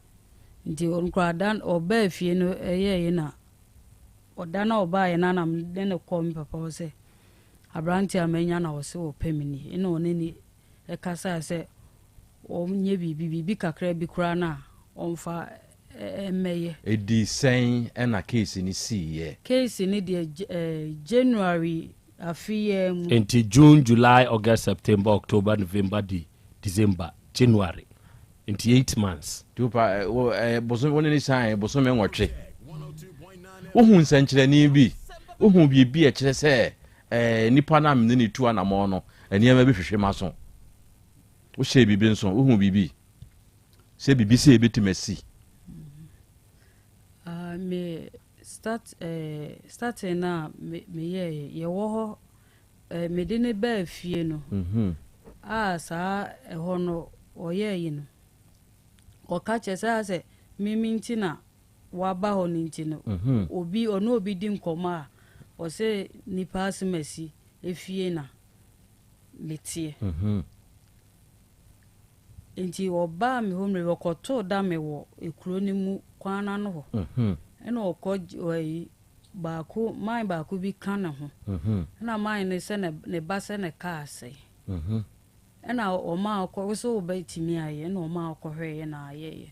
nti onkradan ɔbaa fie no ɛyɛ na ɔda na ɔbaa yɛ na mde ne kɔ me papa wɔ sɛ abrante amanya na ɔsɛ ɔpɛmini ɛna ɔne ni ɛkasa sɛ ɔnyɛ bibi kakra bi kura na ɔmfa ɛmɛyɛ ɛdi sɛn ɛna case ni siiɛ case ni deɛ January afiyɛ mu nti June, July, August, September, October, November, December, January nti 8 months tupa bosom woni ni san bosom enwɔtwe wohu nsɛnkyerɛni bi wohu biribi a kyerɛ sɛ nipa na mne ne tu anamɔ no ɛniyama bi hwehwɛ ma so wo hyɛ bibi nso wohu bibi sɛ bibi sɛ ebetimasi me starting na me ye wo ho me de ne ba fie no saa ɛhɔ no ɔyɛ yi no ɔka kyɛ sɛ mimi nti na waba hɔ no nti no obi ɔno obi di nkɔmɔ a ɔsɛ nipa asemasi efie na metie nti ɔba me hɔ mmerɛ ɔkɔtoo da me wɔ ekuro ne mu kwana no hɔ ɛna ɔkɔ baako man baako bi ka ne ho ɛna man ne sɛ ne ba sɛ ne kaa sɛ ɛna ɔma ɔkɔ so ɔbɛtumi ayɛ ɛna ɔma ɔkɔhwɛɛ na ayɛyɛ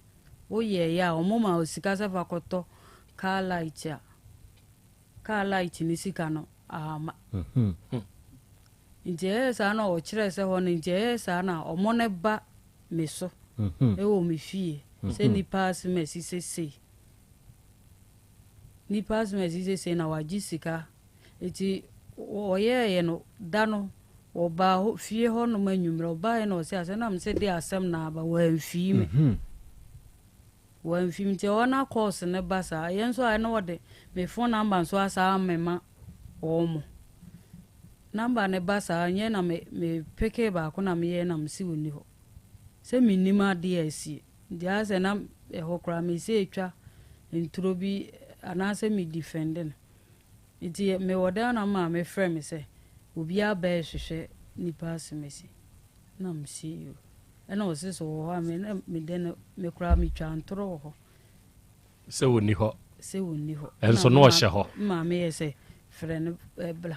woyɛyɛ a ɔmo ma osika sɛ fa kɔtɔ car light ne sika no ama nti ɛyɛ saa na ɔkyerɛ sɛ hɔ no nti ɛyɛ saa na ɔmo ne ba me so ɛwɔ me fie sɛ nipa asemasi sesei na wagye sika nti ɔyɛyɛ no da no ɔba fie hɔ no manwummerɛ ɔbaeɛ na ɔsɛ asɛ na mesɛ de asɛm na aba wɔamfii me nti ɔwɔ na course ne ba saa yɛn nso a na wɔde me phone number nso asaa mema ɔmo number ne ba saa nyɛ na me peke baako na meyɛ na msi woni hɔ sɛ menim adeɛ asie nti asɛ na ɛhɔ koraa mesɛ ɛtwa nturo bi anaasɛ me defend no nti mewɔ da na ma mefrɛ me sɛ obi aba hwehwɛ nipa asemasi na msi yo ɛna ɔsɛ sɛ wɔ hɔ a me de no me koraa metwa ntoro wɔ hɔ sɛ woni hɔ ɛnso na ɔhyɛ hɔ ma meyɛ sɛ frɛ no ɛbla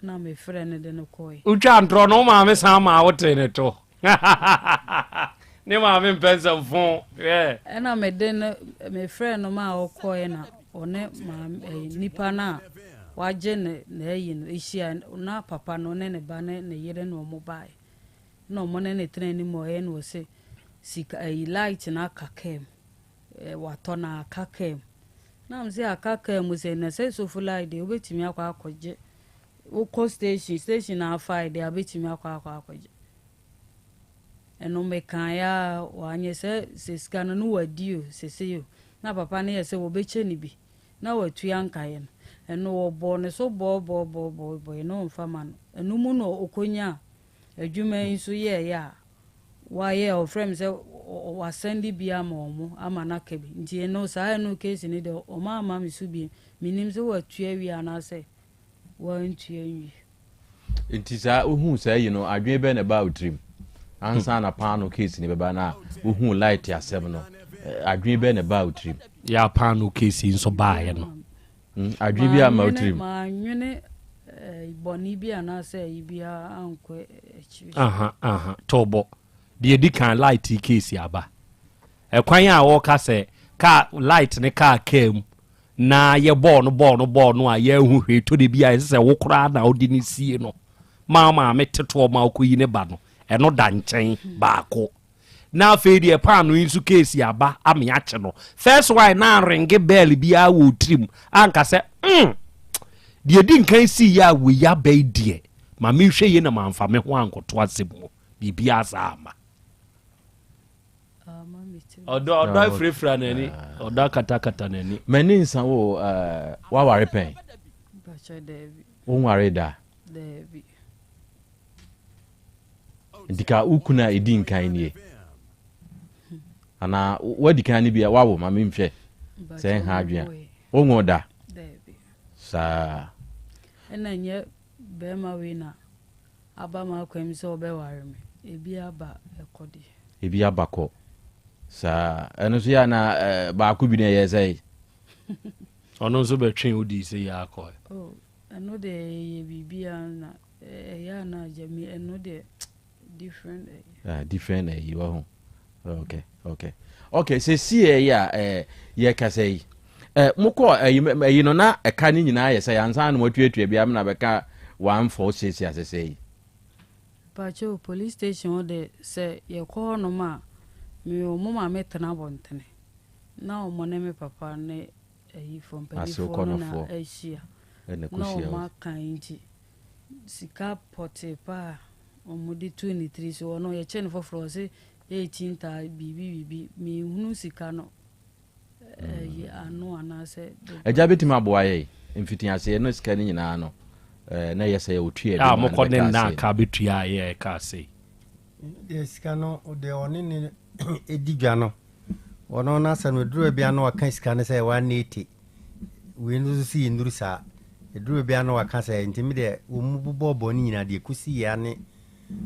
na mefrɛ no de no kɔe wotwa ntoro no maame san ma wote ne to ne maame mpɛ nsɛmfo ɛna mede no mefrɛ no ma ɔkɔe na ɔne nipa no a wagye na ayi no ɛhyia na papa no ne ne ba ne yere no ɔmo bae na ɔmo ne ne tena anim ɔyɛ no ɔsɛ sika light na akakam watɔ na akakam na m sɛ akakam sɛ na sɛ sofo light de wobɛtumi akɔ akɔgye wokɔ station na afa de abɛtumi akɔ akɔgye ɛno meka ya wanyɛ sɛ sika no no wadi o sese o na papa ne yɛ sɛ wɔbɛkyɛ ne bi na watu ankaeɛ no ɛno wɔbɔ ne so bɔ no mfa ma no ɛno mu no ɔkɔnya adwuma yi so yɛɛyɛ a wayɛ ɔfrɛ me sɛ wasɛnde bi ama ɔmo ama no aka bi nti ɛno saa ɛno case ne deɛ ɔma ama me so bi menim sɛ watua wie anaasɛ wantua nwie nti saa wohu saa yi no adwene bɛ ne ba wotirim ansa na paano case ne bɛba na wohu light asɛm no adwene bɛ ne ba wotirim ya paano case nso baayɛ no adwene bi ama wotirim manwene bɔne bi anaasɛ yibia ankɔ tɔbɔ deɛ di kan light case aba ɛkwan a wɔka sɛ car light ne car came na ye ball no a ye hu hwe to de bia se wo kra na odi ni sie no mama meteto ma okoyi ne ba no eno da nchen baako na fe de pan no insu case aba ame ache no first why na ringe bell bia wo trim anka se de di nkan si ya we ya bai die ma me hwe ye na mamfa me ho ankoto asem bibia azama odo frefra nani odo kata nani mani nsa wo wa ware pen bacha David wo ware da David ndika ukuna edi nkan nie ana wadi kan ni bia wawo ma me mhwe se ha adwea wo ngo da David sa ena nye be ma we na aba ma kwem se obeware me ebi aba ekodi ebi abako sa eno so ya na ba ku bi na ye say ono so be twen odi se ya akọ eno de ye bibia na ya na jami eno de different different you ho okay se si ya ye ka say moko yi no na eka ni nyina ye say ansa na motuatua bia na be ka 146 asese pacho police station de se ye ko no ma me o mama metena bontene na o mo ne me papa ne from pelifo na asia no ma kanji sika pote pa o mo di 23 so no ye chen for se 18 ta bibi me hunu sika no ano ana se eja betima boaye mfiti ase no sika ni nyina no na yesa ya otue bi mo ko ne na ka betua ye ka se de sika no de oni ni edigwa no ono na sanu duro bia no aka sika ne se 180 we no si nduru sa duro bia no aka se ntimi de wo mu bobo ni nyina de kusi ya ne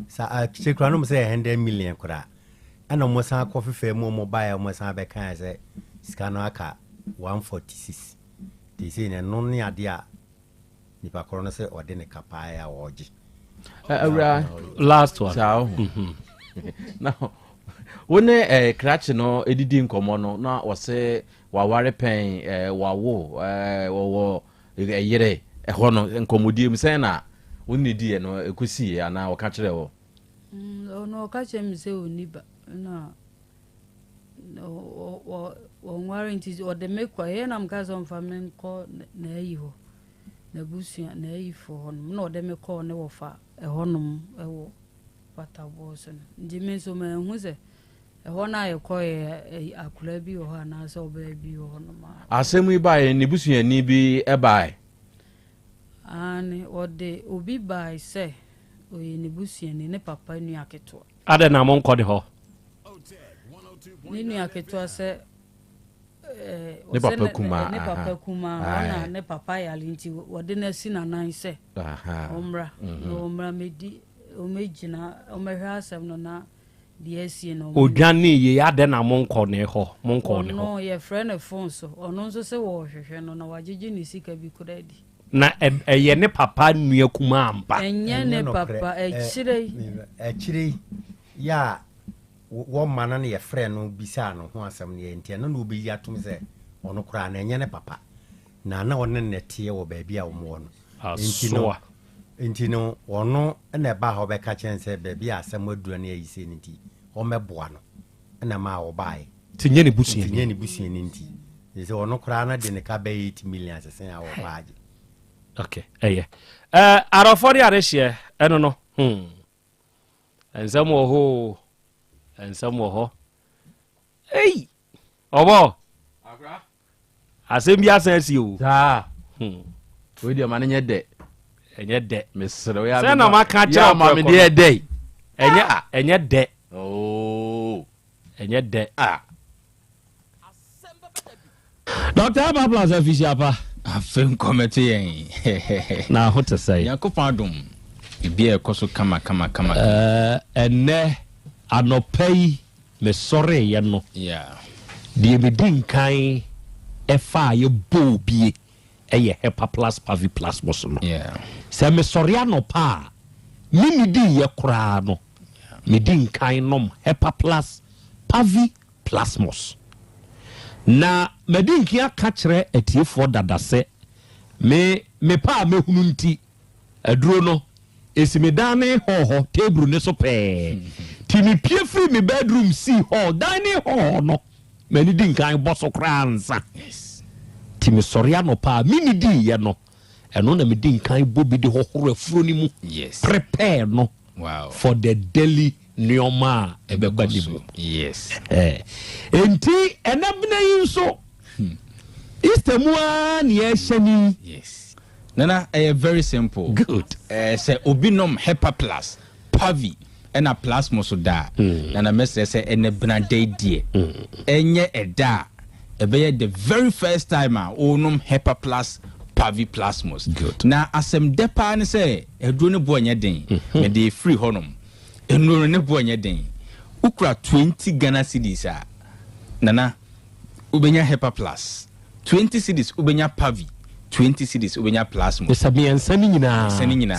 sa a chekra no se 100 million kura ana mo sa akofefe mo buy mo sa be kan se sika no aka 146 de se ne no ne ade a nipa korona se ode ne kapaya oji last one ciao now wone crutch no edidi nkomo no na wose waware pen wawo wo yere ho no nkomodie mse na woni die no ekusi ana waka kire wo no ka che mse oniba na o warranty o de mekwa ye na mkazo mfamen ko na yiho na busia na yifo hono na o de mekwa ne wofa ehonum ewo pataboso ndime so ma hu se ehona ye ko ye akura bi ho na so ba bi ho no ma asemu ibae ne busia ni bi ebae ani ode obi bai se oye ne busia ne papa nu aketo ade na mon ko de ho ni nu aketo se ne papa kuma na ne papa ya linti wode na si na nan se omra omra medi o mejina o mehwa asem no na de asie no odwane ye ade na monko ne ho no ye friend phone so ono nso se wo hwehwe no na wagege ni sika bi kuradi na ye ne papa nua kuma ampa enye ne papa echire ya wo mana ne ye friend no bisa no ho asem ne entia no na obi atum se ono kura na enye ne papa na one ne tie wo ba bia wo mo no intino ono na ba ho be ka chense be bia asem adura na yise nti o meboa no na ma wo bae tinye ne busuan nti yese ono kura na de ne ka be 8 million sesen a wo baaje okay arofori arehie eno no ensamo ho obo akra asem bia sensi o we dia manenye de enye de mesero ya se na maka cha ma me de de enye de enye de Dr. Bablas official pa afem committee yen na ho to say yakofan adom bibia ekoso kama enne anopai me sore ye no de me din kan efa ye bo bie eye hepa plus pavi plus boso se me sore anopa mi din ye kura no me din kan nom hepa plus pavi plasmos na medinki aka kyerɛ atiefo dada sɛ me pa me hununti aduro no esimedane ho table ne so pɛ ti me pie free me bedroom see hall dining hall no mani di nkan boso kransa ti me sɔre anopa mini di ye no ɛno na me di nkan bobi de hohoro afuro ni mu prepare no for the daily Nioma ebekadibu. Yes. Enti enabna yinso. Istemua ni eshani. Yes. Nana very simple. Good. Say obinom hepa plus pavi ena plus mosoda. Nana message say enabna day die. Enye eda ebeye the very first time onum hepa plus pavi plasmos. Good. Na asem depa ne say edro ne bo nya den. Me dey free honum. Enuro ne bo nya den. Ukra 20 Ghana cedis nana ubenya hepa plus 20 cedis ubenya pavi 20 cedis ubenya plasmos. Esabi ensani nyina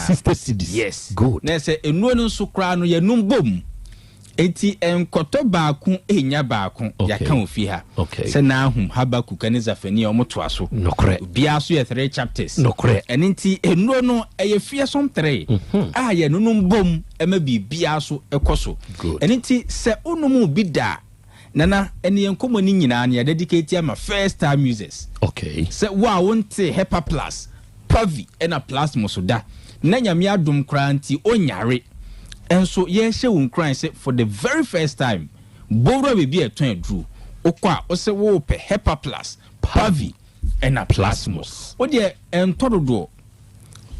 sister cedis. Yes. Good. Na say enuro no so kra no ye num bom. Enti enkoto baako enya baako yaka ofi ha. Se na ahum Habakkuk ne Zafania omoto aso. Nokre. Bia so ye 3 chapters. Nokre. Enti enuro no eye fie som 3. Ye nunum bom ema bibia so ekoso. Enti se onumu bi da nana ene yenkomo ni nyina na dedicate ama first time users. Se wa wonte hepa plus pavi ena plus mosoda na nyame adom kra nti onyare. And so yes, she won't cry say for the very first time, Bora will be a twin drew. Okwa ose wo pe hepa plus pavi and a plasmos. O dear and todo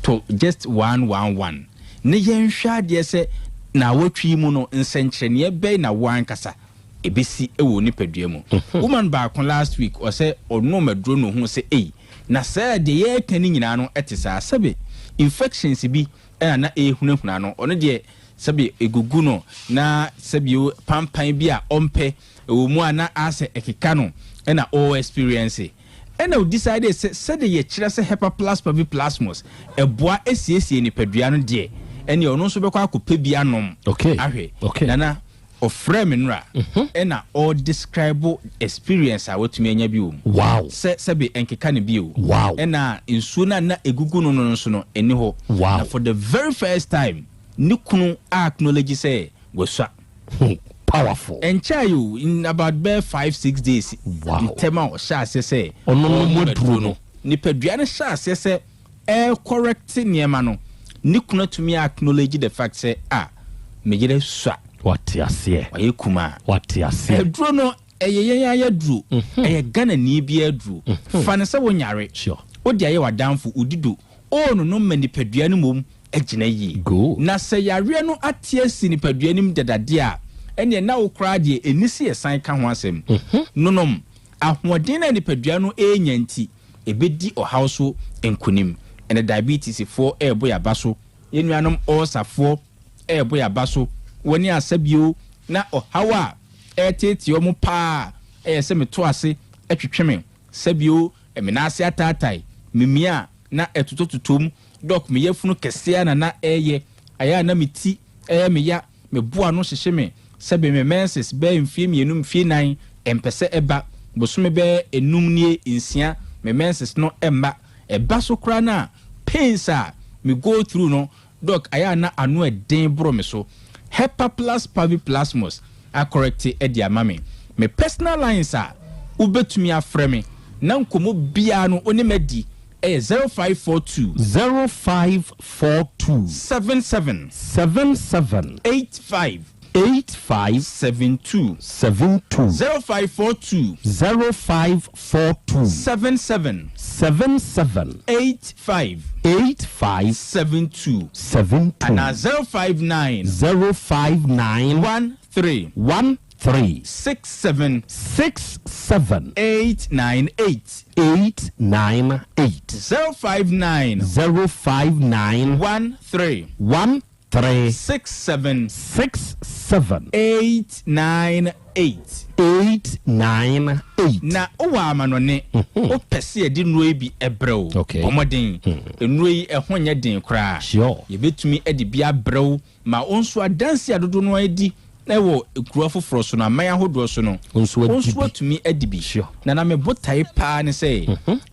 to just 111. Ne yen sha dear say na wotwi mu no nsenkyene be na wan kasa ebesi ewo ni peduemu. Woman back last week or say or no medro no hu say na say de ye kani nyina no etisa sabe infections bi na ehunahuna no ono de sabi egugu no na sabi pampan bi a ompe mu ana ase ekeka no na all experience we decide say de ye kire se hepa plus pavi plasmos eboa esiesie ni padua no de ene ono nso bekwa akopɛ bi anom ahwe nana ofrɛ me nra na all describe experience a wotumi anya bi wo wow sabi enkeka ne bi wo wow na nsuo na egugu no nso no eni ho wow for the very first time Nikunu acknowledge say waswa powerful and chayo in about 5-6 days. Wow. The tema sha say ono modru no ni peduane sha say correct niema no nikunu to me acknowledge the fact say mejere swa what you say waye kuma what you say edro no eye dru eye Ghana ni bi adru fa ne se wonyare sure odi aye wadamfo udido ono no mani peduane mom ejina yi na se yare no atiasi ni paduanim dadade a ene na okra de enisi esan ka ho asem nonom ahoden na ni padua no enyanti ebedi ohawso enkunim ene diabetes for eboya baso yenuanom ulcer for eboya baso woni asabio na ohawa eteti omo pa se meto ase etwetweme sabio eminase atatai mimia na etotototom dok me yefunu kese na eye aya na meti me ya me boa no hyehye me sebe me menses be mfie mienu mfie nan empese eba bosome be enum nie nsia me menses no emba eba so kra na painsa me go through no dok aya na anu eden bro me so hepa plus pavi plasmos a correct edi amame me personal lines ubetumi afre me na nkomo bia no onemadi 0542 77 85 72 0542 77 85 72 and 059 13 67 898 059 13 67 898 na owa amanone o pese edi nro bi ebrew omodin enro yi ehonye den kra sure ye betumi edi bia brew ma onso adansi adodo no edi wo kuro foforo so na man ahodo so no onso atumi adibi na me botai pa ne say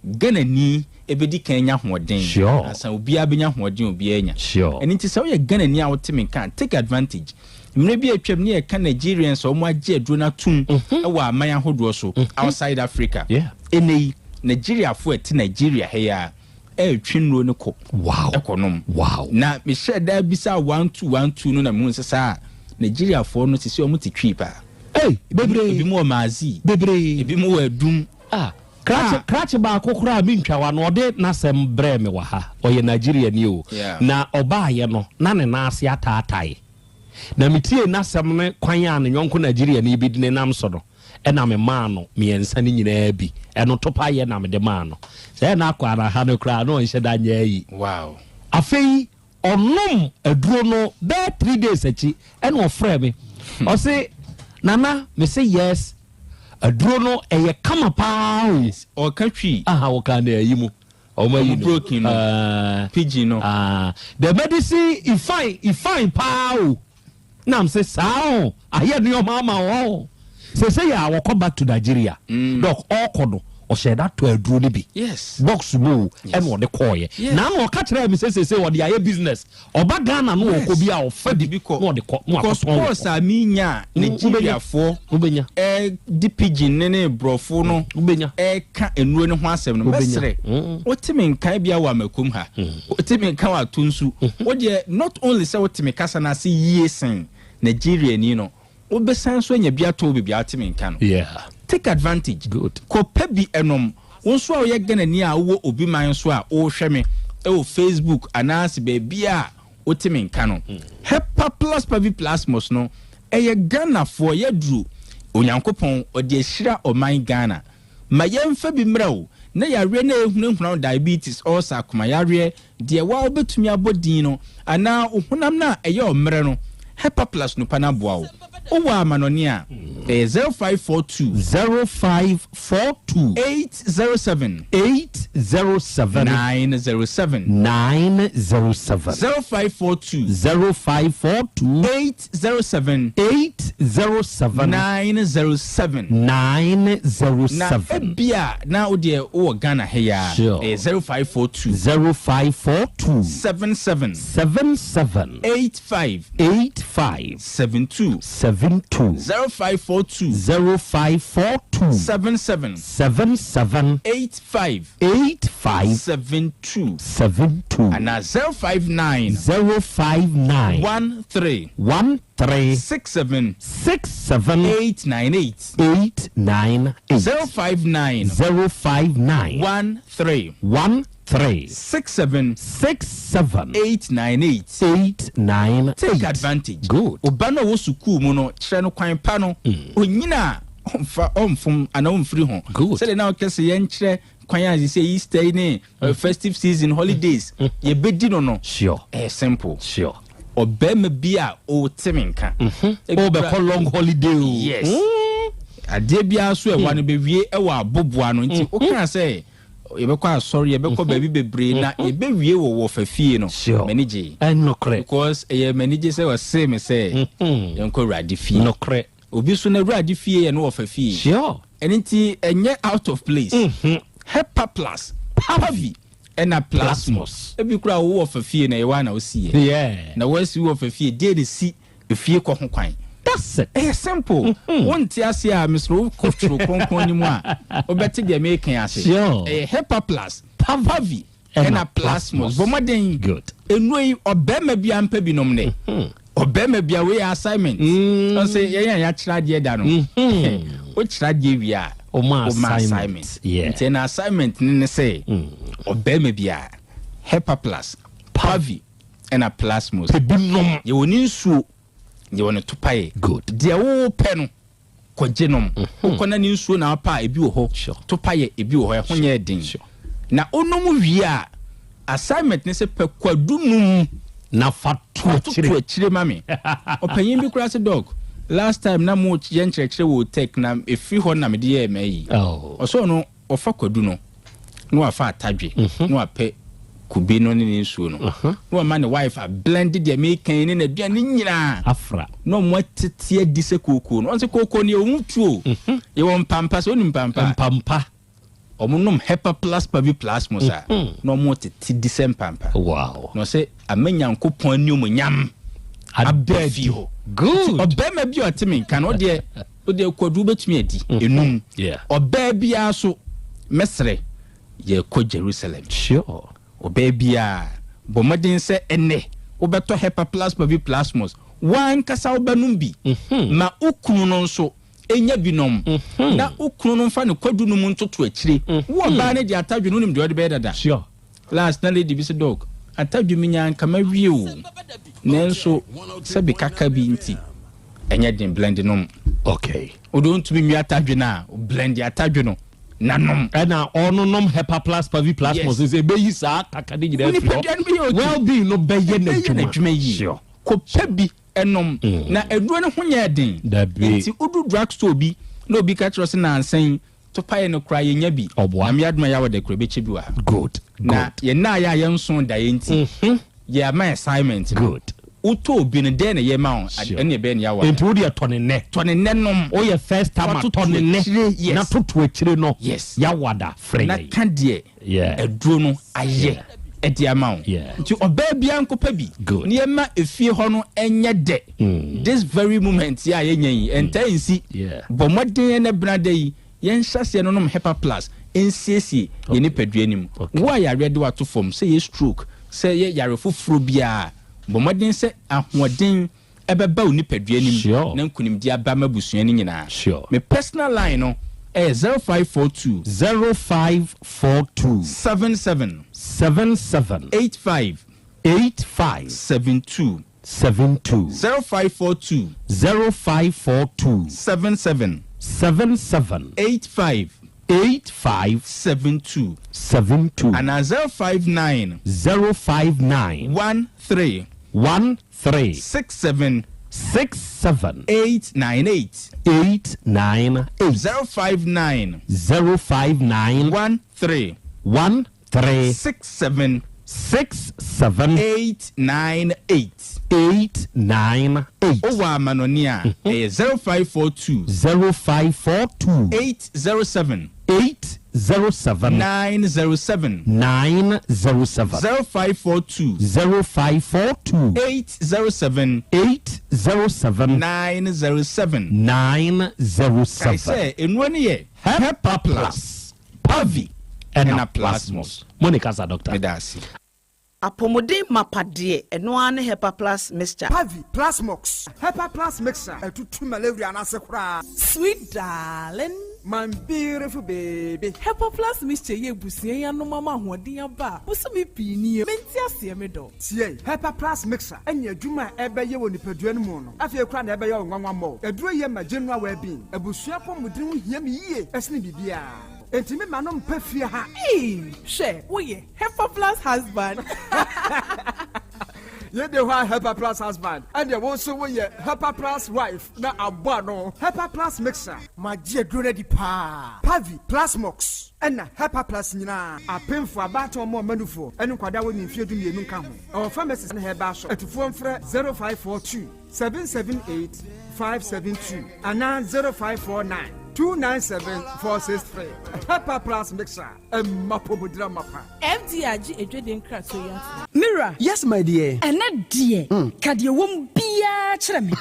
Ghana ni ebedi Kenya hoden asa obi abenya hoden obi anya eni nti se wo ye Ghana ni a wotimi kan take advantage mre bi atwam ne ye kan Nigerians o mo age aduro na tum e wa man ahodo so outside Africa eni Nigeria fo eti Nigeria he ya twinro ne ko ekonom na me share da bisa 1212 no na mu nsesa Nigeria fo no sisi o mu ti twi pa bebre ebi mu o mazi bebre ebi mu adum Krache ba kokora mi ntwa no de na sem bre me wa ha oye Nigeria ni o na oba ye no na ne na ase ataatai na mitie na sem ne kwan ya ne nyonko Nigeria ni bi ne nam so no e na me ma no me ensa ni nyina bi e no topa ye na me de ma no se na kwara ha no kra no nche da nya yi afei onom aduro no be 3 days achi e no ofre me o se nana me say yes aduro no eye kama pa o ka twi o ka na yi mu o ma yi broken pidgin no the medicine if fine pa na am say sao aye no mama o say ya wo come back to Nigeria doc all kodo o share that to aduro ni bi box mu e no de koye na no ka kire me say wo de aye business oba Ghana no ko bi a o fa di bi ko no de ko no becauseaminya Nigeria fo ubenya di pidgin ne brofo no ubenya ka enuro ne ho asem no besre otimi nkan bia wa makum ha otimi nkan wa tunsu wo de not only say otimi kasa na se yesen Nigeria ni no obesan so nya bia to bibia atimi nkan no take advantage ko pebi enom wonso a ye Ghana ni a wo obi man so a o hweme e o Facebook anase be bia otimi nkan no Hepa plus pavi plasmos no ye Ghana for ye duru onyankopon odi ehira oman Ghana ma yemfa bi mrawo na yare na ehunahuna diabetes ulcer kuma yare de wa obetumi abodin no ana ohunam na eye omre no Hepa plus no pana boawo Owa manonia 0542 807 907 0542 807 907 bia na ode o Ghana he ya 0542 77 85 72 0542 77 85 72 and 059 13 67 898 059 13 67 898 take advantage obana wo suku mu no kire no kwan pa no onyina omfum ana omfiri ho say na okese ye nkire kwan ya say Easter ni festive season holidays ye bedi no simple obema bia o timinka o be call long holiday yes ade bia so e wan be wie e wa aboboa no nti o kan say yebekwa sorry yebekwa baby bebre na yebewie wo fafie no manage enokre because manage say was say say yenko radi fie nokre obi so na radi fie ye no wo fafie enti enye out of place Hepa plus pavi ena plasmos ebi kura wo fafie na ye wa na osi na wasi wo fafie de si efie ko ho kwan that's it simple won't ase a misro kofro konkon ni mu a obeti de make ase Hepa plus pavi ena plasmos bomaden good enui obema bia mpa binom ne obema bia we assignment so say ya kira de da no o kira de wi a o ma assignment ten assignment ni say obema bia Hepa plus pavi ena plasmos binom ye woni nsuo ye woni topaye good de wo pe no kogenom ukona ni nsuo na apa ebi wo ho topaye ebi wo ho ho nye din na onom wi a assignment ne se pe kwadunum na fatu chire mami opanyin bi kura se dog last time na mo yen chire wo take na efi ho na me de ye mai oso no ofa kwadu no no afa atadwe no ape kube no ne nsuo no no ma ne wife a blended the make ne na aduane nyina afra no mo tete adi se koko no onse koko ne omutuo ye won pampa so onim pampa omunum hepa plus pavi plus mosa no mo tete di se pampa wow no se amenyankopon ani omnyam abefio good obema bi otimi kan o de kwadu betumi adi enum oba bia so mesre ye ko Jerusalem sure oba bia bomodin se ene obeto hepa plus pavi plasmos wan kasa obanum bi ma okunu no nso enya binom na okunu no fa ne kwadu no mu ntoto akire wo ba ne de atadwe no nim de be dada sure last na lady bi se dog atadwe minya kama wie o nenso se bi kaka bi nti enya din blend no okay o don't be mi atadwe na blend atadwe no nanom na ononom hepa plus pavi plus mos is be yi sa kaka de gida flo well be no be ye na dwuma yi ko pebi enom na eduro ne honya den nti udu drugstore bi no bi ka trust na ansen to paye no kra ye nya bi am yadma ya wode kra be chebi wa good na ye na ya yenson da ye nti ye ma assignment good uto bi ne den ye ma on ene be ne ya wa nti wo de tone ne nom o ye first time tone ne na toto akire no ya wada free na kan de eduro no aye edi amount nti oba bia nkopa bi ne ma efie ho no enye de this very moment ya ye nyan entansi bomodin ne brada yi yen hyase no nom hepa plus ensiesie ye ne paduanim wo ya ready wato form say ye stroke say ye yare foforo bia bomodin se ahoden ebeba oni paduanim na nkunim dia ba mabusua ni nyina me personal line no 0542 77 85 72 0542 77 85 72 and 059 13 67 898 059 13 67 898 Owa Manonia 0542 807 907 0542 807 907 I say enwani ye Hepa Plus Pavi and Plasmos Monica sa doctor medasi apomodin mapade eno ane Hepa Plus mixture Pavi Plasmox Hepa Plus mixture etutu malaria na sekura sweet darling my beautiful baby Hepa Plus mixture ye busie ya no mama hoden aba muso me pini menti ase me do tie Hepa Plus mixture enya adwuma ebeye woni paduan mu no afie kura na ebeye onwanwa mo eduro ye ma general well being ebusua pomodin hu hia me yie esne bibia Entimi manom pefie ha. She, we Hepa Plus husband. Ye de wa Hepa Plus husband. And ye won so we Hepa Plus wife na abua no. Hepa Plus mixer. Ma je duro di pa. Pavi Plasmox. Ena Hepa Plus nyina. Apemfo abato mo manufo. Enu kwada woni mfie du mienu nka ho. Our pharmacist na heba so. Etufo mfre 0542 778 572 ana 0549 297-463. Hepa Plus mixer. Mapobudra mapa. FDRG ejweden krato ya. Mira. Yes, my dear. Ena dear. Kadie wom bia kyerɛ me.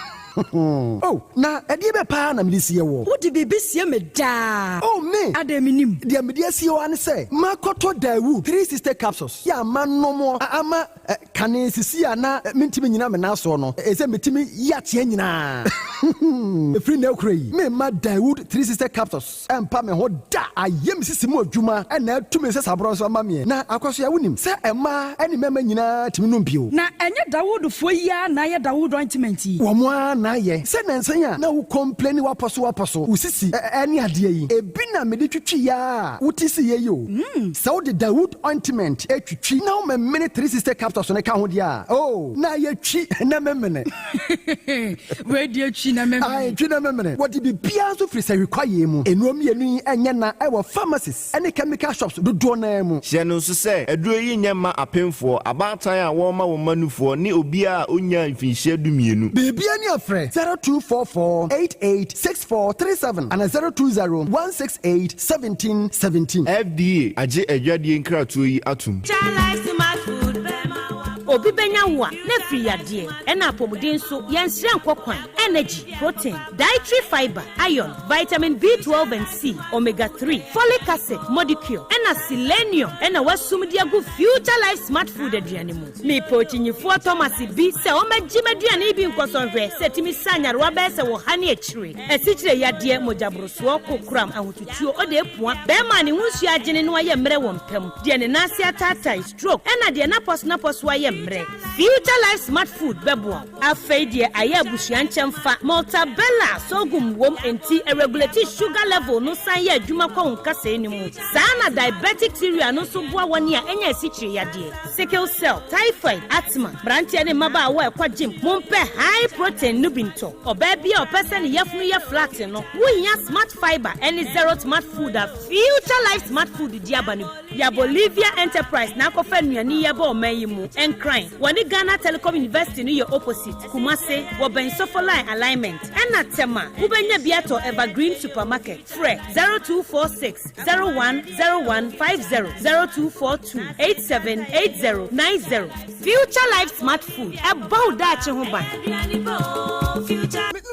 Oh, na ɛdeɛ bɛ paa na mede sie wɔ. Wode biribi sie me daa. Oh, me. Ada minim. Deɛ mede sie wɔ ane sɛ, makɔtɔ Dawu 3 sister capsules. Ya ama nomo ama kane sisi ana mentimi nyina me naso no. Ɛsɛ metimi yakyɛ nyinaa. Efiri na ekura yi. Me ma Dawu 3 sister capsules. Ɛmpa me ho da. Ayem sisi mu adwuma ɛna atumi sɛ sabro so ama me. Na akɔso ya wonim sɛ ɛma ɛne mɛma nyinaa timi no mpio. Na ɛnyɛ Dawood fo yi a na yɛ Dawood ointment yi. Wo mo na ye se nansen a na wo complain waposo usisi ani ade yi ebi na me de twitwi ya wutisi ye yo se wo de Dawood ointment etwitwi na wo memene 3 sister capsules ne ka ho dia oh na ye twi na memene we de twina memene wɔde bibia nso firi sɛ rekwaye mu ɛnuo mmienu yi ɛnyɛ na ɛwɔ pharmacies ɛne chemical shops dodoɔ naa mu hyɛ no nso sɛ aduro yi nyɛ ma apemfoɔ abaatan a wɔma wɔn manufoɔ ne obiara a onya mfinhyia dumienu bibia ne afrɛ 0244 886437 ana 020 168 1717 FDA agye adwadie nkratoɔ yi atum obi benya wo a na firi yadeɛ ɛna apɔmuden so yɛnsrɛ nkɔkwan energy protein dietary fiber iron vitamin B12 and C omega 3 folic acid molecule ɛna selenium ɛna wasum de agu future life smart food aduane mu me pochinyifo Thomas bi sɛ ɔmagye maduane bi nkɔsɔhwɛ sɛ timi sanyarewa bɛɛ sɛ wɔ ha ne akyire asikyire yadeɛ mogyaborosoɔ kokoram ahotutuo ɔde apua bɛɛma ne ho nsu agyene no ayɛ mmerɛ wɔ mpam deɛ ne nase ataatai stroke ɛna deɛ napɔs ayɛ future life smart food bebo afei de aye abusua nkyemfa maltabella sogum wom enti regulate sugar level no san ye adwuma kwa nkasa ni mu sana diabetic theory no so boa woni a enya sikire yade sickle cell typhoid asthma branche ne maba wa ekwa gym mompe high protein no binto oba bia opese ne yefunu ye flat no wonya smart fiber any zero smart food a future life smart food diabanu ya Bolivia enterprise na kofa nuani ye ba o mayi mu crying. When Ghana Telecom University no your opposite. Kumase, Woben Sofoline alignment. And at Tema, Ubenya Biato Evergreen Supermarket. Fre 0246 010150 0242 878090. Future Life Smart Food. About that Chehumba.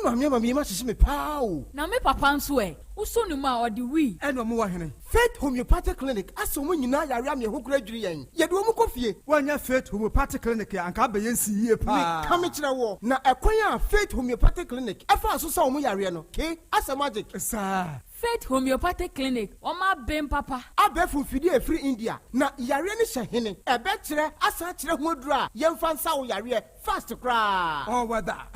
Mami ma sisi me pao. Na me papa nso e. Uso ni ma odi wi. Eno mo wa hene. Faith Homeopathic Clinic aso mo nyina yare am ye ho kura dwiri yen. Ye de mo kofie. Wanya Faith Homeopathic Clinic anka ba yen si yie pa. Ka me kire wo. Na ekwan a Faith Homeopathic Clinic e fa so sa mo yare no. Ke asa magic. Sa Faith Homeopathic Clinic oma bem papa. Abefu fidi e free India. Na yare ni hye e be kire asa kire ho dura yemfa nsa wo yare fast kra. Oh wada.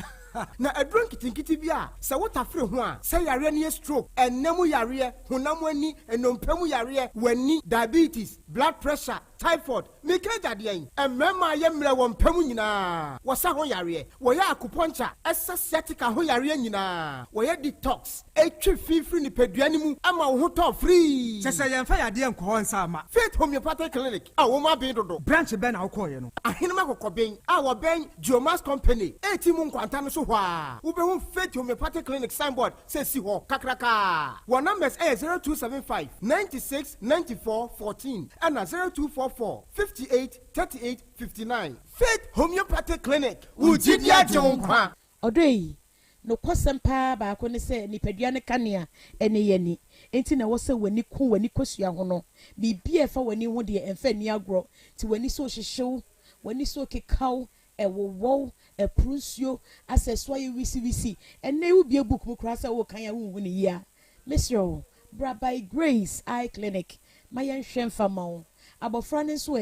Na adron kitinkiti bia se wotafre ho a se yare ne stroke enemu yare honam ani enompemu yare wani diabetes blood pressure typhoid mikeja de yen emema ye mre wo mpemu nyina wo sa ho yare wo ya acupuncture sciatica ho yare nyina wo ya detox etwi fifiri ni peduane mu ama wo ho to free se yemfa yade enko nsa ama Faith Homeopathic Clinic a wo ma ben dodo branch ben na wo koye no ahenema kokoben a wo ben Geomas Company etimu nkwanta no so hwa wo be hu Faith Homeopathic Clinic signboard se si ho kakraka wo numbers 0275 96 94 14 and 0244 58 38 59 Faith Homeopathic Clinic ujidia jonkwa odoi no kwasem pa ba ko ne se nipadua ne kanea ene yeni enti na wo se wani ku wani kosua ho no bibia fa wani ho de emfa ni agro ti wani so hyehyew wani so kekaw ewowo eprunsio aseswa ye wisi ene u bia book mu kra se wo kan ya hu ni ya Mr. Bra by Grace Eye Clinic mayen hwemfa mawo abofra ne so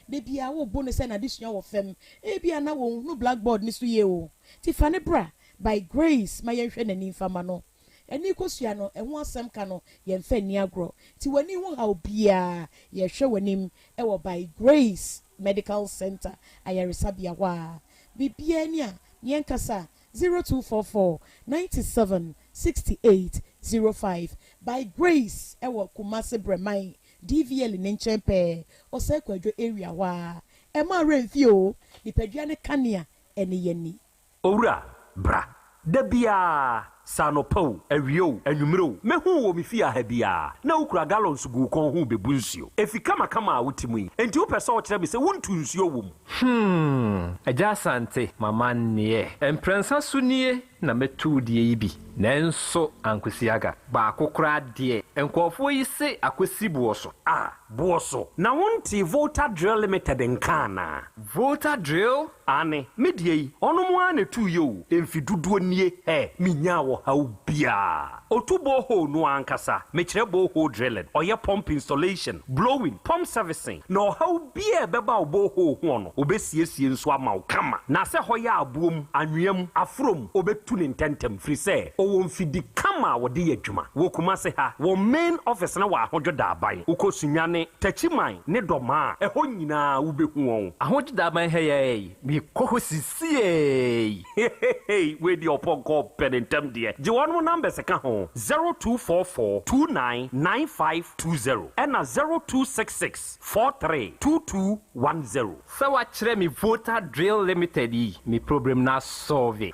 de bia wo bo ne se na disua wo fem e bia na wo no blackboard ni so ye o ti fa ne bra by Grace mayen hwe nani mfama no eni kosua no ho asem ka no ye mfa ni agro ti wani ho ha obia ye hwe wanim e wo by Grace Medical Center ayaresabia wa bibia ni a yen kasa 0244 97 68 05 by Grace e wo Kumase Bremai DVL ne nchempe osekwadwo area wa e ma renfio nipadua ne kanea ene yeni owura bra da bia sanopo awio anwumro mehu wo mefia ha bia na ukura gallons gu kon hu bebu nsuo efika makama a wutimu yi enti wo pese wo kire me se wontu nsuo wom Yaw Asante mama ne emprensa sunie na metu die yi bi nanso ankwesiaga ba akokora de enkofo yi se akwesi buoso buoso na wonti Volta Drill Limited nkana Volta Drill ane medie yi ono mo ane tu yo emfiduduo nie minya wo ha ubia otu borehole no ankasa mekire borehole drilling oye pump installation blowing pump servicing no how bia beba borehole ho no obesiesie nso ama wo kama na se hoya abuom anwem afrom obetu ne ntentem firi se owo mfidi kama wode yadwuma wo kuma se ha wo main office na wa ahodwoda aban ukosunyane tachiman ne doma eho nyina wo behu won ahodwoda aban heye mi kohosisie we di oponko penentem de je won number se ka ho 0244299520 and 0266432210 se wa kire mi voter drill limited yi mi problem na solve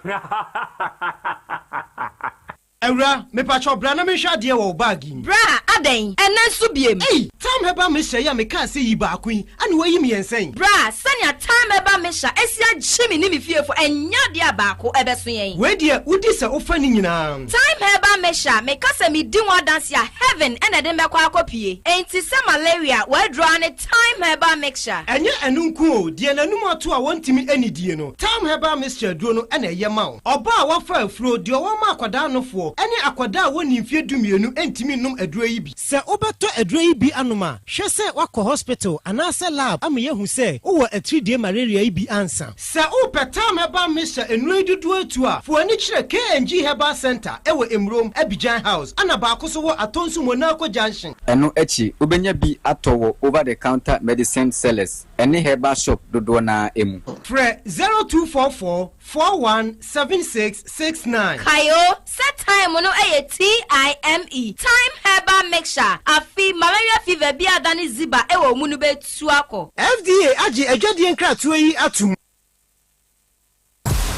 Ewra, me pacho bra na me hwa de wo bag. Bra, aden, enen so biem. Hey, time heba me hya ya me kan se yi ba kun, ani wayi me yensen. Bra, sanya time heba me hya, esia gyemi ni me fiefo, enya de abaako ebeso yen. We de udi se ofa ni nyina. Time heba me hya, me kasa me di one dance ya heaven ena de mekwa akopie. Enti se malaria, we draw ne time heba me hya. Enye enunku o, de nanum ato a wontimi anidie no. Time heba me hya duro no ena ye ma wo. Oba a wafa afuro de wo ma akwada no fo. Ene akwada woni mfie dumienu entimi num aduro yi bi. Se obeto aduro yi bi anoma, hwe se wakọ hospital anase lab am yehu se wo 3D malaria yi bi ansa. Se upetam heba mesha enuro dudu atu a, fo ani kire KNG Herbal Center ewo Emrom Abidjan House. Ana ba akoso wo Atonsu Monaco Junction. Eno echi obenya bi atowo over the counter medicine sellers. Ene herbal shop dodo na emu. Fre 0244417669. Kayo, set time no TIME. Time herbal mixture. Afi malaria fever bi adani ziba ewo munu be tuako. FDA aji ejodi nkratu yi atum.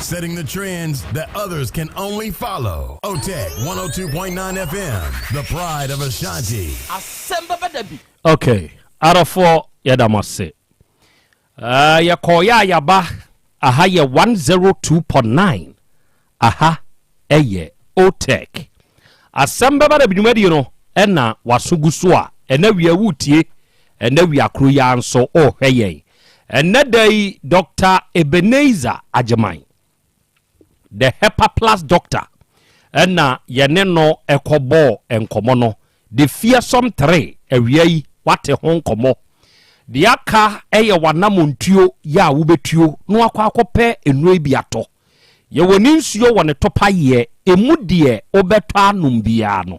Setting the trends that others can only follow. OTEC 102.9 FM, the pride of Ashanti. Asem Beba Dabi. Okay, arafo yadamase. Yakoya yaba aha ye 102.9. Aha eye OTEC. Asem Beba Dabi dwumadi no ena wasuguso a ena wi awutie ena wi akro ya nso ohweye. Ena dai Dr. Ebenezer Ajeman, the Hepa Plus doctor, ena yene no ekobo enkomo no the fearsome 3 awiai wate hon komo de aka eye wanamontuo ya wobetuo no akwakope enue bi ato ye woni nsuo wone topa ye emu de obeto anum bia no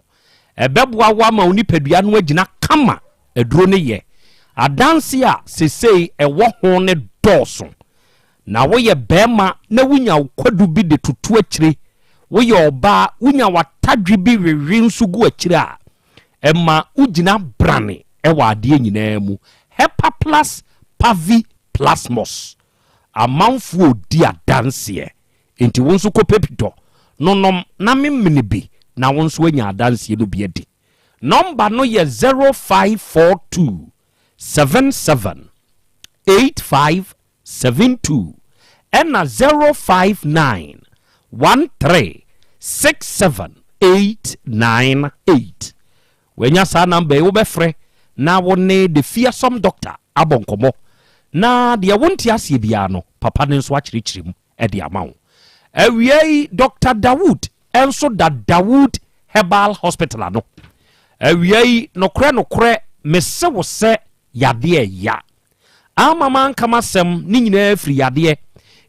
ebeboa wa ma onipadua no agina kama eduro ne ye adanse a sesei ewo ho ne doso na woye bema na wunya kwadu bi de tutu akire woye oba wunya watadwe bi wewe nsugu akire a emma ugina brane ewa ade nyina mu Hepa Plus Pavi Plasmos amanfu odi adanse enti wonso kopepito nonom na memene bi na wonso anya adanse no bi adi number no ye 0542 77 8572 ena 059 13 67898 wenya sa number wo befre na wone the fearsome doctor abonkomo na de wonti asie bia no papa ne nso akirikirim e de amawo awiei Dr. Dawood enso da Dawood Herbal Hospital no awiei nokre mese wo se yade ya amaman kama sem ni nyina afiri yade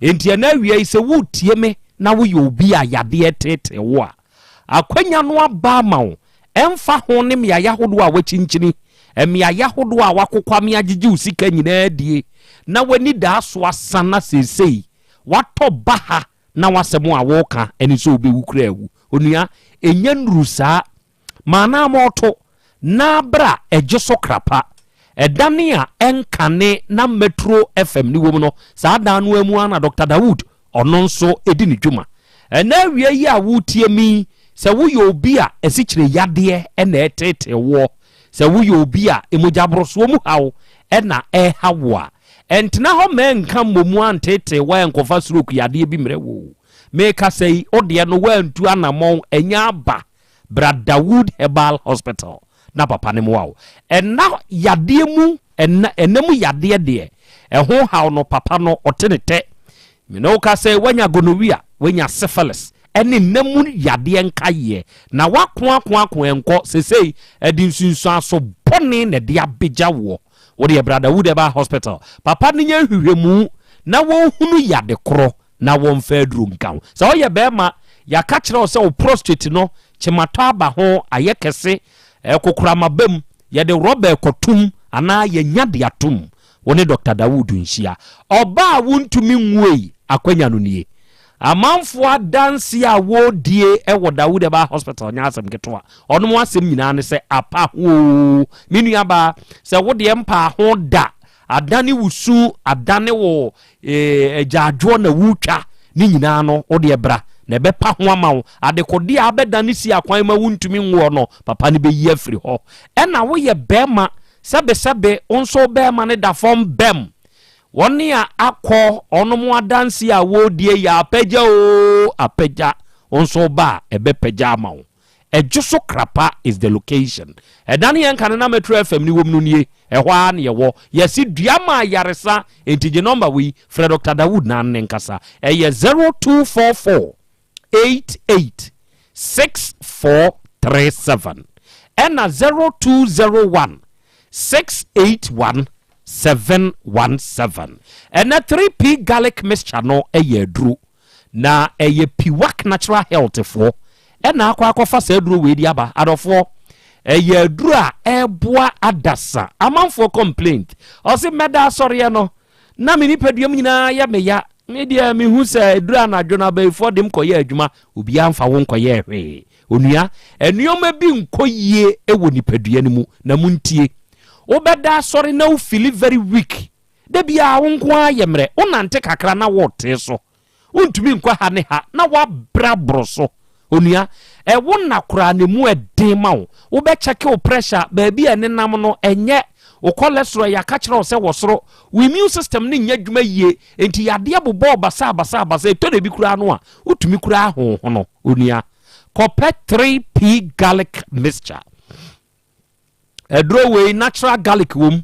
enti na awiei se wotie me na wo obi a yade tete wo a akwanya no aba mawo emfa ho ne miaya hodo a wachinchini miaya hodo a wakokwame agigi usika nyina die na wani da so asana sesei wato baha na wasemu a woka eni so obewu kra ewu onua enya nrusa mana moto na bra ejeso krapa edane a enkane na Metro FM ni wom no saa dan no amu ana Dr. Dawood ono nso edi ni dwuma na wie yi a wutie mi se wo ye obi a esikyire yade na etete wo se wo ye obi a emojabroso mu hawo na hawo a entna ho menka momu antete wa enkofa stroke yade bi mre wo meka sei ode no wantu anamon enya aba Bra Dawood Herbal Hospital na papa ne mu wawo na yade mu enam yade de ho hawo no papa no otenete me no ka sei wanya gonorrhea wanya syphilis ene namu yade nkaye na wako enko sesei edi nsunsu aso bone na de abeja wo de brother wood eba hospital papa ne nya hwehwemu na wo hunu yade kro na wo mfa aduru nkan so wo ye bema ya ka kire wo se wo prostate no chimato aba ho ayekese kokura mabam ye de rubber kotum ana ye nyade atum woni Dr. Dawood nhia oba wontumi nwei akwanya no nie amanfo adanse a wo die ewo Dawood eba hospital nya asem ketwa ono mo asem nyina ne se apa ho minu aba se wo de mpa ho da adane wusu adane wo ejaadwo na wutwa ni nyina no wo de bra na bepa ho amawo adekodi abedane si akwan ma wontumi nwo no papa ne be yi afiri ho ena wo ye bema sebe onso bema ne da form bem woni a akọ onomo adansi a wodie ya apeja onso ba ebe peja amawo ejuso krapa is the location edani yan kan na metro fm ni wom no nie ehwa na yewo yesi duama yaresa entije number we Fred Dr. Dawood na nkasa eye 0244 886437 ena 0201 681 717 and a 3p garlic mixture no eye dru na eye piwak natural health for and akwa fa se dru we diaba adofo eye dru a eboa adasa amanfo complaint o se meda sorry no na me nipaduam nyina ya me ya media me hu se dru anadwona ba ifo dem koye adwuma obi amfa wo nkoye hwe onua enuoma bi nkoyie ewo nipadua nimu na muntie obeda sorry na feel very weak de bia wonko ayemre onante kakra na wote so untumi nkwa ha ne ha na wabra broso onua wona kura ne mu eden ma wo be check your pressure baabi ene nam no enye o cholesterol ya ka kire o se wosoro we immune system ne nya dwuma yie enti yade abobo basa to de bi kura no a utumi kura ho no onua Copet 3p garlic mixture edrowe natural garlic wom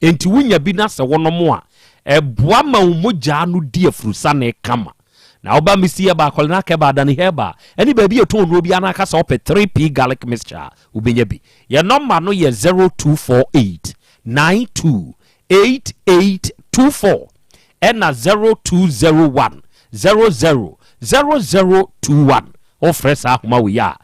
enti wunya bi na se wono a eboa ma umoja no die frusa na kama na oba misi ba kolna ke ba dan heba eni ba bi eton no bi anaka sa opet 3p garlic mixture ubenya bi ye number no ye 0248 928824 ena 0201 000021 ofresa ahoma we ya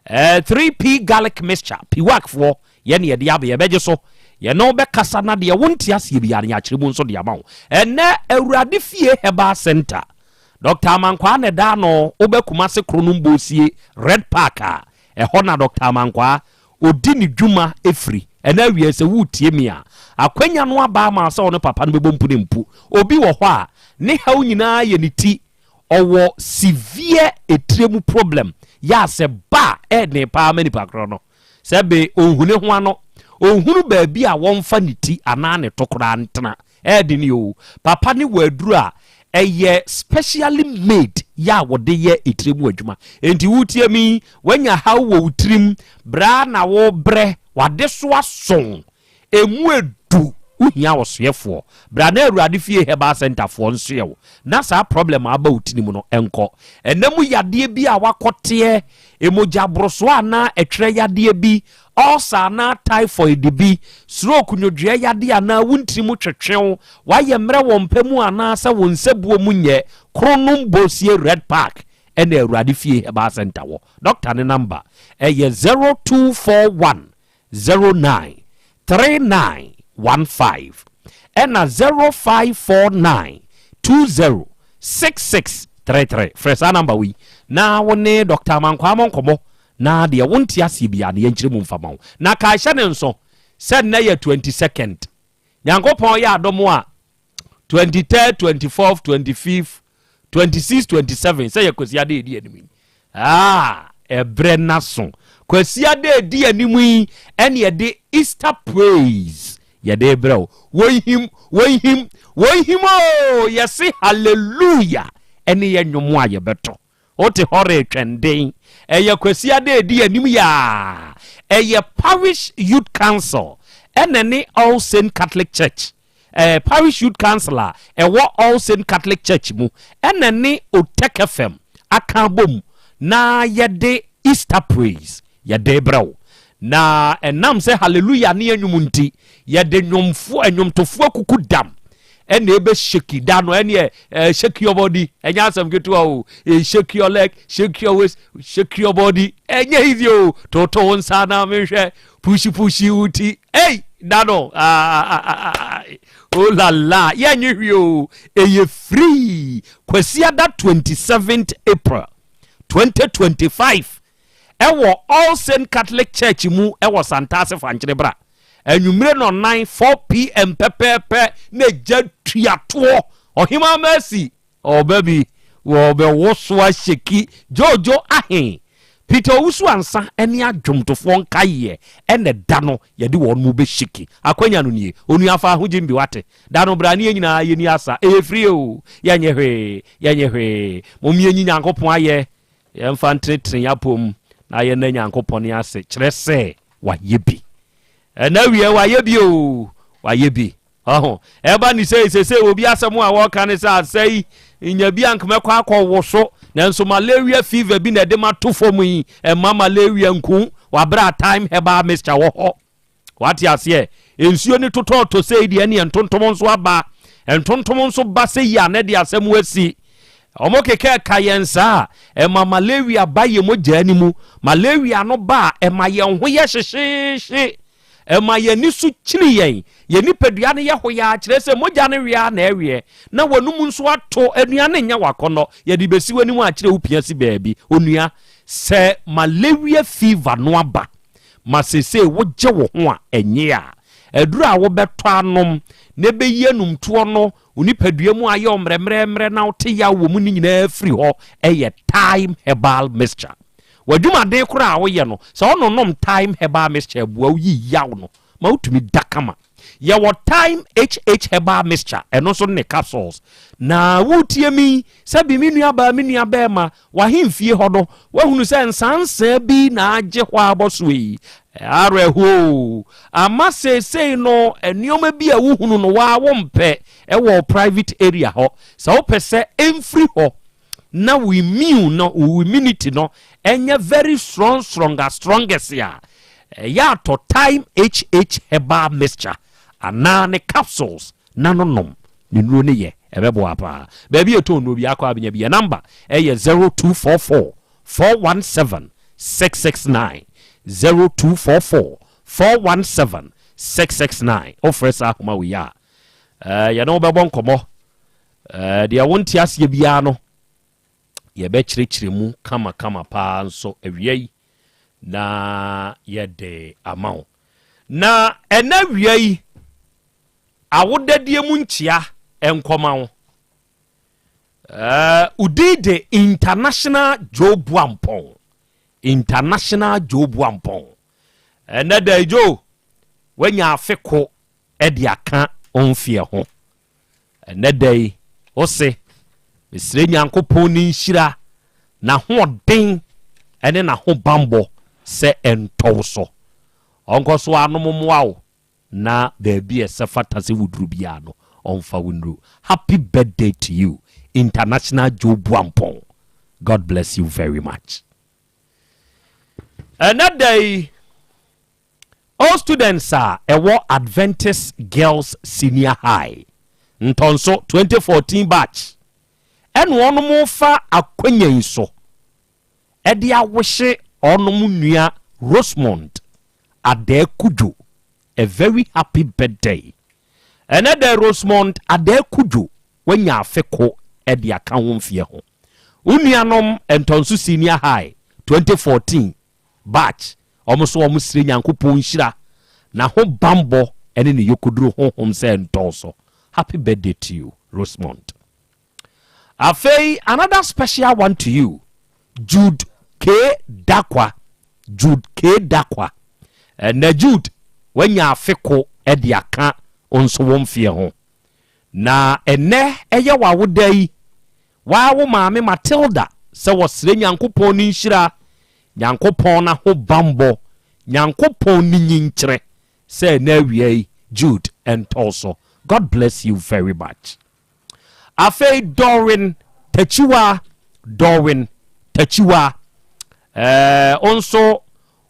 3p garlic mixture piwak for ye ne de abe ye beje so ye no be kasa na de wonti asie bi ya kyeremu nso de amawo ene awurade fie heba center Dr. Amankwa ne da no obekuma se kronum bosie Red Park a ehona Dr. Amankwa odi ni dwuma efri ena wie se wutie mi a akwanya no aba ma se ono papa no bebompu ne mpu obi wo ho a ne haw nyina ye ne ti owo severe etremu problem ya se ba ne pa mani pakro no se be ohune ho ano ohunu ba bi a wonfa ne ti ana ne tokora ntena ni o papa ni waduru a eye specially made ya wode ye etremu adwuma enti wutie mi wanya haw wo utrim bra na wo bre wade so ason emu edu uhia wosoyefo bra na awurade fie heba center fo nsoyewo na sa problem aba utinimu no enko enemu yade bi a wakote emoja broso ana etwere yade bi ulcer na typhoid bi stroke nyodwe yade ana wuntirimu twetwew waye mre wo mpamu ana sa wo nsabuo munye kronum bosie Red Park ene awurade fie heba center wo doctor ne number eye 0241 09 3915 and 0549 206633 fresh number we na wone Dr. Amankwa monkomo na de wonti asie bia ne yankyire mu mfama na ka hye ne nso said na ye 22nd nyankopon ya adomo a 23rd 24th 25th 26 27 say yakosiade edi animi ebre naso kwasiade edi animi ene ye de Easter praise ye de bro won him oh yes hallelujah ene ye nwomo a ye beto ote hore twenden eye kwasiade edi anim ya eye parish youth council ene All Saint Catholic Church parish youth councilor ewo All Saint Catholic Church mu ene Otek FM aka bom na yɛde Easter praise yɛde brɛw na ɛnam sɛ hallelujah ne anwum nti yɛde nnwomtofoɔ kuku dam ɛna ebe shake da no ɛne shake your body ɛnya asɛm ketewa o shake your leg, shake your waist, shake your body ɛnya easy o toto nsa na mehwɛ push uti hey dano oh la la yɛnyɛ hwi o ɛyɛ free kwasiada 27th April 2025 ɛwɔ All Saint Catholic Church mu ɛwɔ Santase Fankyere bra anwumire no 4 p.m. pepepe na gya tuato ohima mercy baby wo be woso asheki jojo ahen Peter Owusu ansa ene adwomtofo nkaye ene da no ye de won mu be shiki akwanya no nie onu afa ahogye mbi wate da no bra ne nyina ye ni asa free o yenye hwe momie nyi Nyankopon aye ye mfa ntretre yapom na ye na Nyankopon ase kire se wa yebi na wie wa yebi o wa yebi eba ni se obi asemu a wo kan se asai nya bi ankmekwa akọwoso nanso malaria fever bi na de matofo yi malaria nku wa bra time heba mixture wo ho wati ase ensuo ni tototo sei de ne entontom nso aba entontom nso ba se ya na de asemu asi omo keke kayensa malaria ba ye mo jani mu malaria no ba ye ho ye hyehye ye su chiri ye nipadua ne ye hoya kire se moja ne wia na ewie na wanum nso ato aduane nya wakono ye de besi wani mu akire upia si baabi onua se malaria fever no aba masese woje wo ho a enye a eduru a wo beto anom ne beyenum to no unipadua mu aye omremremre na wote ya wo mu ni nyina afiri ho eye time herbal mixture wadwuma de kura wo ye no so ono nom time herbal mixture bua yi yaw no ma utumi dakama ye wo time HH herbal mixture eno so ne capsules na wutie mi sabi mi nua ba ma wa hemfie ho do wa hunu se nsansa bi na agye ho abosoi areho ama se no enioma bi a wo hunu no wa wo mpe e wo private area ho so wo pese emfiri ho na we immune no we immunity no enye very strongest ya ya to time HH herbal mixture ana ne capsules nanonom ne nuro ne ye ebebo apa baby eto no bi akwa abenya bi number eye 0244 417 669 0244 417 669 ofresa akoma we ya ya no bebo nkomo de awonti asie bia no ye be kyerɛkyerɛ mu kama pa nso awiei na ye de amount na ena wiei awodadie mu nkyia enkoma wo udide international jobuampon ena da jo wanya afeko edi aka onfie ho ena dai ose mesire Nyankopon ni nhyira na hoden ene na ho bambo se entowso onkoso anommoawo na baabi ese fatase wuduru bia no onfa wunru. Happy birthday to you, International Jobuampon. God bless you very much. Another day, all students are Adventist Girls Senior High ntonso 2014 batch and one more fa akwanya nso e dia wehye onom nua Rosemond Adekujo a very happy birthday. Another Rosemond Adekujo wenya afeko e dia ka ho mfie ho unuanom ntonso Senior High 2014 batch omuso omusire Nyankopon hyira na ho bambo ene ne yokoduru honhom se ntonso. Happy birthday to you, Rosemond. Afei, another special one to you, Jude K. Dakwa. Na Jude, when ya feko ediaka onso womfie ho. Na ene eye wa wodai wa wo maame Matilda se wosire Nyankopon ni nhyira. Nyankopon na ho bambo. Nyankopon ni nyinkyere. Se na wiei Jude and also God bless you very much. Afei Dorwin Techiwa Dorwin tachiwa also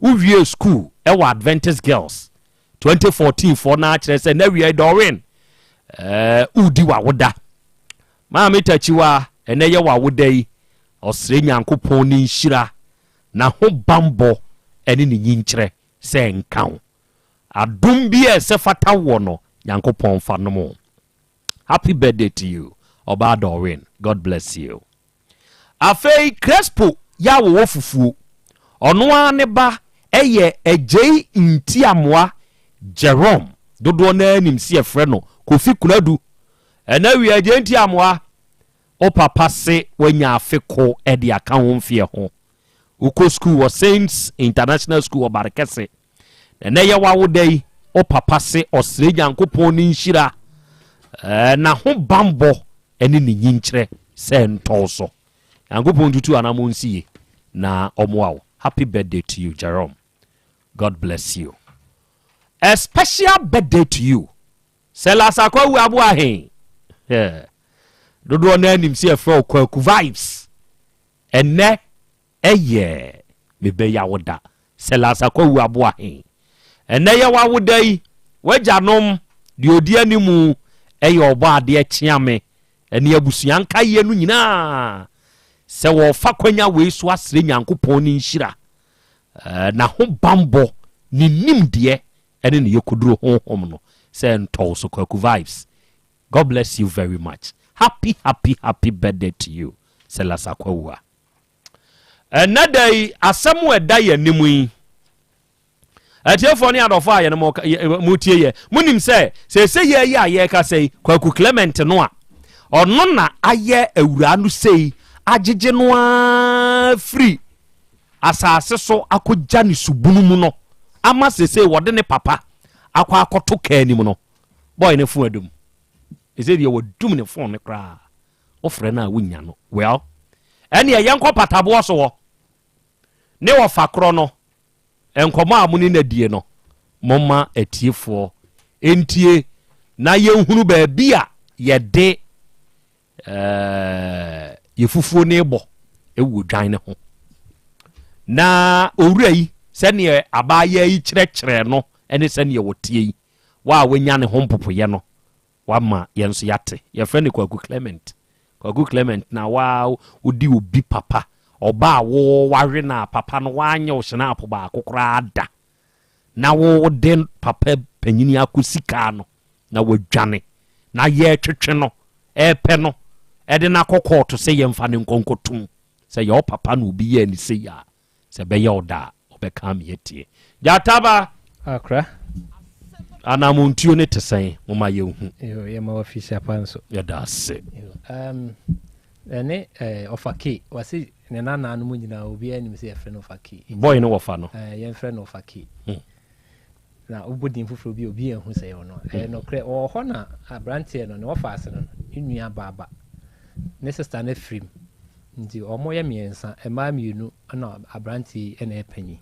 uwie school ewa Adventist Girls 2014 for na kire say na wie Doreen udi wa woda maame tachiwa ene ye wa woda yi osre nyankopon ni nhira na ho bambo ene ni nyinkyere se nkan adom bi se fata wo no nyankopon fa no mo. Happy birthday to you Oba Doreen, God bless you. Afei Crespo ya wo fufuo ono ane ba eye ejei ntiamoa Jerome dodo na anim se efre no Kofi Kunadu ena wi ejei ntiamoa o papa se wanya afeko e de aka ho mfie ho uko school was Saints International School Obarekese ena ye wawo dai o papa se osre nyankopon ni nhira na ho bambo ene ni nyinkyere se ntoso nyankopon tutu anamonsie na omoawo. Happy birthday to you Jerome, God bless you. A special birthday to you Selasa kwa wu abu ahen dodo na anim se efra Kwaku vibes enne eye mebe ya woda Selasa kwa wu abu ahen enne ye wa woda yi wajanom de odi animu eye obo ade chiame ene abusuan kaye no nyina se wo fa kwanya we so asre nyankopon ni nhira na ho bambo ni nimde ene ne yekuduro honhom no se ntol so Kwaku vibes. God bless you very much. Happy birthday to you Selasa Kwawa. Another asemu eda ye nimu yi atiefo ne adofa ye no mutie ye munim se ye ye ka sei Kwaku Clement no a ono na aye awura no sei agege no a free asase so akogya ne subunu mu no ama se wode ne papa akwa akoto kani mu no boy ne fu adum eze de wodum ne fon ne kra ofre na wonya no well ene ye yanko patabo so wo ne wo fakro no enkomo amuni na die no momma atiefo entie na yenhunu ba bia ye de yefufuo ne bo ewu dwan ne ho na owura yi sene abaya yi kyerɛkyerɛ no ene sene wotie yi wa wanya ne hompopoye no wama yenso yate ye friend Kwaku Clement na wa odi obi papa oba wo ware na papa no wanya ohina apoba akokora ada na wo den papa panyini akosika no na wadwane na ye twetwe no epe no ede na kokko to se ye mfa ne nkonkotum se ye papa no obi ye ni se ya se be ye oda obeka me yetie jataba akra anamuntio ne tesen moma ye hu ye ma official panso ya da se ene ofaki wasi ne nana no nyina obi anim se ye friend ofaki boy no wofa no ye friend ofaki na ubudin fufuro bi obi ehu se ye no no kre o ho na abrantie no ne wofa ase no nua baba ne sister na frim nti omo ye miensa ema mienu na abrantie ene epanyi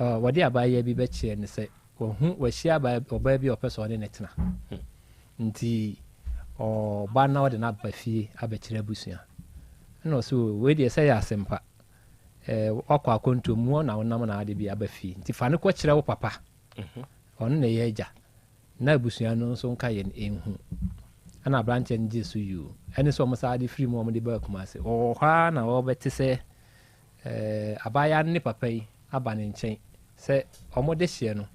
wadi abaye bi be che ne se wohu wahia oba bi opeso ne netena nti ba na ode na bafie abekire abusua na so we de say asempa akwa akonto mu na wonam na ade bi abafie nti fa ne ko kire wo papa on ne yeja na abusua no so nka ye enhu ana branche nje so yu ene so mo sa ade free mo de ba kuma se ha na wo beti se abaya ne papa yi aba ne nchen se omode hye no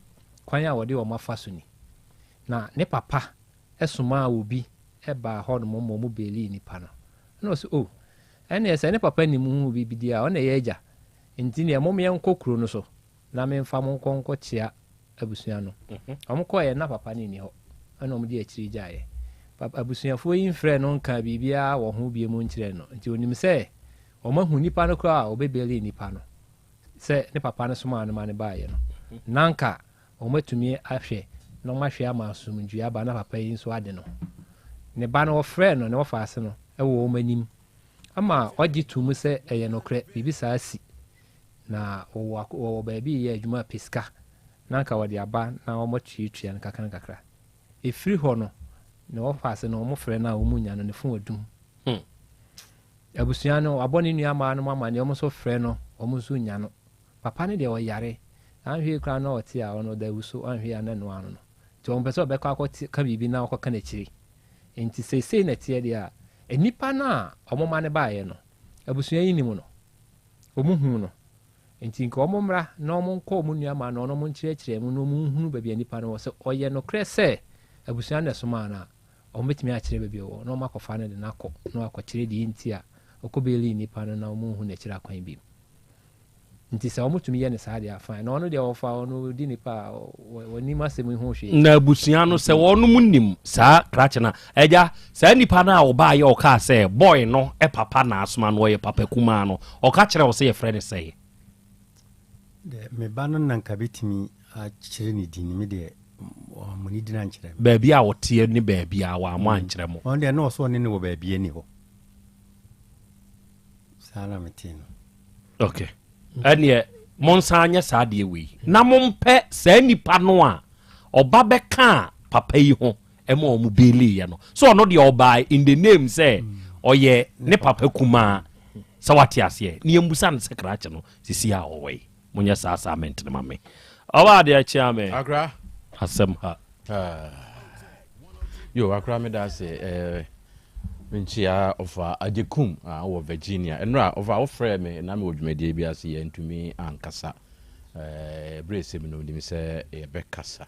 kwan ya wode o mafa ni na ne papa esuma obi eba ho no mo beli nipa no no so ene se ne papa ni mu bi dia o na ye agya nti ne mo me nkokuro no so na me mfa mo nkonko chia abusua no omko ye na papa ni ho ana mo di akiri gyae papa abusuafo yi mfrɛ no nka bibia wo ho bie mu nkyerɛ no nti onim se o mahu nipa no kra o bebeli nipa no se ne papa no soma no ma ne baaye no nanka o matumi ahwɛ no mahwɛ amasum ndua ba na papa yi nso ade no ne ba no ofrɛ no ne wofa ase no ɛwɔ o manim ama ogi tumu se eye no kra bibi saa si na o ba bi ye adwuma piska nanka wode aba na o matwetwea no kakra efiri hɔ no ne wofa ase no o mo frɛ na o munya no ne fon odum abusua no abone nua ma no mama ne omo so frɛ no omo so nya no papa ne de o yare anhwe kra na ɔte a ɔno da wuso anhwe ana no ano no to omo pɛsɛ ɔbɛkɔ akɔ ka bibi na ɔkɔ ka na kyiri enti sesei na tie de a enipa na omo ma ne baaye no abusua yi ni mu no omo hu no enti nka omo mra na omo nkɔ omo nua ma no omo nkyerɛkyerɛ mu no omo hunu baabi enipa no wɔ sɛ ɔyɛ no krɛ sɛ abusua na soma na omo betimi akyerɛ baabi wɔ na omo akɔfa no de na akɔ na akɔkyerɛ de nti a okobeli nipa no na omo hu na kyerɛ akwan bi nti sɛ omo tumi yɛ ne saa de afan na ɔno de ɔfa ɔno di nipa woni masɛm hu hwe na abusua no sɛ wɔno mu nim saa krache na ɛgya saa nipa no a ɔba yɛ ɔka sɛ boy no papa na asoma no ɔyɛ papa kuma no ɔka kyerɛ wo sɛ yɛ frɛ ne sɛ me ba no nanka betimi akyerɛ ne din me de ɔmoni din ankyerɛ baabi a wɔteɛ ne baabi a wɔamo ankyerɛ mo ɔno de na ɔso ne ne wɔ baabi ani hɔ sala metin okay ɛneɛ monsa nyɛ saa deɛ wei na mompɛ saa nipa no a ɔba bɛka papa yi ho ɛma ɔmo beleeɛ no so ɔno deɛ ɔbaa in the name sɛ ɔyɛ ne papa kuma sɛ wate aseɛ ne yɛmbusa no sɛ krakye no sisi a ɔwɔ yi monyɛ saa assignment no ma me ɔba deɛ kyea me akra asɛm ha yo akra me da sɛ Minchia of Ajekum or Virginia and over offer me na me wodwumadi bi ase ye ntumi ankasa brace me no dim se e bekasa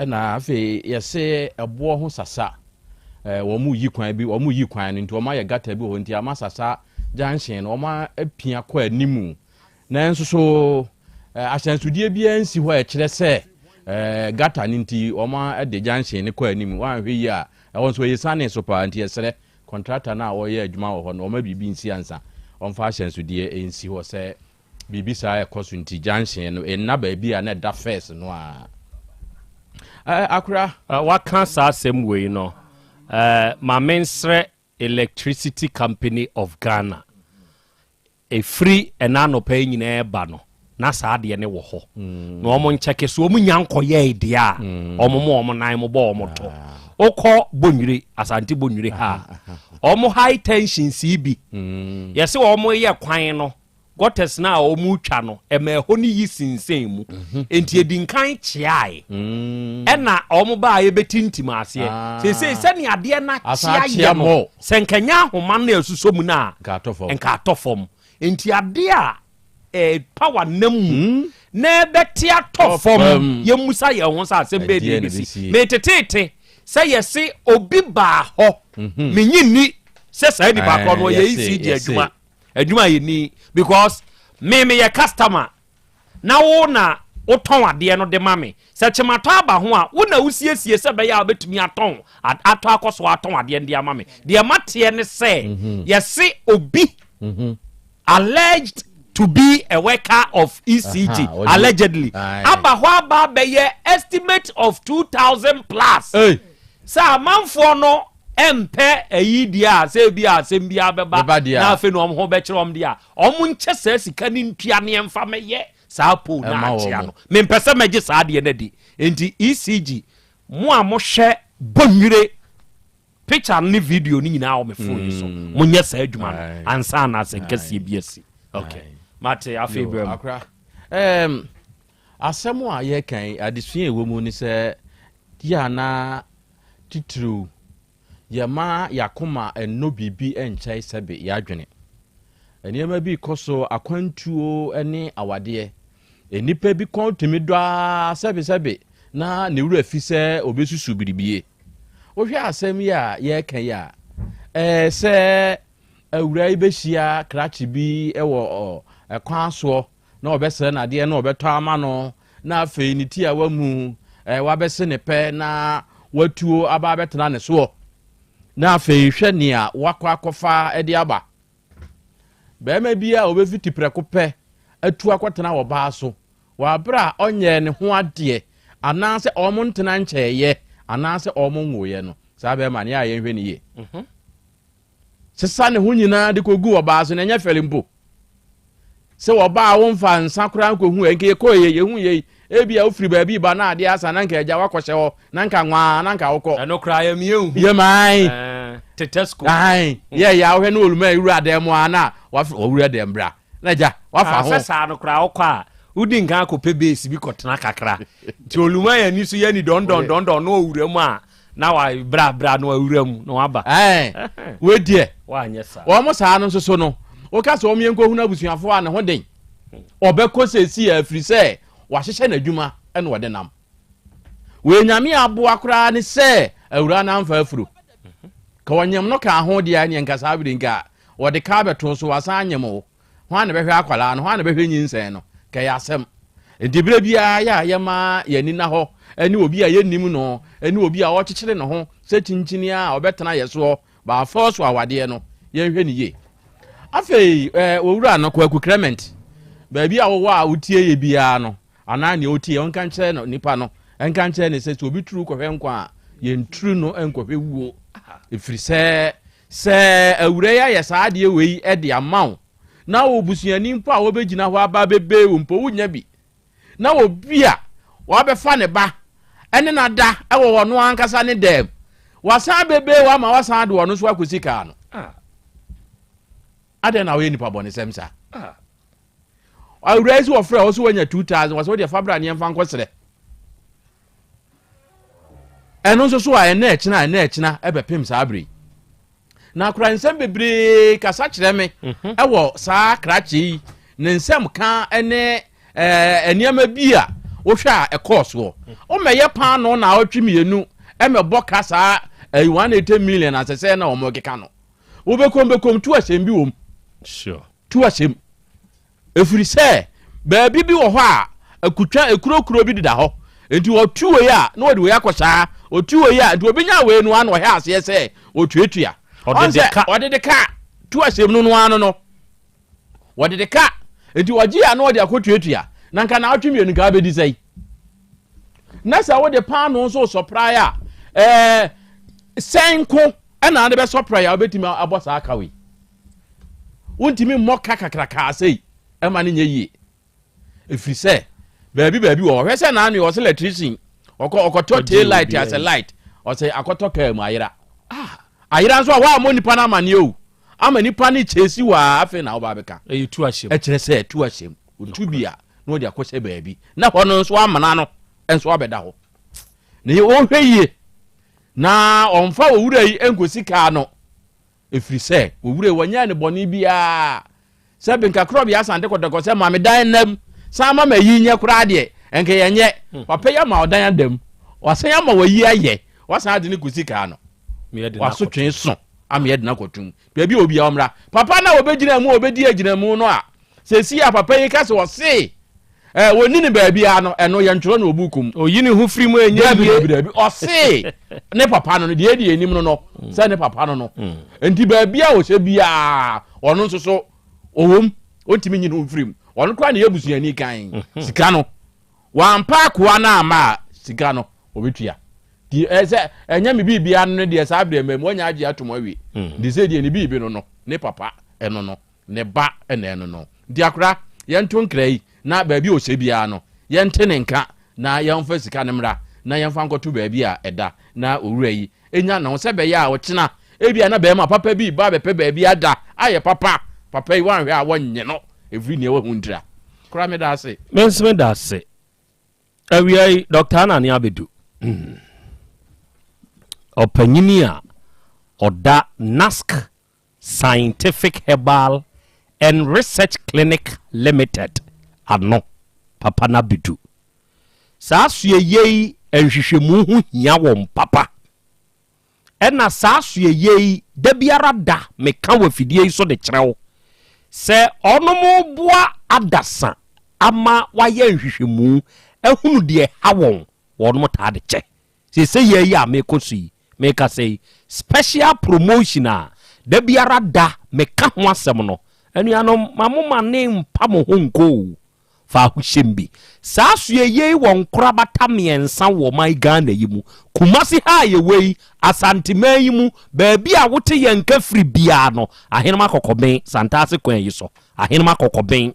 na afi ye se ebo ho sasa wo mu yi kwan bi wo mu yi kwan nti wo ma ye gata bi ho nti ama sasa junction wo ma apia kwa animu na nso so ahyensudie bi ansi ho e kire se gata nti wo ma de junction ne kwa animu wan hwe yi a won so ye sane so pa nti esere contractor na wo ye adwuma wo ho no ma bibi nsi ansa on fa ahyensudie ensi ho se bibi sa e koso nti junction no enna ba bi a na da first no a akura waka sa asem we no ma mensre Electricity Company of Ghana a free enanopa nyina eba no na saa de ne wo ho no omo ncheke so omo nyanko ye ide a omo nan mo bo omo to okọ bonwire asante bonwire ha omo high tension CB yesi omo ye kwan no gotes na omo twa no ema ho ni yi sinsen mu enti edinkan chiae ena omo ba ye betintim ase se ne ade na chiae mo senkanya homa na asuso mu na enka atofom enti ade a power namu na beti atofom ye musa ye ho sa asem be de bisi metete say yesi obi ba ho menyini se say ni ba ko no ye isi di adwuma ye ni because me ye customer na wo na oton ade no de mame se chemato aba ho a wo na usiesie se be ya betumi aton ato akoso aton ade ndi amame de mate ne say yesi obi alleged to be a worker of ECG allegedly aba be estimate of 2,000 plus sa manfo no empe eyidia se bia asem bia beba na afi no ho be kirom dia omu nche sa sika ni ntua ne emfa meye sa po na achia no me mpese meje sa de na di enti ECG mo a mo hwe bonwire picture ni video ni nyina o me phone so mo nye sa adwuma ansa na senkase biasi okay mate afi brem akra asemo a ye kan adesua ewo mu ni se dia na titru yama yakoma enno bibi enchai sebe yadwene enema bi koso akwantuo ene awade enipa bi kontumi doa sebe na ne wura fi se obesusu biribie ohwe asem ya ye kan ya se awura ibehia krachi bi ewo ekwanso na obese na de na obeto ama no na afei ni ti a wamu wabese ne pe na watuo aba betena ne so na afei hwe ne a wakwa akofa ede aba be ma bia obefiti preko pe atu akotena wo ba so wa bra onye ne ho ade anase omo ntena ncheye anase omo nwoye no sa be ma ne aye hwe ne ye sesa ne ho nyina de kogu wo ba so na nya felimpo se wo ba wo mfa nsa kura nko hu enke ko ye hu ye ebia ofiri ba bi ba na ade asa na nka eja wakohye ho na nka nwa na nka wokọ eno kra ya mie hu ye mai Tetesco. Ai, ya we no oluma ewura dem ana, wa owura dem bra. Na ja, wa fa ho. Asesa no kra okwa. Udi nkan akopɛ base bi kɔtena kakra. Ti oluma ya ni so ya ni don no owura mu a. Na wa bra no owura mu no aba. We die. Wa anyesa. O mo saa no so no. O ka so o mienko hu na busuafo a ne ho den. Obekɔ sesi afiri sɛ wa hyehyɛ na adwuma ɛna wɔde nam. We nyame abo akora ne sɛ awura na amfa afuro. Ka wanyam no ka ho de anya nkasa abiri nka wɔde ka beto so wasan nyam wo. Ho ana bɛhwɛ akwala no, ho ana bɛhwɛ nyinsɛn no. Ka ya asɛm. Edibere bia ya ma yani na hɔ, ani obi a yennim no, ani obi a ɔkyekyere ne ho, sɛ tinkyini a ɔbɛtena yɛso ba force awade no, yɛhwɛ ne ye. Afei owura no kwa Clement. Baabi a wo a wotie ye bia no, ana ne otie on kan kyerɛ no nipa no, en kan kyerɛ ne sɛ obi turu kɔhwɛ nkwa a yɛnturu no enkɔhwɛ wuo. Efiri sɛ awura ya yɛ saa de wei de amaw. Na obusuani mpo a wobegina ho aba bebe mpo wunya bi. Na obi a wabefa ne ba ene na da ewo wono ankasa ne dem. Wasan bebe wa ma wasan de wono so akosika no. Ade na we nipa bone semsa. Awura isi wo frɛ wo so wanya 2000 wo so de fabra ne mfa nkosere. Eno so a ene ekina ebepem sa abri. Na kura nsɛm bebre kasa kyerɛ me ɛwɔ saa krachi ne nsɛm ka ene eniema bi a wo hwɛ a ɛkɔɔso o mɛyɛ pan no na awtwe mienu ɛmɛbɔ kasa 180 million asɛsɛ na ɔmo keka no wo bekom tu asɛm bi wom sure tu asɛm efiri sɛ baabi bi wɔ hɔ a akutwa ekurokuro bi dida hɔ enti wo tuwe ya na wo de we akɔsaa o tuwe ya enti obinya we no ano hɛ asɛ sɛ o tuatua Ode de ka tu asem no ano no wode de ka enti wagye ya na wode akotuatua na nka na atwemi enu ka bedi sai na sa wode pan no so surprise a senko na de be surprise a obetimi abosa akawe wontimi mmoka kakraka sei e ma ne nyeyie efiri se baabi wo hwɛ sɛ na anu wo se electrician okoto tail light as a light o se akoto ka mu ayira ayira nso wa mo nipa na amane o ama nipa ne chesi wa afi na oba beka tu ahyem kyerɛ sɛ tu ahyem otu bia na odi akɔhyɛ baabi na hɔ no nso amana no nso abɛda hɔ ne wo hwɛ yie na ɔmfa owura yi enkosi ka no efiri sɛ owura wanya ne bɔne bia sɛ benka Krobea Asante kɔdɔkɔ sɛ ma me dan nam sama ma yi nye kora de enke yenye papa ya ma odan adam wasan ya ma wayi ayɛ wasan ade ne kosi ka no waso twen so am ye de na kotum bia obi a omra papa na obegina mu obedi agina mu no a sesi ya papa yi ka se wo se woni ne baabi a no eno ye ntworo na obukum oyi ne ho firi mu enya bia o se ne papa no de enim no se ne papa no enti baabi a o se bia ono nso so owom ontimi nyi no firi mu ono kwa na yebusuani kan sika no wampa kwa na ama sika no obetua di ese enya me bibia no de esa abre mam wonya age atomo awie di se de ne bibi no ne papa eno no ne ba eno no di akra yento nkrai na baabi o se bia no yente ne nka na yemfa sika ne mra na yemfa nkoto baabi a eda na owura yi enya na se be ya wo kina ebia na be ma papa bi ba be pe baabi ada aye papa yi wan hwe a wonye no every ne wo hundra kra me da se mensme da se awia Dr. Anani Abedu opanyini a oda NASC Scientific Herbal and Research Clinic Limited ano papa na Abedu saa sue yei enhwehwemu hu hia won papa ena saa sue yei da biara da meka wafidie so de kyerɛw sɛ ɔnom boa adasa ama waye nhwehwemu ehunu de ha won wɔnom taa de kyɛ sɛ yei a mekosi meka say special promotion a da biara da meka ho asɛm no anuanom mamoma ne mpa mo ho nko fa ho hyembi saa sue yei won korabata miensa wo mai Ghana yi mu Kumasi ha ye wei Asante man yi mu baabi a wote ye nka firi bia no ahenema kokoben santase kwan yi so ahenema kokoben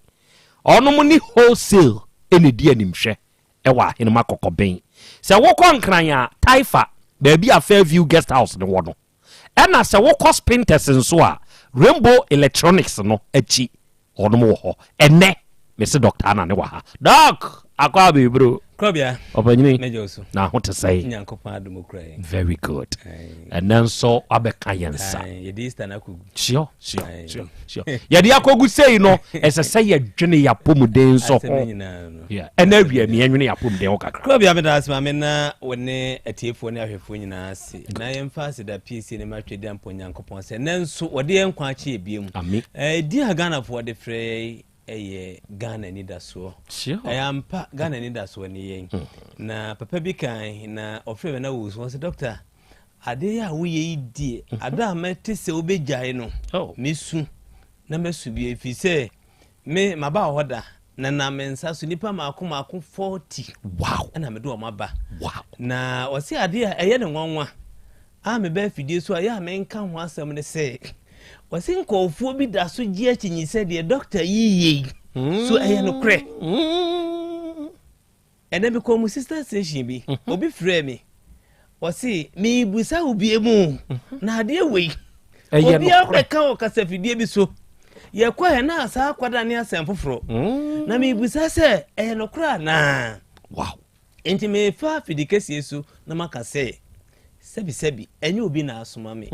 onom ni wholesale ene di animhwe ewa ahenema kokoben sɛ wokɔ nkran a Taifa baabi a Fairview guest house ne wo no ɛna sɛ wokɔ spinters nso a Rainbow Electronics no achi ɔnom wɔ hɔ ɛnɛ mese Dr. Anna ne wɔ ha doc akɔ abe bro Krobea ɔpanyini mejoso na ho te sɛ nyankopɔn adumokrai very good ɛnɛ nso abɛka yɛnsa yɛde Easter na kogu sure yɛde akɔgu sei no ɛsɛ sɛ yɛdwene yɛapɔmuden nso ho ɛna awie ne yɛnwene yɛapɔmuden ho kakra Krobea meda asema me na wɔne atiefoɔ ne ahwɛfoɔ nyinaa ase na yɛmfa ase da PC ne matwe di ampo nyankopɔn sɛ nɛ nso wɔde yɛnkwa akye ebiem di Ghanafoɔ de frɛ ɛyɛ Ghana ni dasoɔ ampa Ghana ni dasoɔ ni yɛn na papa bi kan na ɔfrɛ me na wo so sɛ doctor ade ya wo yɛ die ada mɛte sɛ obegyae no mesu na mesu bi efi sɛ me maba hɔ da na na mensa so nipa maako 40 wow na me do ɔmaba wow na ɔse ade a ɛyɛ ne nwanwa a me ba fidie so a ya me nka ho asɛm ne sɛ wasi nkɔfoɔ bi da so gye akyinyi sɛ deɛ doctor yiye so ɛyɛ no korɛ ɛna bi kɔ mu sister station bi obi frɛ me wasi me busa obi mu na adeɛ wei obi abɛka wɔ kasafidie bi so yɛkɔ ɛ na asa akwada ne asɛm foforɔ na me busa sɛ ɛyɛ no korɛ na wow enti me fa fidikesie so na maka sɛ sɛbi ɛnyɛ obi na asoma me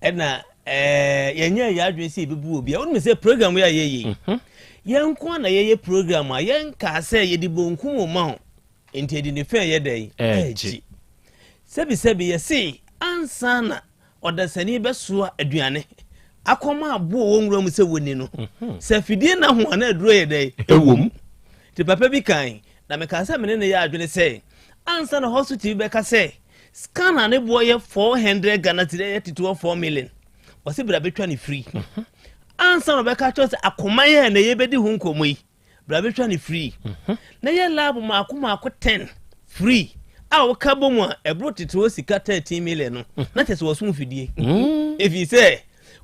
ɛna yɛnyɛ yɛ adwene sɛ yɛbɛbu obi a wonim sɛ program yɛ yɛyɛ yɛnko na yɛyɛ program a yɛnka sɛ yɛde bonkum wo ma ho enti yɛde ne fɛ yɛ dɛn ɛgyi sɛbi yɛse ansa na ɔdasani bɛsoa aduane akɔma aboɔ wɔ nwura mu sɛ wɔni no sɛ fidie na ho ana aduro yɛ dɛn ɛwom nti papa bi kan na meka sɛ mene ne yɛ adwene sɛ ansa na hospital bɛka sɛ scanner ne boɔ yɛ 400 Ghana tire yɛ tituo 4 million wasi bra betwa ne free ansa no bɛka kyerɛ sɛ akoma yɛ na yɛbɛdi ho nkɔmɔ yi bra betwa ne free na yɛ lab maako 10 free a wɔka bɔ mu a ɛbro tituo sika 13 million no na kyerɛ sɛ wɔsom fidie efi sɛ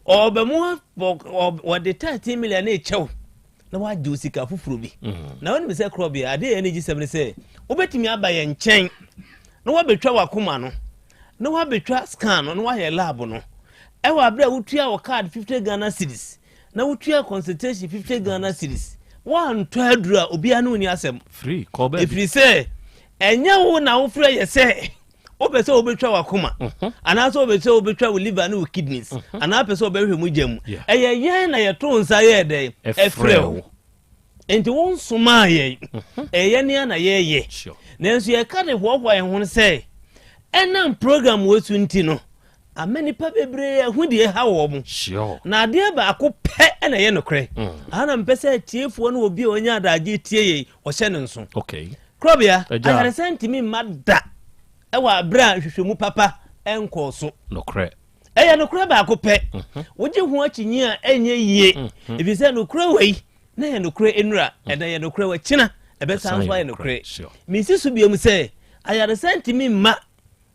ɔbɛmu wɔde 13 million na ɛkyɛw na wagye sika foforo bi na wɔn sɛ Krobea ade yɛ ne gye sɛm ne sɛ wobɛtumi aba yɛ nkyɛn na wabɛtwa wakoma no na wabɛtwa scan no na wayɛ lab no ɛwɔ abira wotua wɔ card 50 Ghana cedis na wotua consultation 50 Ghana cedis wan to adura obi anu ni asɛm free Krobea efiri sɛ ɛnya wo na wo frɛ yɛ sɛ obɛ sɛ obɛtwa wakoma ana sɛ obɛ sɛ obɛtwa wo liver ne wo kidneys ana pɛ sɛ obɛhwɛ mu gyam ɛyɛ yɛn na yɛto nsa yɛ dɛ ɛfrɛ wo enti won soma yɛ ɛyɛ ne na yɛyɛ nanso yɛka de hoahoa yɛn ho sɛ ɛnam program wɔsu nti no amani pa bebre hu de ha wɔ mu na adeɛ ba akɔ pɛ ɛna yɛ no korɛ ana mpɛ sɛ tiefoɔ no obi a onya adagye tie yɛ ɔhyɛ ne nso Krobea ayare sentimi madda ɛwɔ abra hwehwɛmu papa ɛnkɔ so no korɛ ɛyɛ no korɛ ba akɔ pɛ wogye ho akyinyi a ɛnyɛ yie ebi sɛ no korɛ wei na yɛ no korɛ enura ɛda yɛ no korɛ wa kyina ɛbɛsan so ayɛ no korɛ misi so biam sɛ ayare sentimi ma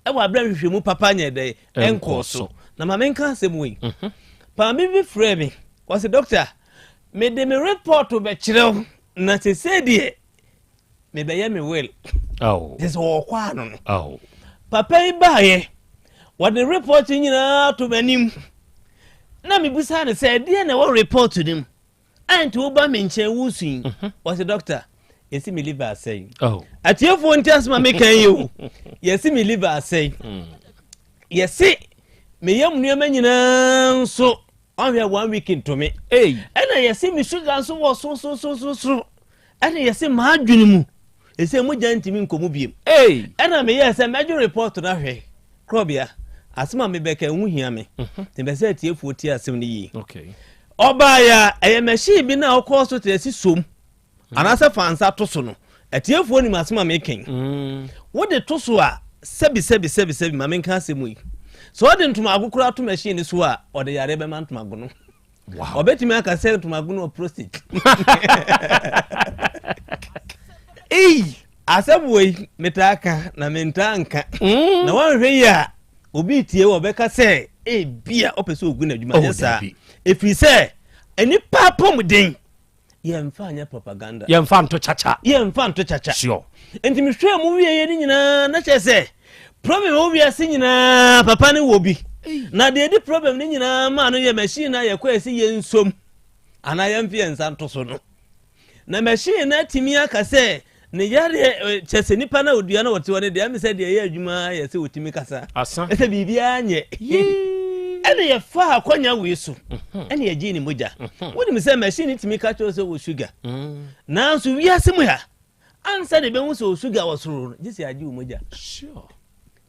ɛwɔ abra hwehwɛmu papa nyɛ dɛ ɛnkɔ so na ma menka asɛm wei pa me bi frɛ me wɔse doctor me de me report bɛkyerɛw na se sɛ deɛ me bɛyɛ me will sɛ wɔkɔ ano no papa yi baayɛ wɔde report nyinaa to m'anim na mebusa ne sɛ deɛ na ɛwɔ report nim anti woba me nkyɛn wusuin wɔse doctor yɛsi me liver asɛe atiefoɔ nti asɛma meka yi o yɛsi me liver asɛe yɛsi meyam nneɛma nyinaa nso ɔhwɛ 1 week ntome ɛna yɛsi me sugar nso wɔ so ɛna yɛsi maadwene mu ɛsɛ mogya ntimi nkɔmu biem ɛna meyɛ sɛ mɛdwo report no ahwɛ Krobea asɛm a mebɛka ɛho hia me nti bɛsɛ atiefoɔ tie asɛm no yie ɔbaeɛ ɛyɛ machine bi na ɔkɔɔ so te asi som anasa fansa to so no atiefoɔ nim asɛm a meken wode to so a sɛbi ma menka asɛm yi so ɔde ntomago kora to machine so a ɔde yare bɛma ntomago no ɔbɛtumi aka sɛ ntomago no prostate asɛm wei metaka na mentanka na wanhwɛ yi a obi tie wɔ bɛka sɛ bia ɔpɛ sɛ ogu na adwuma yɛ saa ɛfiri sɛ anipa apɔmuden yɛmfa nyɛ propaganda yɛmfa nto chacha sure enti mehwɛ mu wie yɛ ne nyinaa na kyerɛ sɛ problem wɔ wiase nyinaa papa ne wɔ bi na de di problem ni nyina ma no ye machine na ye kwesi ye nsom ana ye mfie nsanto so no na machine na timi aka se ne yare chese nipa na odua na wote wone de am se de ye adwuma ye se wotimi kasa ese bibia anye ene ye fa akwanya we so ene ye gi ni moja woni me se machine timi ka cho so wo sugar na so wi asem ha ansa de be hu so sugar wo soro jisi agi wo moja sure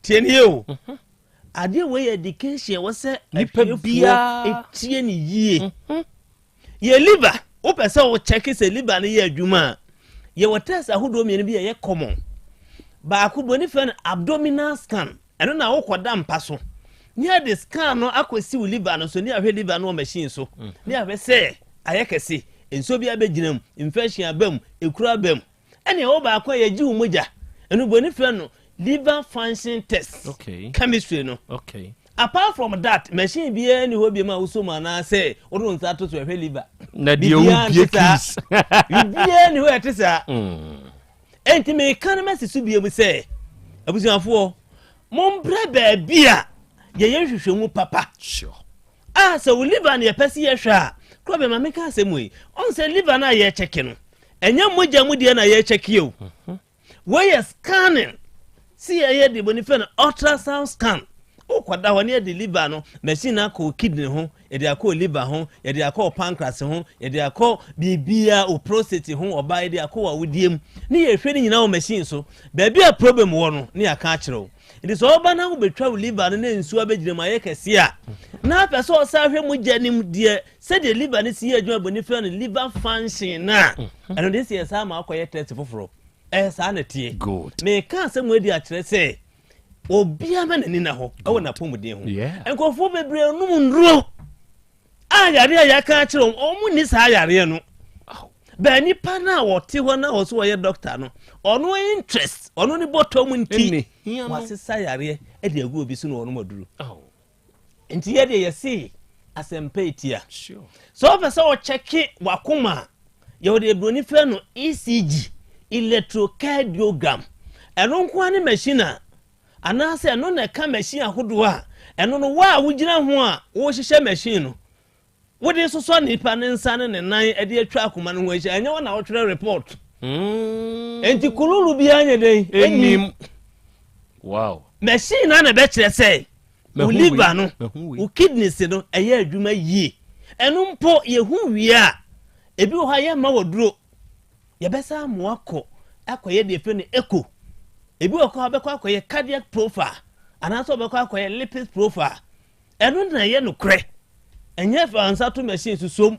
tieni o ade we education wo se nipa bia etie ni yie ye liver wo pese wo check se liver ne ye adwuma ye wo test ahodo mi ne bia ye common ba ko boni fe abdominal scan eno na wo koda mpa so ni ade scan no akwesi wo liver no so ni ahwe liver no machine so ni ahwe se ayekese enso bia beginam infection abam ekura abam ene wo ba ko ye gi wo moja eno boni fe no liver function test chemistry no apart from that machine bia ni ho bia ma uso ma na say odun nsa to so ehwe liver na de o bia kis bia ni ho etisa enti me kan ma sisu bia mu say abusuafo mon bra ba bia ye hwehwemu papa sure so liver na ye pese ye hwa Krobea ma me ka asemu yi on say liver na ye check no enya moja mu de na ye check you we scanning see ye de bonifen ultrasound scan o kwada ho ne de liver no machine akọ kidney ho ye de akọ liver ho ye de akọ pancreas ho ye de akọ bibia o prostate ho oba ye de akọ wa wodiem ne ye hwe ni nyina o machine so ba bia problem wo no ne aka akere it is oba na ho betwa liver no na nsu abegire ma ye kese a na pese o sa hwe mu janim de se de liver ne si ye adwuma bonifen liver function na eno de si sa ma akọ ye test foforo sa na tie good me ka se mu di a kire se obia ma nani na ho e wona pomuden ho enkofo bebre num ndro ayare ya ka kire o mu ni sa ayare no ba ni pa na wote ho na wo so ye doctor no ono interest ono ni bottom nti wasesa ayare e de agu obi so no ono maduru nti ye de ye see asempetia sure so fa so check wakoma ye wo de broni fe no ECG electrocardiogram eno nko ani machine anase eno na ka machine ahodo a eno no wa wugina ho a wo hihye machine no wo de so nipa ne nsa ne nan e de atwa akoma no ho ahye enya wo na wo twere report enti kululu bi anya den enim wow machine na be kire say wo liver no wo kidneys no eye adwuma yie eno mpo ye hu wi a ebi wo ha ye ma woduro ye besa mo akoye de fe ne echo ebi wo abekọ akoye cardiac profile anaso obekọ akoye lipid profile eno na ye no kre enye fa ansa to machine susom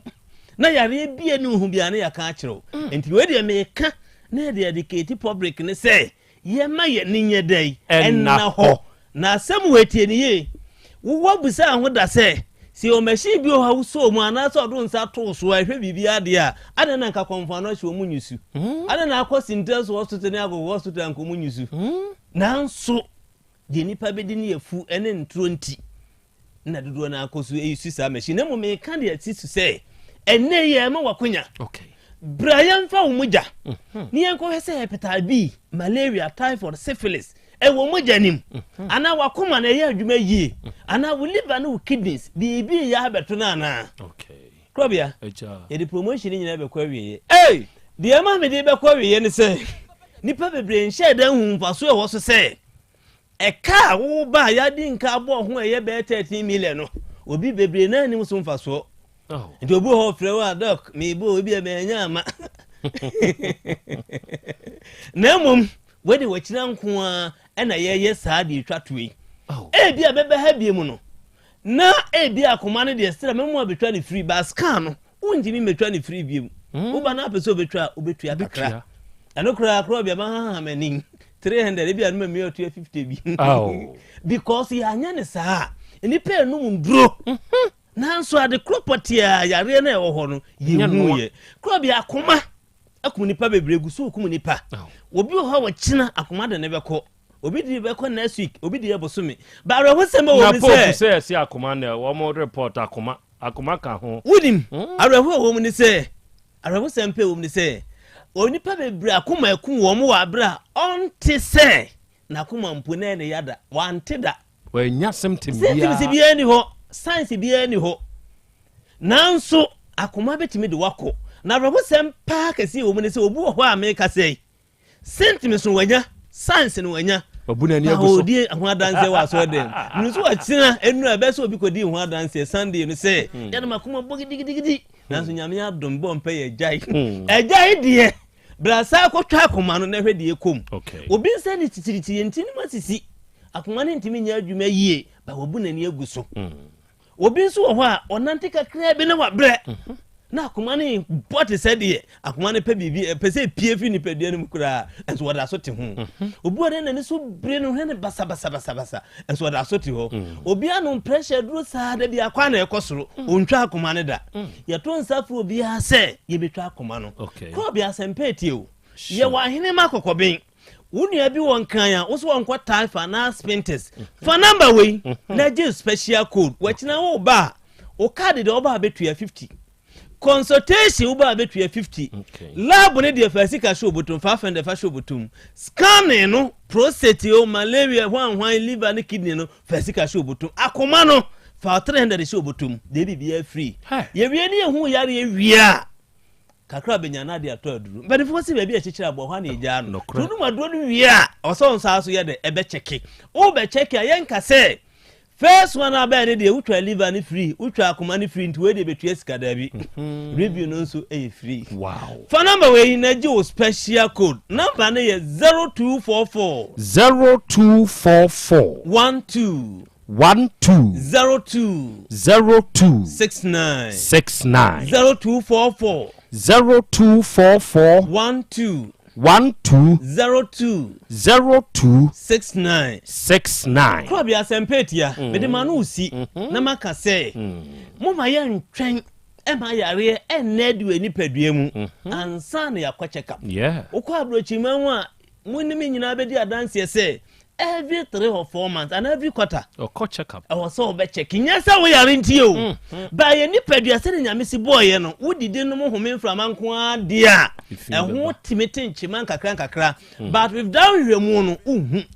na yare bia ne hu bia ne ya ka akiro enti we de me ka na de educate public ne say ye ma ye ninye dai enna ho na asem wetie ne ye wo busa ho da say si o machine bi o ha so mu anaso odun nsa to so ahwe bibia de a ana na nka konfa no hwe mu nyusu ana na akosi nteso hospital ne ago hospital nko mu nyusu nanso de nipa be di ne yafu ene ntro nti na dodo na akoso eyusu sa machine mu me kan de ati su say ene ye ma wakonya okay Brian fa umuja ni enko hese hepatitis B malaria typhoid syphilis ewo mojanim ana wakoma na ye adwuma yie ana wo liver na wo kidneys bibi ya beto na na okay Krobea eja ye di promotion nyina be kwa wiye de ma me de be kwa wiye ni say nipa bebre nhye dan hu mfaso e wo so say e ka wo ba ya di nka abo ho eye be 13 million no obi bebre na ni so mfaso nti obi ho frɛ wa doc me bo obi e be nya ama na mum we de wachira nko a na ye saa de twatwe bia bebe ha bie mu no na bia akoma no de stra memu abetwa ne free bas can no unjimi metwa ne free bie mu wo ba na pese obetua kakra ano kra Krobea ma ha manin 300 bia no me 250 bi because ya anya ne saa ni pe no nduro nanso ade property a yare na ewo ho no yehuye Krobea akoma nipa bebregu so okum nipa obi o ha wachina akoma de ne beko obi di beko next week obi di ebosome ba re hosem wo mi say si akoma na wo mo report akoma ka ho wudim areho wo mu ni say areho sempe wo mu ni say onipa bebre akoma ekum wo mo wa bra onte say na akoma mpo na ne yada wante da we nya symptom bia ni ho science bia ni ho nanso akoma betimi de wako na rabo sem pa kesi wo mu ne se obu ho America sei symptoms no wanya science no wanya babuna ni aguso odi ho adanse wa so dem nusu akyina enu ebe so obi kodi ho adanse Sunday no se ya na makoma bogidigidi nanso nyame adom bo mpa ye jai ejai die brasa akotwa akoma no na hwede ekom obi nse ni titiriti ntini masisi akoma ne ntimi nya adwuma yie ba wabuna ni aguso obi nso wo ho a onante kakra bi na wabrɛ na akoma ne bot said ye akoma ne pa bibi pese piefi ni pedua ne mukura enso wada so te ho obi ore na ne so bre no hene basa enso wada so te ho obi anu pressure duro saa da bi akwa na ekosoro ontwa akoma ne da ye to nsafo obi a se ye betwa akoma no Krobea sempeti o ye wa hene makokoben wunua bi won kan ya wo so won kwata finance spinters for number we na je special code wachina wo ba o card de oba betua 50 consultation uba betua 50 lab ne de fasika show botum 500 fa show botum scanning no prostate o malaria hwan liver ne kidney no fasika show botum akoma no fa 300 show botum de bibia free ye wie ne hu yare ye wia kakra benyana de ato aduru but if we be echichira bo hwan eja no tunu maduo no wia oso nsa so ye de ebe cheki o be cheki ayenka se first one abeg dey utwa liver ni free utwa akoma ni free nti we dey betua sika dabi review no so free wow for number we na je special code number na ye 0244 12 02 69 0244 12 Krobea sempetia me de manu usi na maka se mo ma ye ntwen e ma yare e na de ni padua mu ansa na yakwa check up okwa abrochi manwu a munimi nyina be di adanse se every 3 or 4 months and every quarter check up I was so be checking yes we are into you by ye ni padua se nyame si boy no wodidi no mo home mframa nko adia ho timete nchiman kakra but we've done hwemu no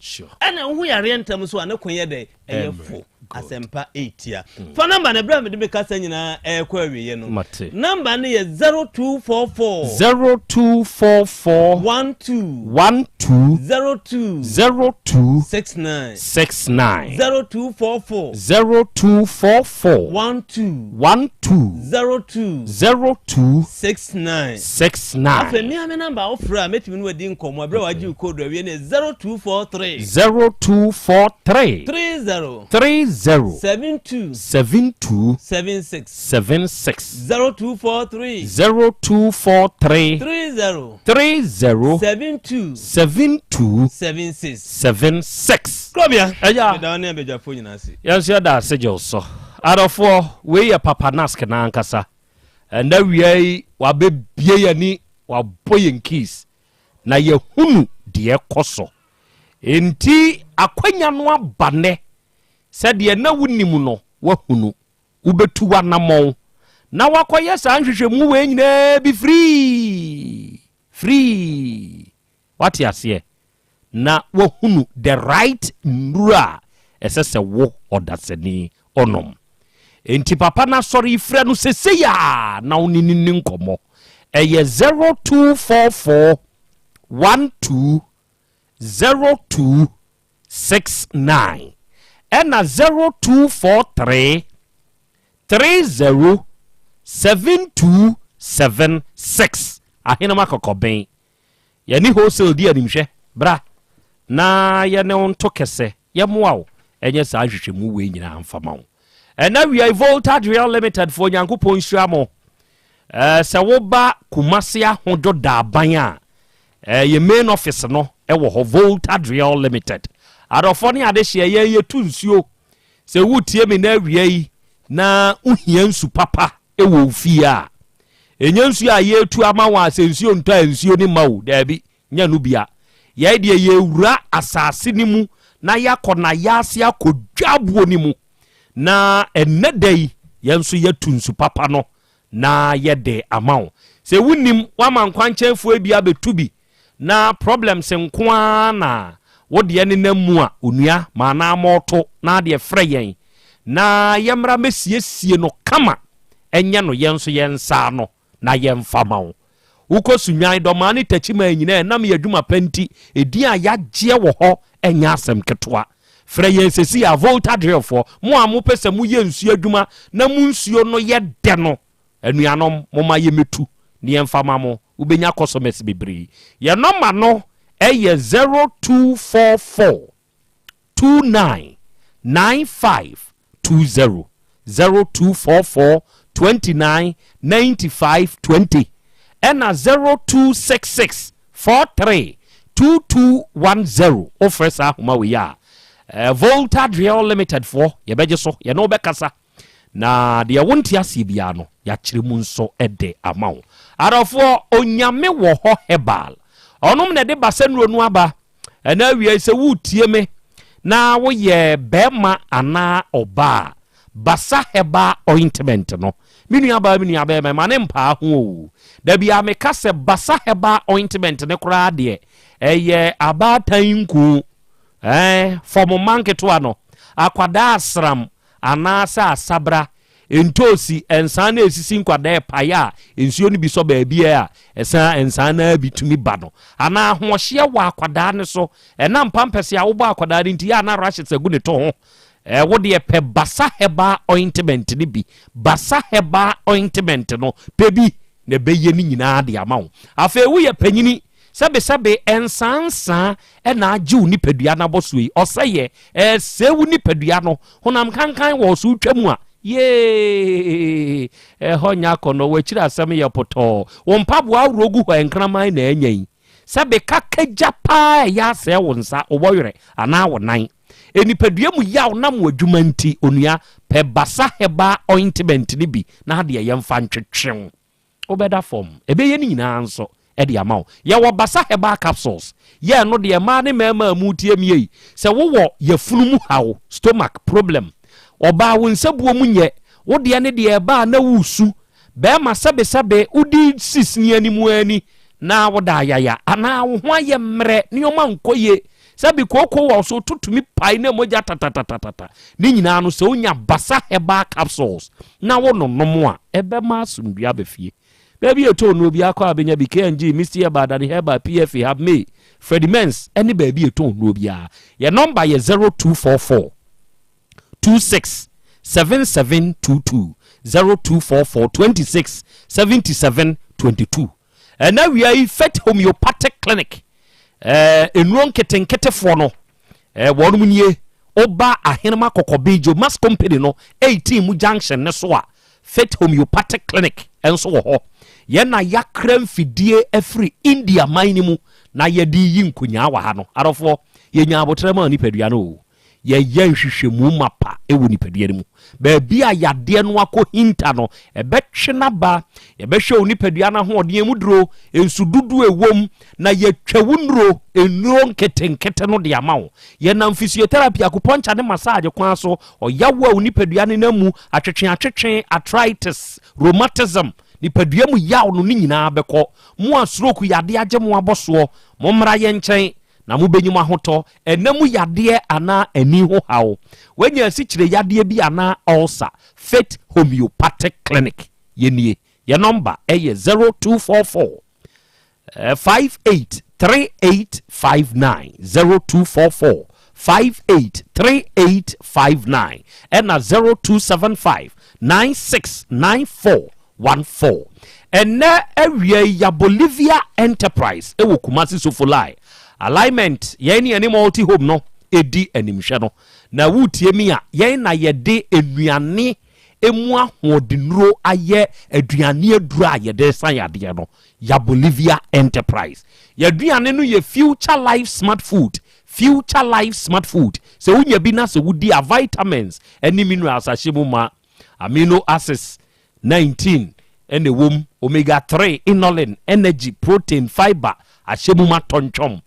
sure and ho yare ntam so anakonye de eyefo asempa 8 ya for number na bra me de be kasa nyina kwa wiye no number na ye 0244 12 02 69 0244 12 69 afa mi ame number ofra metimi no wadi nkomo bra waji code awie ne 0243 30 72 76 0243 30 72 76 Krobea eja da na beja fo nyina se yanso da sejo so adofo we ye papa nask na ankasa na wiai wa bebie yani wa boyen keys na ye hunu de ekoso enti akwanya no abane sɛdeɛ na wunimu no wahunu ubetu wanamɔ na wakoyɛ saa nhwehwɛmu we nyina bi free wate aseɛ na wahunu the right nura ɛsɛ wo ɔdasani onom enti papa na sɔre ifrɛ no seseya na onini nkɔmɔ ɛyɛ 0244 12 0269 Ena 0243 30 7276 ahina makokoben yani wholesale dia nimhwe bra na yene onto kese yemoa enye sa hwehwemu we nyina amfama wo ena we are Voltage Real Limited for nyankopon hyiamo se wo ba kumase ahodo da aban a ye main office no e wo ho Voltage Real Limited adofoni adehye ye tu nsuo se wutie me na awia yi na uhia nsu papa e wo fie a enya nsu a ye tu ama wa se nsuo nta nsuo ni mawo da bi nya no bia ye de ye wura asase ni mu na yakona yase akodwabuo ni mu na enedai ye nsu ye tu nsu papa no na ye de ama se wunim wa mankwanchenfo bia betubi na problems nko na wo de ne namu a onua ma na moto na de frɛ yɛn na yɛmra mesiesie no kama ɛnyɛ no yɛn so yɛn sa no na yɛn fama wo wokɔ sunwan dɔma ne tachima nyina nam yɛ adwuma panti edin a yagye wɔ hɔ ɛnya asɛm ketewa frɛ yɛn sesi a volta drillfo mo a mo pɛ sɛ mo yɛ nsuo adwuma na mo nsuo no yɛ dɛ no anuanom mo ma yɛ metu ne yɛn fama mo wobɛnya customers bebree yɛ nɔma no ɛyɛ 0244 29 9520 0244 29 95 20 ɛna 0266 43 2210 offer saa homa we ya Volta Drill Limited for yɛbɛgye so yɛne wobɛkasa na deɛ wonte aseɛ bia no yɛakyerɛ mu nso ɛde ama wo arɔfoɔ onyame wɔ hɔ hebal ɔnom na de basa nnuro no aba ɛna awie sɛ wotie me na woyɛ bɛrima anaa ɔbaa basa heba ointment no minu aba ma ne mpa ho da bia me ka sɛ basa heba ointment ne koraa de ɛyɛ abatan ku fomo manketo ano akwada asram anasa asabra entosi ensa na esisi nkwada paya ensuo ni bi so baabi a ensa na bitumi ba no ana ahohye wa akwada ne so na mpampese a wo ba akwada nti ya na rashes agu ne to ho wo de pe basa heba ointment ni bi basa heba ointment no pe bi na beye ni nyina de ama wo afa wo ye panyini sebe ensansa na ajiw ni padua na bosui oseye sewu ni padua no honam kankan wo so twam a ye honya kono wachira asem ye poto wo mpabo awrogu ho enkraman na anyan sebe kakaja pa ya se wo nsa oboyere ana wo nan enipadua mu yaw nam wadwuma nti onua pe basa heba ointment ni bi na de ye mfa ntwetwe obeda form ebe ye ni nyina nso edi amao ya wo basa heba capsules ye no de ma ne mema mu tie mie se wo ye funumu hawo stomach problem oba wo nsabuo mu nye wo de ne de ba na wusu be ma sebe udi sisni animu ani na wo da yaya ana wo ho aye mre ne oma nkoye sabi koko wo so tutumi pai na moja tatatata ni nyina no se onya basa heba capsules na wo nonom a ebe ma asundua befie baby eto no bi akọ abenya bi KNG Mr. Badani Heba PF have me Freddy Mens any baby eto no bia your number is 0244 26 7722 0244 26 77 22 and now we are Fet Homeopathic Clinic enron ketenketefo no wonu nie oba ahenema kokobejo mass company no 18 mu junction ne so a Fet Homeopathic Clinic enso wo ho ye na yakram fidie afri India manimu na ye di yi nkonya wa ha no arofo ye nya abotre ma ni padua no ye nhwehwemu mapa ewo ni padua mu ba bia yade no akọ hinta no ebetwe na ba ye behwe oni padua na ho ode emu duro ensu dudu ewom na ye twawunro enuro nketenkete no de amawo ye na physiotherapy akuponcha ne massage kwa so oyawo oni padua ne namu atwetwe arthritis rheumatism nipadua mu yaw no ni nyina bɛkɔ mu asroku yade agye mu aboso mo mra ye nkyɛn na mo benyum ahoto enamu yade ana ani ho hawo wanya asikyire yade bi ana ulcer Fit Homeopathic Clinic yenie your number is 0244 583859 0244 583859 and 0275 9694 14 and na area ya Bolivia Enterprise ewo Kumasi Sofolai alignment yeni ani multi home no edi animhwe no na wutie mi a yen na yede aduane emu ahodinro aye aduane aduru a yede san yade no ya Bolivia Enterprise ya aduane no ye future life smart food se unya bi na se wudi a vitamins any minerals ahye ma amino acids 19 and the womb omega 3 inulin energy protein fiber ashemu ma tonchom